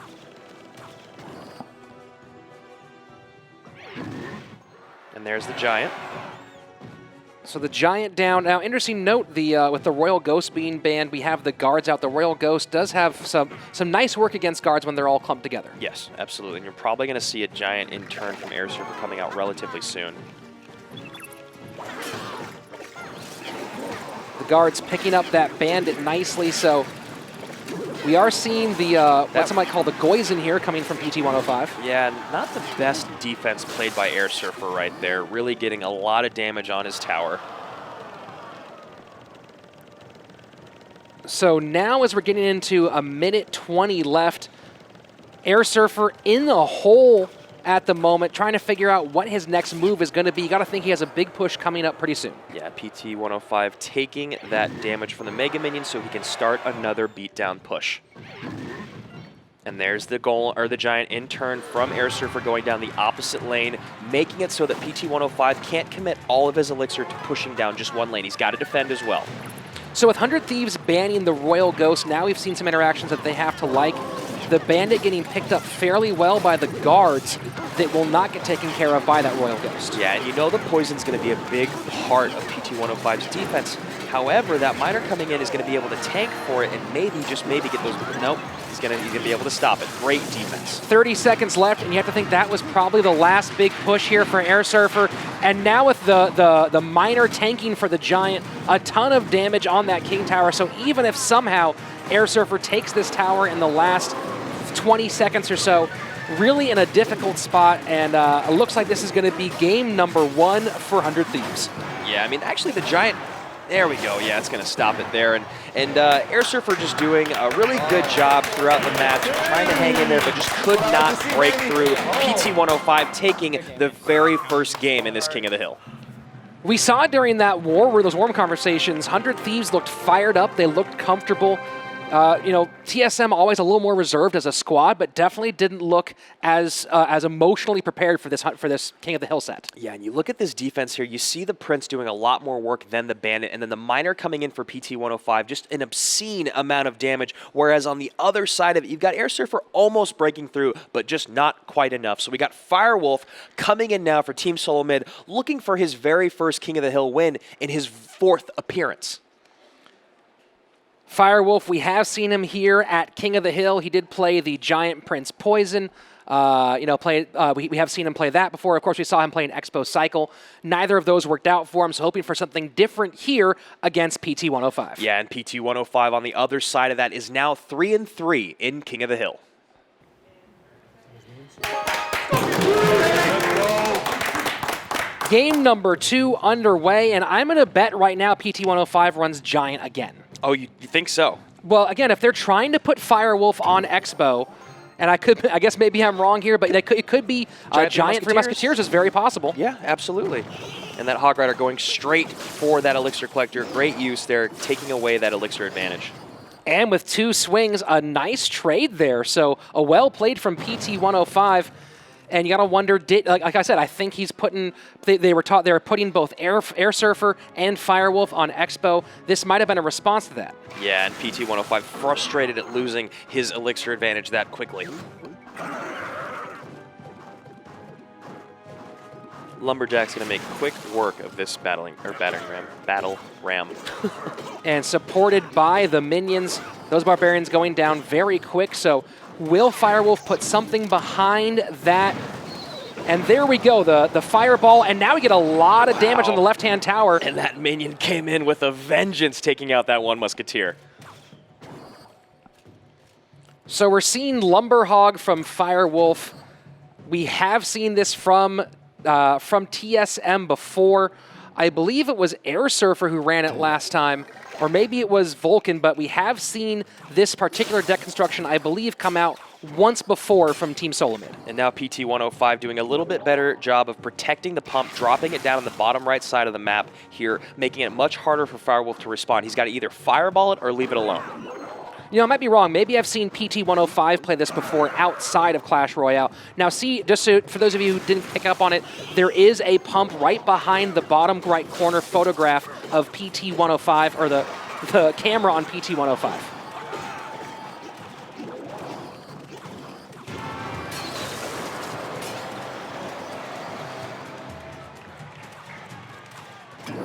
And there's the Giant. So the Giant down. Now, interesting note, with the Royal Ghost being banned, we have the guards out. The Royal Ghost does have some nice work against guards when they're all clumped together. Yes, absolutely. And you're probably going to see a Giant in turn from Air Surfer coming out relatively soon. The guards picking up that bandit nicely, so we are seeing the, what some might call the Goizen here coming from PT-105. Yeah, not the best defense played by Air Surfer right there. Really getting a lot of damage on his tower. So now as we're getting into a minute 20 left, Air Surfer in the hole at the moment, trying to figure out what his next move is going to be. You got to think he has a big push coming up pretty soon. Yeah, PT-105 taking that damage from the Mega Minion so he can start another beatdown push. And there's the goal, or the Giant in turn from Air Surfer going down the opposite lane, making it so that PT-105 can't commit all of his elixir to pushing down just one lane. He's got to defend as well. So with 100 Thieves banning the Royal Ghost, now we've seen some interactions that they have to like. The Bandit getting picked up fairly well by the guards that will not get taken care of by that Royal Ghost. Yeah, and you know the Poison's going to be a big part of PT-105's defense. However, that Miner coming in is going to be able to tank for it and maybe, just maybe, get those... Nope, he's going to be able to stop it. Great defense. 30 seconds left, and you have to think that was probably the last big push here for Air Surfer. And now with the Miner tanking for the Giant, a ton of damage on that King Tower. So even if somehow Air Surfer takes this tower in the last 20 seconds or so, really in a difficult spot, and it looks like this is going to be game number 1 for 100 Thieves. Yeah, I mean, actually the Giant, there we go. Yeah, it's going to stop it there. And Air Surfer just doing a really good job throughout the match, trying to hang in there, but just could not break through. PT-105 taking the very first game in this King of the Hill. We saw during that those warm conversations, 100 Thieves looked fired up. They looked comfortable. You know, TSM always a little more reserved as a squad, but definitely didn't look as emotionally prepared for this King of the Hill set. Yeah, and you look at this defense here, you see the Prince doing a lot more work than the Bandit, and then the Miner coming in for PT-105, just an obscene amount of damage, whereas on the other side of it, you've got Air Surfer almost breaking through, but just not quite enough. So we got Firewolf coming in now for Team SoloMid, looking for his very first King of the Hill win in his 4th appearance. Firewolf, we have seen him here at King of the Hill. He did play the Giant Prince Poison. We have seen him play that before. Of course, we saw him play an Expo Cycle. Neither of those worked out for him, so hoping for something different here against PT-105. Yeah, and PT-105 on the other side of that is now 3-3 in King of the Hill. Game number 2 underway, and I'm going to bet right now PT105 runs Giant again. Oh, you think so? Well, again, if they're trying to put Firewolf on Expo, and I guess maybe I'm wrong here, but it could be Giant Three Musketeers is very possible. Yeah, absolutely. And that Hog Rider going straight for that Elixir Collector. Great use there, taking away that Elixir advantage. And with 2 swings, a nice trade there. So a well played from PT105. And you got to wonder, like I said, I think he's putting, they were putting both Air Surfer and Firewolf on Expo. This might have been a response to that. Yeah, and PT105 frustrated at losing his Elixir advantage that quickly. Lumberjack's going to make quick work of this battle ram. And supported by the minions, those Barbarians going down very quick, so will Firewolf put something behind that? And there we go, the fireball, and now we get a lot of damage on the left-hand tower. And that minion came in with a vengeance, taking out that one Musketeer. So we're seeing Lumberhog from Firewolf. We have seen this from TSM before. I believe it was Air Surfer who ran it last time, or maybe it was Vulcan, but we have seen this particular deck construction, I believe, come out once before from Team SoloMid. And now PT105 doing a little bit better job of protecting the pump, dropping it down on the bottom right side of the map here, making it much harder for Firewolf to respond. He's got to either fireball it or leave it alone. You know, I might be wrong. Maybe I've seen PT105 play this before outside of Clash Royale. Now, see, just so, for those of you who didn't pick up on it, there is a pump right behind the bottom right corner photograph of PT105, or the camera on PT105.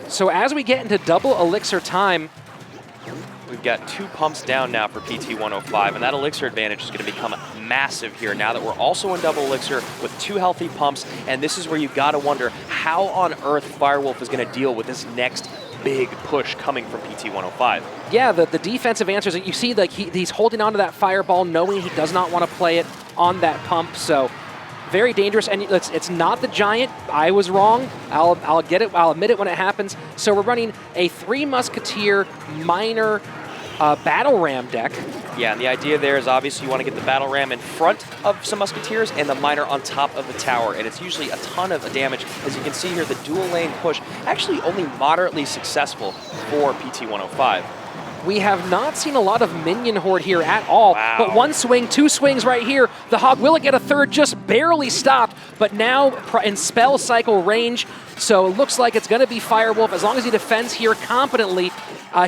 So as we get into double Elixir time, we've got 2 pumps down now for PT105, and that Elixir advantage is going to become massive here now that we're also in double Elixir with 2 healthy pumps, and this is where you've got to wonder how on earth Firewolf is going to deal with this next big push coming from PT105. Yeah, the defensive answers, you see like he's holding on to that fireball knowing he does not want to play it on that pump, so very dangerous, and it's not the Giant. I was wrong. I'll get it. I'll admit it when it happens. So we're running a 3 Musketeer minor battle ram deck. Yeah, and the idea there is obviously you want to get the battle ram in front of some Musketeers and the miner on top of the tower, and it's usually a ton of damage. As you can see here, the dual lane push actually only moderately successful for PT105. We have not seen a lot of minion horde here at all, but 1 swing, 2 swings right here. The Hog will get a 3rd, just barely stopped, but now in spell cycle range, so it looks like it's going to be Firewolf. As long as he defends here competently,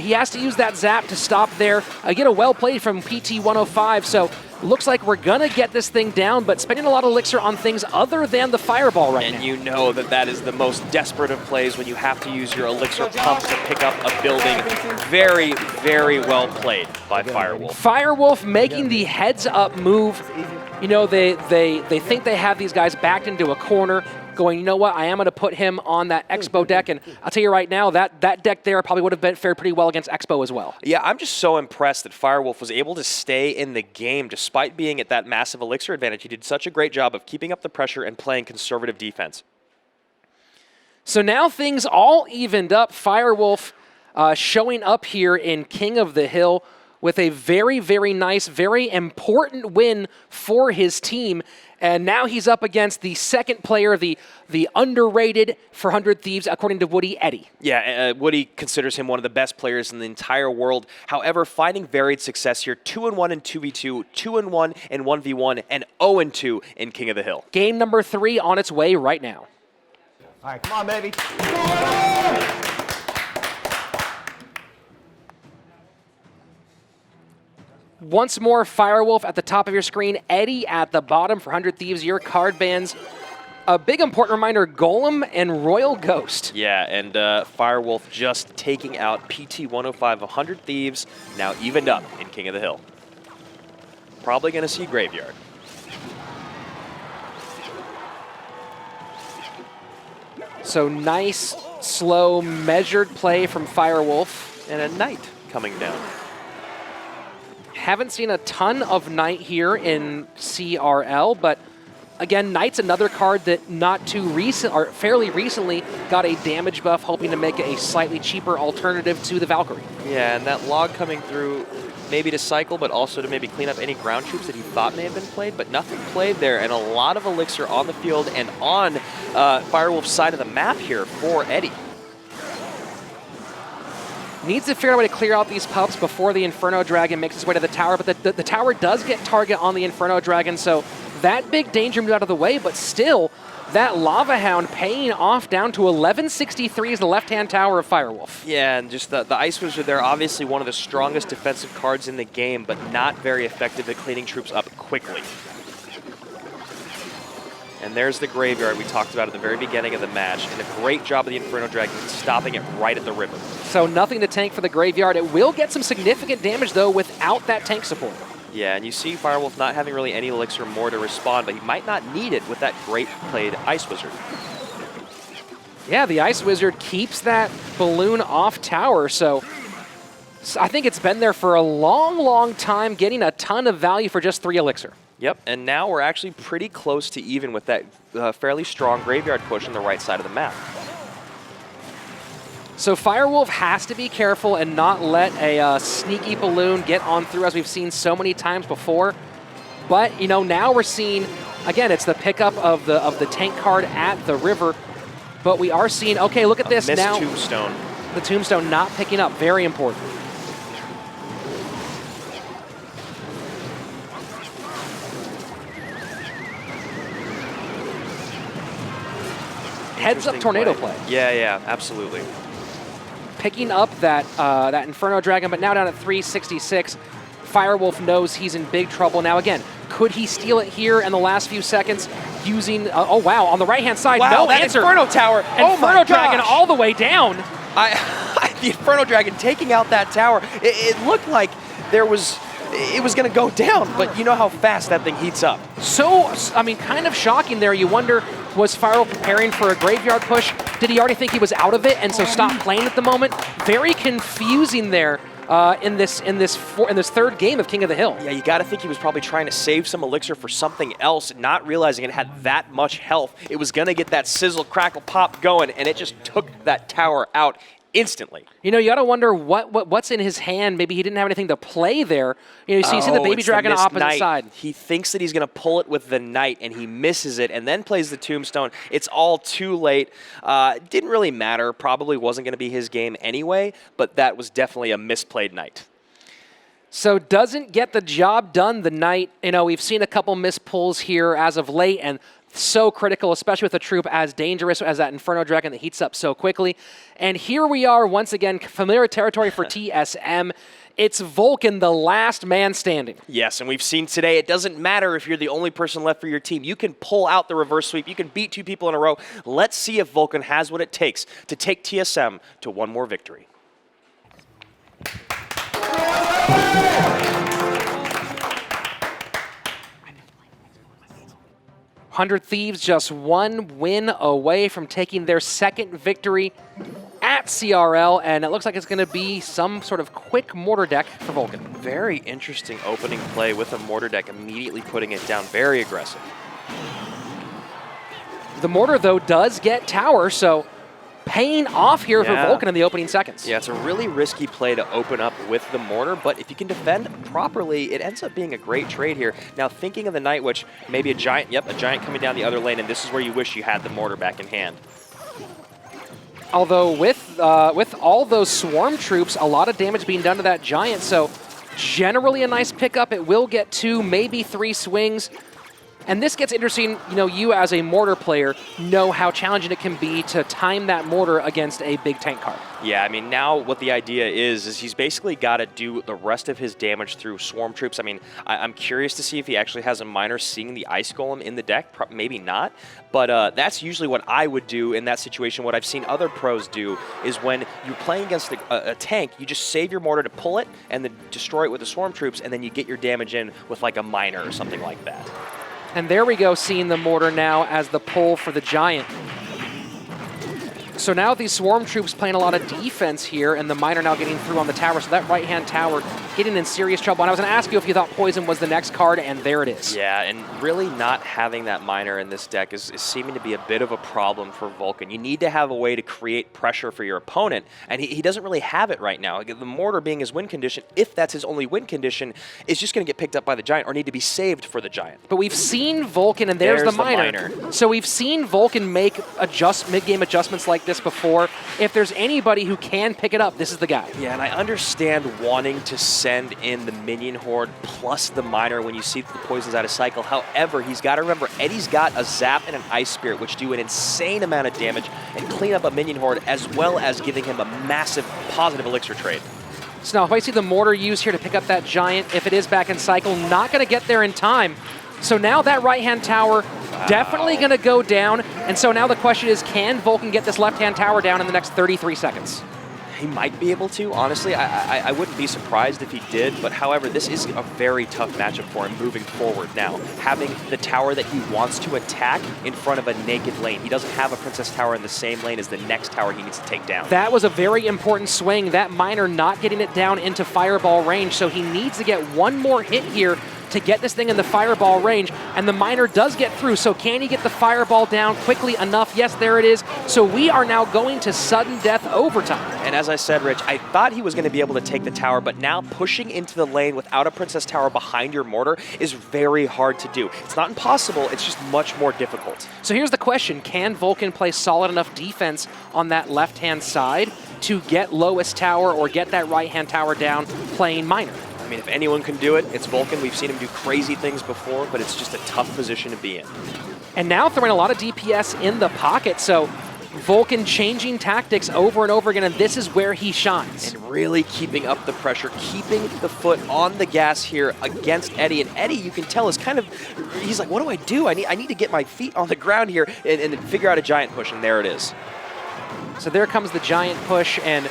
he has to use that zap to stop there. Again, a well played from PT105, so looks like we're going to get this thing down, but spending a lot of Elixir on things other than the fireball right now. And you know that that is the most desperate of plays when you have to use your Elixir pump to pick up a building. Very, very well played by Firewolf. Firewolf making the heads-up move. You know, they think they have these guys backed into a corner, going, you know what, I am going to put him on that Expo deck, and I'll tell you right now, that deck there probably would have fared pretty well against Expo as well. Yeah, I'm just so impressed that Firewolf was able to stay in the game despite being at that massive Elixir advantage. He did such a great job of keeping up the pressure and playing conservative defense. So now things all evened up. Firewolf showing up here in King of the Hill with a very, very nice, very important win for his team. And now he's up against the second player, the underrated for 100 Thieves, according to Woody, Eddie. Yeah, Woody considers him one of the best players in the entire world. However, finding varied success here, 2-1 in 2v2, 2-1 in 1v1, and 0-2 in King of the Hill. Game number 3 on its way right now. All right, come on, baby. Once more, Firewolf at the top of your screen, Eddie at the bottom for 100 Thieves, your card bands. A big important reminder, Golem and Royal Ghost. Yeah, and Firewolf just taking out PT105, 100 Thieves, now evened up in King of the Hill. Probably going to see Graveyard. So nice, slow, measured play from Firewolf. And a Knight coming down. Haven't seen a ton of Knight here in CRL, but again, Knight's another card that not too recent, or fairly recently, got a damage buff, hoping to make it a slightly cheaper alternative to the Valkyrie. Yeah, and that log coming through maybe to cycle, but also to maybe clean up any ground troops that he thought may have been played, but nothing played there, and a lot of Elixir on the field and on Firewolf's side of the map here for Eddie. Needs to figure out a way to clear out these pups before the Inferno Dragon makes its way to the tower, but the tower does get target on the Inferno Dragon, so that big danger moved out of the way, but still, that Lava Hound paying off down to 1163 is the left-hand tower of Firewolf. Yeah, and just the Ice Wizard there, obviously one of the strongest defensive cards in the game, but not very effective at cleaning troops up quickly. And there's the Graveyard we talked about at the very beginning of the match, and a great job of the Inferno Dragon stopping it right at the river. So nothing to tank for the Graveyard. It will get some significant damage, though, without that tank support. Yeah, and you see Firewolf not having really any Elixir more to respond, but he might not need it with that great played Ice Wizard. Yeah, the Ice Wizard keeps that balloon off tower, so I think it's been there for a long, long time, getting a ton of value for just 3 Elixir. Yep, and now we're actually pretty close to even with that fairly strong Graveyard push on the right side of the map. So Firewolf has to be careful and not let a sneaky balloon get on through, as we've seen so many times before. But, you know, now we're seeing, again, it's the pickup of the tank card at the river. But we are seeing, okay, look at this now. Tombstone. The Tombstone not picking up, very important. Heads up tornado play. Yeah, absolutely. Picking up that that Inferno Dragon, but now down at 366. Firewolf knows he's in big trouble. Now again, could he steal it here in the last few seconds using, oh wow, on the right-hand side, wow, no that answer. Inferno Tower, Inferno Dragon all the way down. The Inferno Dragon taking out that tower, it looked like it was going to go down, but you know how fast that thing heats up. So, I mean, kind of shocking there. You wonder, was Firewolf preparing for a Graveyard push? Did he already think he was out of it and so stopped playing at the moment? Very confusing there in this third game of King of the Hill. Yeah, you got to think he was probably trying to save some Elixir for something else, not realizing it had that much health. It was going to get that sizzle, crackle, pop going, and it just took that tower out instantly. You know, you got to wonder what's in his hand. Maybe he didn't have anything to play there. You know, you see the Baby Dragon on the opposite side. He thinks that he's going to pull it with the Knight, and he misses it, and then plays the Tombstone. It's all too late. Didn't really matter. Probably wasn't going to be his game anyway, but that was definitely a misplayed Knight. So doesn't get the job done, the Knight. You know, we've seen a couple missed pulls here as of late, and so critical, especially with a troop as dangerous as that Inferno Dragon that heats up so quickly. And here we are once again, familiar territory for TSM. It's Vulcan, the last man standing. Yes, and we've seen today, it doesn't matter if you're the only person left for your team. You can pull out the reverse sweep. You can beat 2 people in a row. Let's see if Vulcan has what it takes to take TSM to one more victory. 100 Thieves just 1 win away from taking their second victory at CRL, and it looks like it's going to be some sort of quick mortar deck for Vulcan. Very interesting opening play with a mortar deck, immediately putting it down. Very aggressive. The mortar, though, does get tower, so paying off here for Vulcan in the opening seconds. Yeah, it's a really risky play to open up with the mortar, but if you can defend properly, it ends up being a great trade here. Now, thinking of the Night Witch, maybe a Giant, a Giant coming down the other lane, and this is where you wish you had the mortar back in hand. Although with all those swarm troops, a lot of damage being done to that Giant, so generally a nice pickup. It will get 2, maybe 3 swings. And this gets interesting, you know, you as a mortar player know how challenging it can be to time that mortar against a big tank card. Yeah, I mean, now what the idea is he's basically got to do the rest of his damage through swarm troops. I mean, I'm curious to see if he actually has a miner seeing the Ice Golem in the deck. Maybe not, but that's usually what I would do in that situation. What I've seen other pros do is when you're playing against a tank, you just save your mortar to pull it and then destroy it with the swarm troops, and then you get your damage in with like a miner or something like that. And there we go, seeing the mortar now as the pull for the Giant. So now these Swarm troops playing a lot of defense here, and the Miner now getting through on the tower. So that right-hand tower getting in serious trouble. And I was going to ask you if you thought Poison was the next card, and there it is. Yeah, and really not having that Miner in this deck is seeming to be a bit of a problem for Vulcan. You need to have a way to create pressure for your opponent, and he doesn't really have it right now. The Mortar being his win condition, if that's his only win condition, is just going to get picked up by the Giant or need to be saved for the Giant. But we've seen Vulcan, and there's the Miner. So we've seen Vulcan make mid-game adjustments like this before. If there's anybody who can pick it up, this is the guy. Yeah, and I understand wanting to send in the minion horde plus the Miner when you see that the Poison's out of cycle. However, he's got to remember, Eddie's got a Zap and an Ice Spirit, which do an insane amount of damage and clean up a minion horde, as well as giving him a massive positive elixir trade. So now if I see the Mortar used here to pick up that Giant, if it is back in cycle, not going to get there in time. So now that right-hand tower definitely going to go down. And so now the question is, can Vulcan get this left-hand tower down in the next 33 seconds? He might be able to, honestly. I wouldn't be surprised if he did, but however, this is a very tough matchup for him moving forward now. Having the tower that he wants to attack in front of a naked lane. He doesn't have a Princess Tower in the same lane as the next tower he needs to take down. That was a very important swing. That Miner not getting it down into Fireball range, so he needs to get one more hit here to get this thing in the Fireball range, and the Miner does get through, so can he get the Fireball down quickly enough? Yes, there it is. So we are now going to sudden death overtime. And as I said, Rich, I thought he was going to be able to take the tower, but now pushing into the lane without a Princess Tower behind your Mortar is very hard to do. It's not impossible, it's just much more difficult. So here's the question, can Vulcan play solid enough defense on that left-hand side to get lowest tower or get that right-hand tower down playing Miner? I mean, if anyone can do it, it's Vulcan. We've seen him do crazy things before, but it's just a tough position to be in. And now throwing a lot of DPS in the pocket, so Vulcan changing tactics over and over again, and this is where he shines. And really keeping up the pressure, keeping the foot on the gas here against Eddie. And Eddie, you can tell, is kind of, he's like, what do I do? I need to get my feet on the ground here and figure out a Giant push, and there it is. So there comes the Giant push, and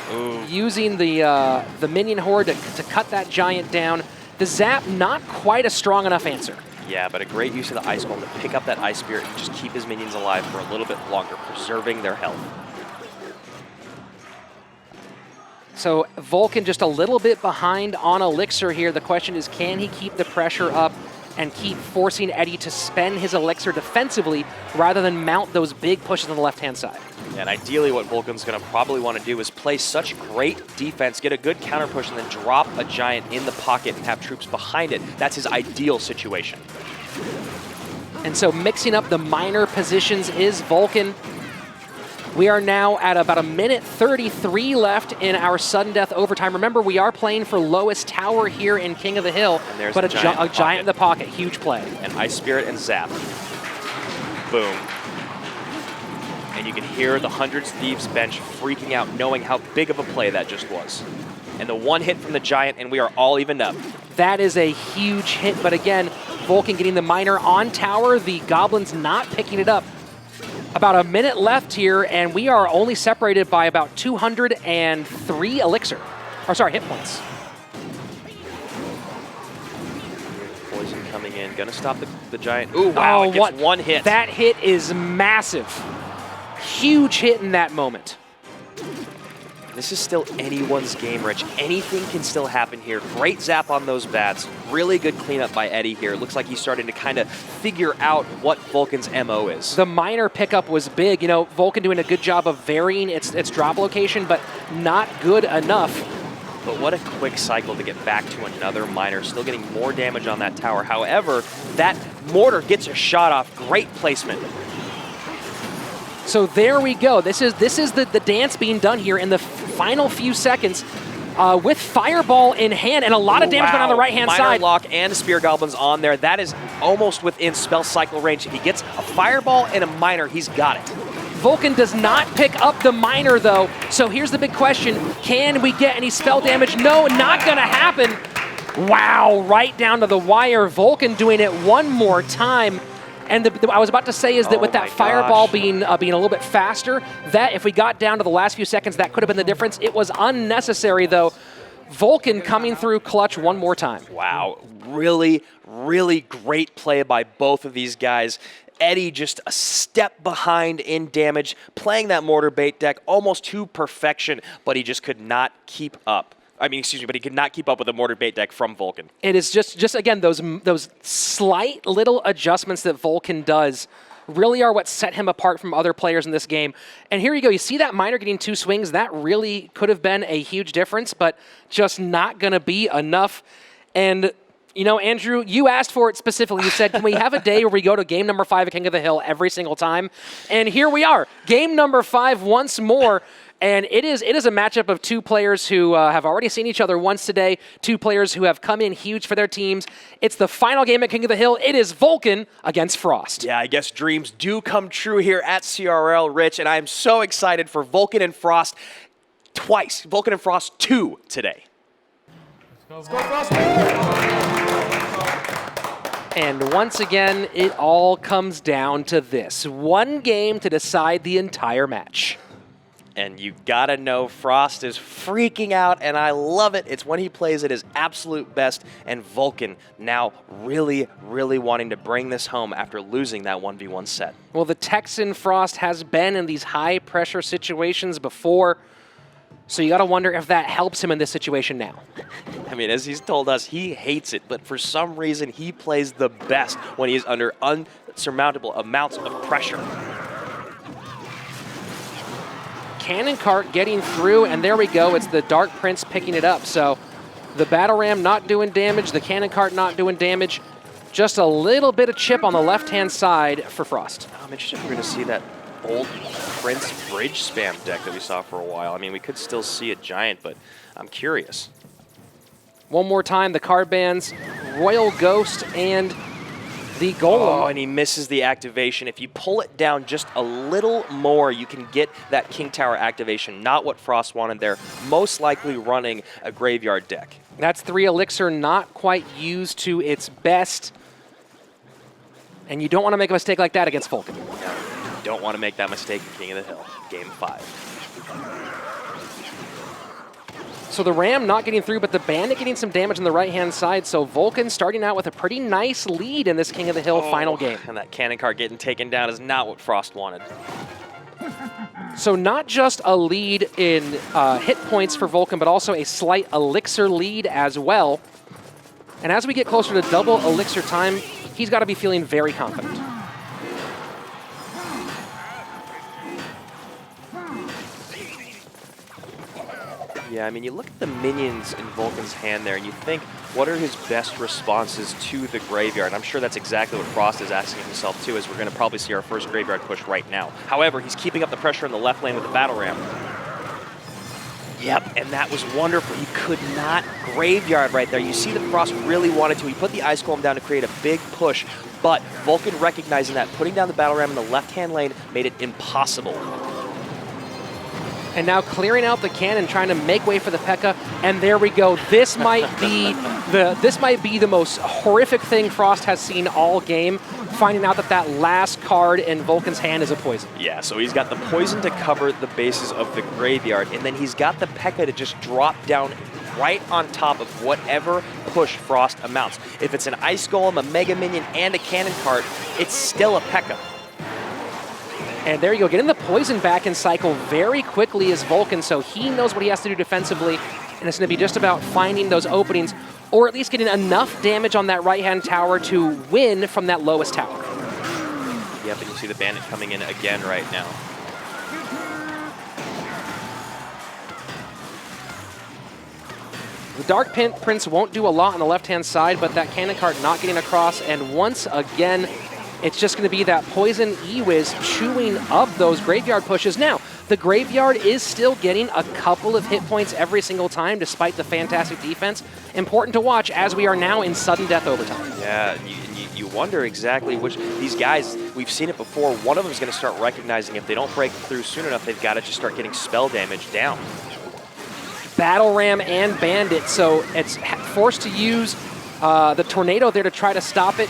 using the minion horde to cut that Giant down. The Zap, not quite a strong enough answer. Yeah, but a great use of the Ice Golem to pick up that Ice Spirit and just keep his minions alive for a little bit longer, preserving their health. So Vulcan just a little bit behind on Elixir here. The question is, can he keep the pressure up and keep forcing Eddie to spend his Elixir defensively rather than mount those big pushes on the left-hand side? And ideally what Vulcan's going to probably want to do is play such great defense, get a good counter push, and then drop a Giant in the pocket and have troops behind it. That's his ideal situation. And so mixing up the Miner positions is Vulcan. We are now at about 1:33 left in our sudden death overtime. Remember, we are playing for lowest tower here in King of the Hill, but a Giant in the pocket, huge play. And Ice Spirit and Zap. Boom. And you can hear the Hundreds Thieves bench freaking out, knowing how big of a play that just was. And the one hit from the Giant, and we are all evened up. That is a huge hit, but again, Vulcan getting the Miner on tower, the Goblins not picking it up. About a minute left here, and we are only separated by about 203 Elixir. Or sorry, hit points. Poison coming in, gonna stop the Giant. Ooh, wow, it gets one hit. That hit is massive. Huge hit in that moment. This is still anyone's game, Rich. Anything can still happen here. Great zap on those bats. Really good cleanup by Eddie here. It looks like he's starting to kind of figure out what Vulcan's MO is. The Miner pickup was big. You know, Vulcan doing a good job of varying its drop location, but not good enough. But what a quick cycle to get back to another Miner. Still getting more damage on that tower. However, that Mortar gets a shot off. Great placement. So there we go. This is the dance being done here in the final few seconds with Fireball in hand and a lot of damage going on the right-hand side. Miner lock and Spear Goblins on there. That is almost within spell cycle range. If he gets a Fireball and a Miner, he's got it. Vulcan does not pick up the Miner, though. So here's the big question. Can we get any spell damage? No, not going to happen. Wow, right down to the wire. Vulcan doing it one more time. And I was about to say is that with that Fireball being a little bit faster, that if we got down to the last few seconds, that could have been the difference. It was unnecessary, though. Vulcan coming through clutch one more time. Wow, really, really great play by both of these guys. Eddie just a step behind in damage, playing that mortar bait deck almost to perfection, but he just could not keep up. I mean, excuse me, but he could not keep up with the mortar bait deck from Vulcan. It is just again, those slight little adjustments that Vulcan does really are what set him apart from other players in this game. And here you go. You see that Miner getting 2 swings. That really could have been a huge difference, but just not going to be enough. And, you know, Andrew, you asked for it specifically. You said, can we have a day where we go to game number 5 at King of the Hill every single time? And here we are. Game number 5 once more. And it is a matchup of 2 players who have already seen each other once today, 2 players who have come in huge for their teams. It's the final game at King of the Hill. It is Vulcan against Frost. Yeah, I guess dreams do come true here at CRL, Rich, and I'm so excited for Vulcan and Frost twice. Vulcan and Frost 2 today. Let's go, Frost! And once again, it all comes down to this. 1 game to decide the entire match. And you gotta know Frost is freaking out, and I love it. It's when he plays at his absolute best, and Vulcan now really, really wanting to bring this home after losing that 1v1 set. Well, the Texan Frost has been in these high-pressure situations before, so you gotta wonder if that helps him in this situation now. I mean, as he's told us, he hates it, but for some reason, he plays the best when he is under unsurmountable amounts of pressure. Cannon Cart getting through, and there we go. It's the Dark Prince picking it up. So the Battle Ram not doing damage, the Cannon Cart not doing damage. Just a little bit of chip on the left-hand side for Frost. I'm interested if we're going to see that old Prince bridge spam deck that we saw for a while. I mean, we could still see a Giant, but I'm curious. One more time, the card bans, Royal Ghost and the Golem. Oh, and he misses the activation. If you pull it down just a little more, you can get that King Tower activation. Not what Frost wanted there. Most likely running a graveyard deck. That's 3 Elixir, not quite used to its best. And you don't want to make a mistake like that against Vulcan. No, you don't want to make that mistake in King of the Hill. Game 5. So the Ram not getting through, but the Bandit getting some damage on the right-hand side. So Vulcan starting out with a pretty nice lead in this King of the Hill final game. And that Cannon Cart getting taken down is not what Frost wanted. So not just a lead in hit points for Vulcan, but also a slight Elixir lead as well. And as we get closer to double Elixir time, he's got to be feeling very confident. Yeah, I mean, you look at the minions in Vulcan's hand there, and you think, what are his best responses to the graveyard? And I'm sure that's exactly what Frost is asking himself, too, as we're going to probably see our first graveyard push right now. However, he's keeping up the pressure in the left lane with the Battle Ram. Yep, and that was wonderful. He could not graveyard right there. You see that Frost really wanted to. He put the Ice Golem down to create a big push, but Vulcan recognizing that, putting down the Battle Ram in the left-hand lane made it impossible. And now clearing out the cannon, trying to make way for the P.E.K.K.A. And there we go. This might be the most horrific thing Frost has seen all game, finding out that that last card in Vulcan's hand is a poison. Yeah, so he's got the poison to cover the bases of the graveyard, and then he's got the P.E.K.K.A. to just drop down right on top of whatever push Frost amounts. If it's an Ice Golem, a Mega Minion, and a Cannon Cart, it's still a P.E.K.K.A. And there you go, getting the poison back in cycle very quickly is Vulcan, so he knows what he has to do defensively, and it's going to be just about finding those openings, or at least getting enough damage on that right-hand tower to win from that lowest tower. Yep, and you see the Bandit coming in again right now. The Dark Prince won't do a lot on the left-hand side, but that Cannon Cart not getting across, and once again, it's just going to be that Poison Ewiz chewing up those graveyard pushes. Now, the graveyard is still getting a couple of hit points every single time, despite the fantastic defense. Important to watch as we are now in sudden death overtime. Yeah, you wonder exactly which, these guys, we've seen it before, one of them is going to start recognizing if they don't break through soon enough, they've got to just start getting spell damage down. Battle Ram and Bandit, so it's forced to use the Tornado there to try to stop it.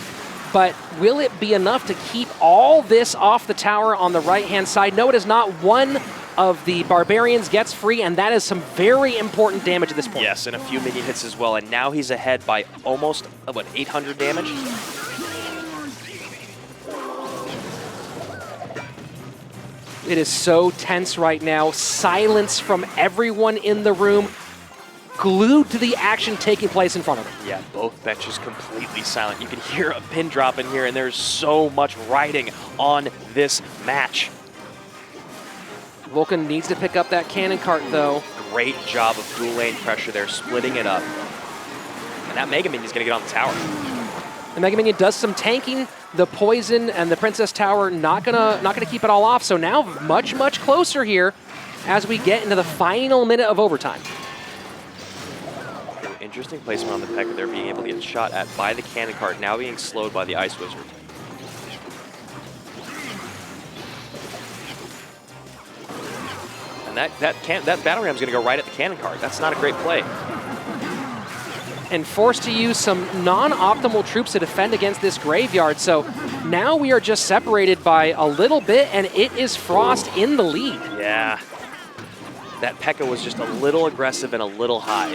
But will it be enough to keep all this off the tower on the right-hand side? No, it is not. One of the Barbarians gets free, and that is some very important damage at this point. Yes, and a few minion hits as well, and now he's ahead by almost, what, 800 damage? It is so tense right now. Silence from everyone in the room, glued to the action taking place in front of them. Yeah, both benches completely silent. You can hear a pin drop in here, and there's so much riding on this match. Vulcan needs to pick up that cannon cart, though. Great job of dual lane pressure there, splitting it up. And that Mega Minion's gonna get on the tower. The Mega Minion does some tanking. The Poison and the Princess Tower not gonna keep it all off. So now much closer here as we get into the final minute of overtime. Interesting placement on the P.E.K.K.A there, being able to get shot at by the cannon cart, now being slowed by the Ice Wizard. And that battle ram's gonna go right at the cannon cart. That's not a great play. And forced to use some non-optimal troops to defend against this graveyard. So now we are just separated by a little bit, and it is Frost in the lead. Yeah. That P.E.K.K.A was just a little aggressive and a little high.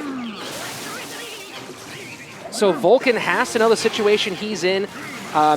So Vulcan has to know the situation he's in.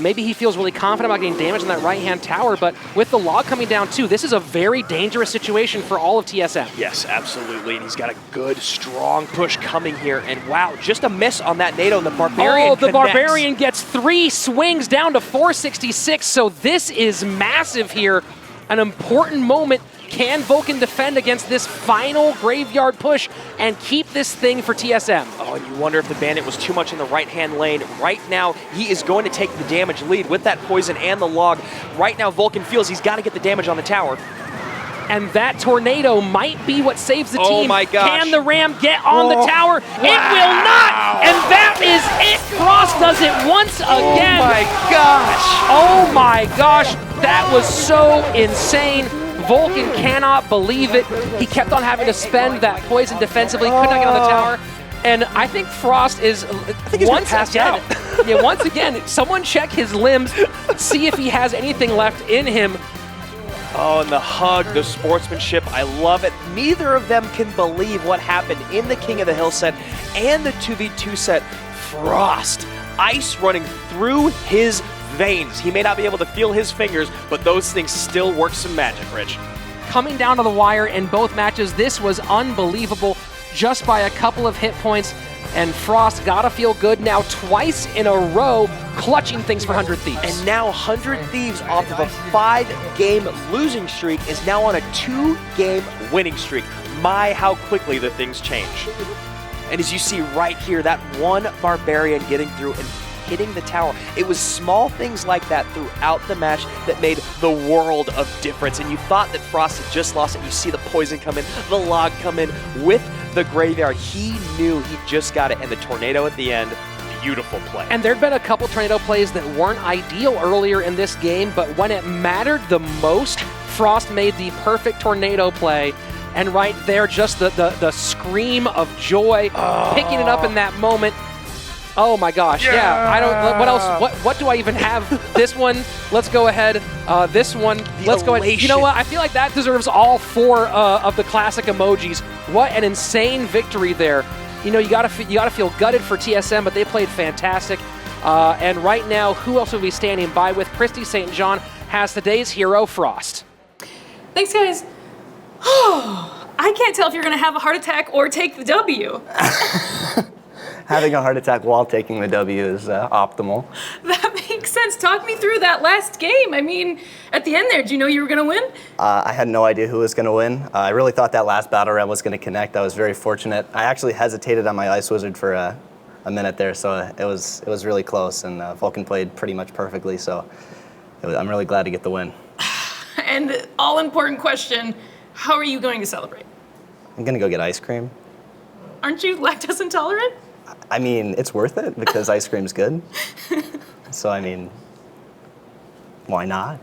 Maybe he feels really confident about getting damage on that right-hand tower, but with the log coming down too, this is a very dangerous situation for all of TSM. Yes, absolutely, and he's got a good, strong push coming here, and wow, just a miss on that NATO, and the Barbarian Oh, the connects. Barbarian gets 3 swings down to 466, so this is massive here. An important moment. Can Vulcan defend against this final graveyard push and keep this thing for TSM? Oh, and you wonder if the Bandit was too much in the right-hand lane. Right now, he is going to take the damage lead with that Poison and the log. Right now, Vulcan feels he's got to get the damage on the tower. And that tornado might be what saves the team. Oh my gosh. Can the Ram get on the tower? Wow. It will not! And that is it! Frost does it once again. Oh my gosh! Oh my gosh, that was so insane. Vulcan cannot believe it. He kept on having to spend that Poison defensively, could not get on the tower. And I think Frost is once again, yeah, once again, someone check his limbs, see if he has anything left in him. Oh, and the hug, the sportsmanship, I love it. Neither of them can believe what happened in the King of the Hill set and the 2v2 set. Frost, ice running through his veins. He may not be able to feel his fingers, but those things still work some magic, Rich. Coming down to the wire in both matches, this was unbelievable, just by a couple of hit points, and Frost gotta feel good now twice in a row, clutching things for 100 Thieves. And now 100 Thieves off of a 5-game losing streak is now on a 2-game winning streak. My, how quickly the things change. And as you see right here, that one Barbarian getting through and hitting the tower. It was small things like that throughout the match that made the world of difference. And you thought that Frost had just lost it. You see the Poison come in, the log come in with the graveyard. He knew he just got it, and the tornado at the end, beautiful play. And there'd been a couple tornado plays that weren't ideal earlier in this game, but when it mattered the most, Frost made the perfect tornado play. And right there, just the scream of joy, picking it up in that moment. Oh my gosh, yeah, I don't, what else, what do I even have? This one, let's go ahead, this one, let's go ahead. You know what, I feel like that deserves all 4 of the classic emojis. What an insane victory there. You know, you gotta feel gutted for TSM, but they played fantastic. And right now, who else will be standing by with? Christy St. John has today's hero, Frost. Thanks, guys. I can't tell if you're gonna have a heart attack or take the W. Having a heart attack while taking the W is optimal. That makes sense. Talk me through that last game. I mean, at the end there, did you know you were going to win? I had no idea who was going to win. I really thought that last battle round was going to connect. I was very fortunate. I actually hesitated on my Ice Wizard for a minute there, so it was really close, and Vulcan played pretty much perfectly, so I'm really glad to get the win. And all-important question, how are you going to celebrate? I'm going to go get ice cream. Aren't you lactose intolerant? I mean, it's worth it because ice cream's good. So, I mean, why not?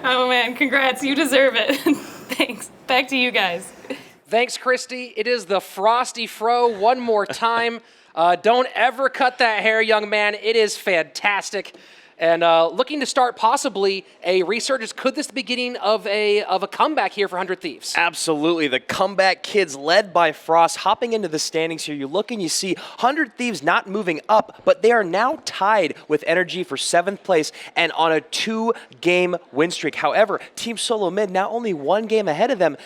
Oh man, congrats, you deserve it. Thanks. Back to you guys. Thanks, Christy. It is the Frosty Fro one more time. Don't ever cut that hair, young man. It is fantastic. And looking to start possibly a resurgence. Could this be the beginning of a comeback here for 100 Thieves? Absolutely. The comeback kids led by Frost hopping into the standings here. You look and you see 100 Thieves not moving up, but they are now tied with Energy for 7th place and on a 2-game win streak. However, Team SoloMid now only 1 game ahead of them.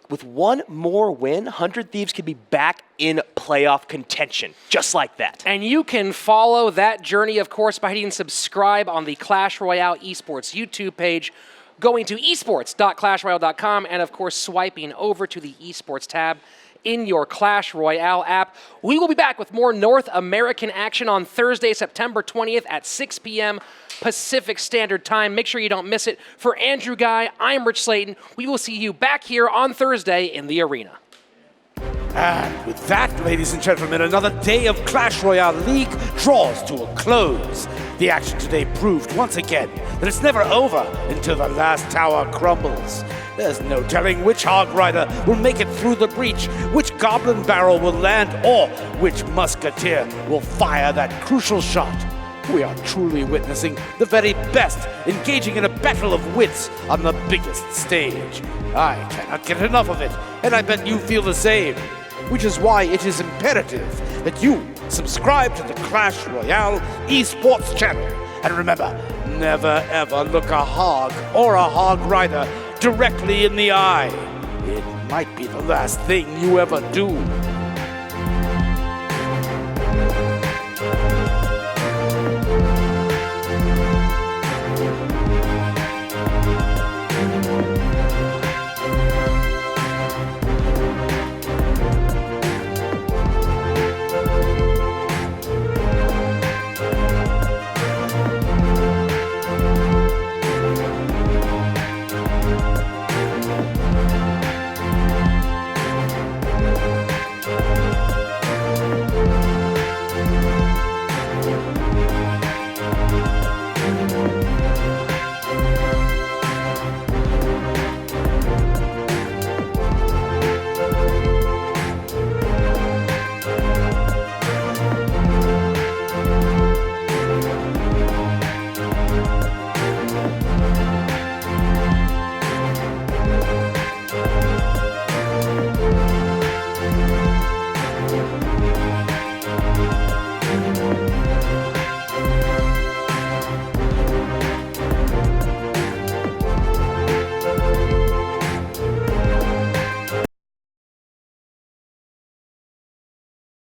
With 1 more win, 100 Thieves could be back in playoff contention, just like that. And you can follow that journey, of course, by hitting subscribe on the Clash Royale Esports YouTube page, going to esports.clashroyale.com, and of course swiping over to the Esports tab in your Clash Royale app. We will be back with more North American action on Thursday, September 20th at 6 p.m. Pacific Standard Time. Make sure you don't miss it. For Andrew Guy, I'm Rich Slayton. We will see you back here on Thursday in the arena. And with that, ladies and gentlemen, another day of Clash Royale League draws to a close. The action today proved once again that it's never over until the last tower crumbles. There's no telling which Hog Rider will make it through the breach, which Goblin Barrel will land, or which Musketeer will fire that crucial shot. We are truly witnessing the very best engaging in a battle of wits on the biggest stage. I cannot get enough of it, and I bet you feel the same. Which is why it is imperative that you subscribe to the Clash Royale Esports channel. And remember, never ever look a hog or a hog rider directly in the eye. It might be the last thing you ever do.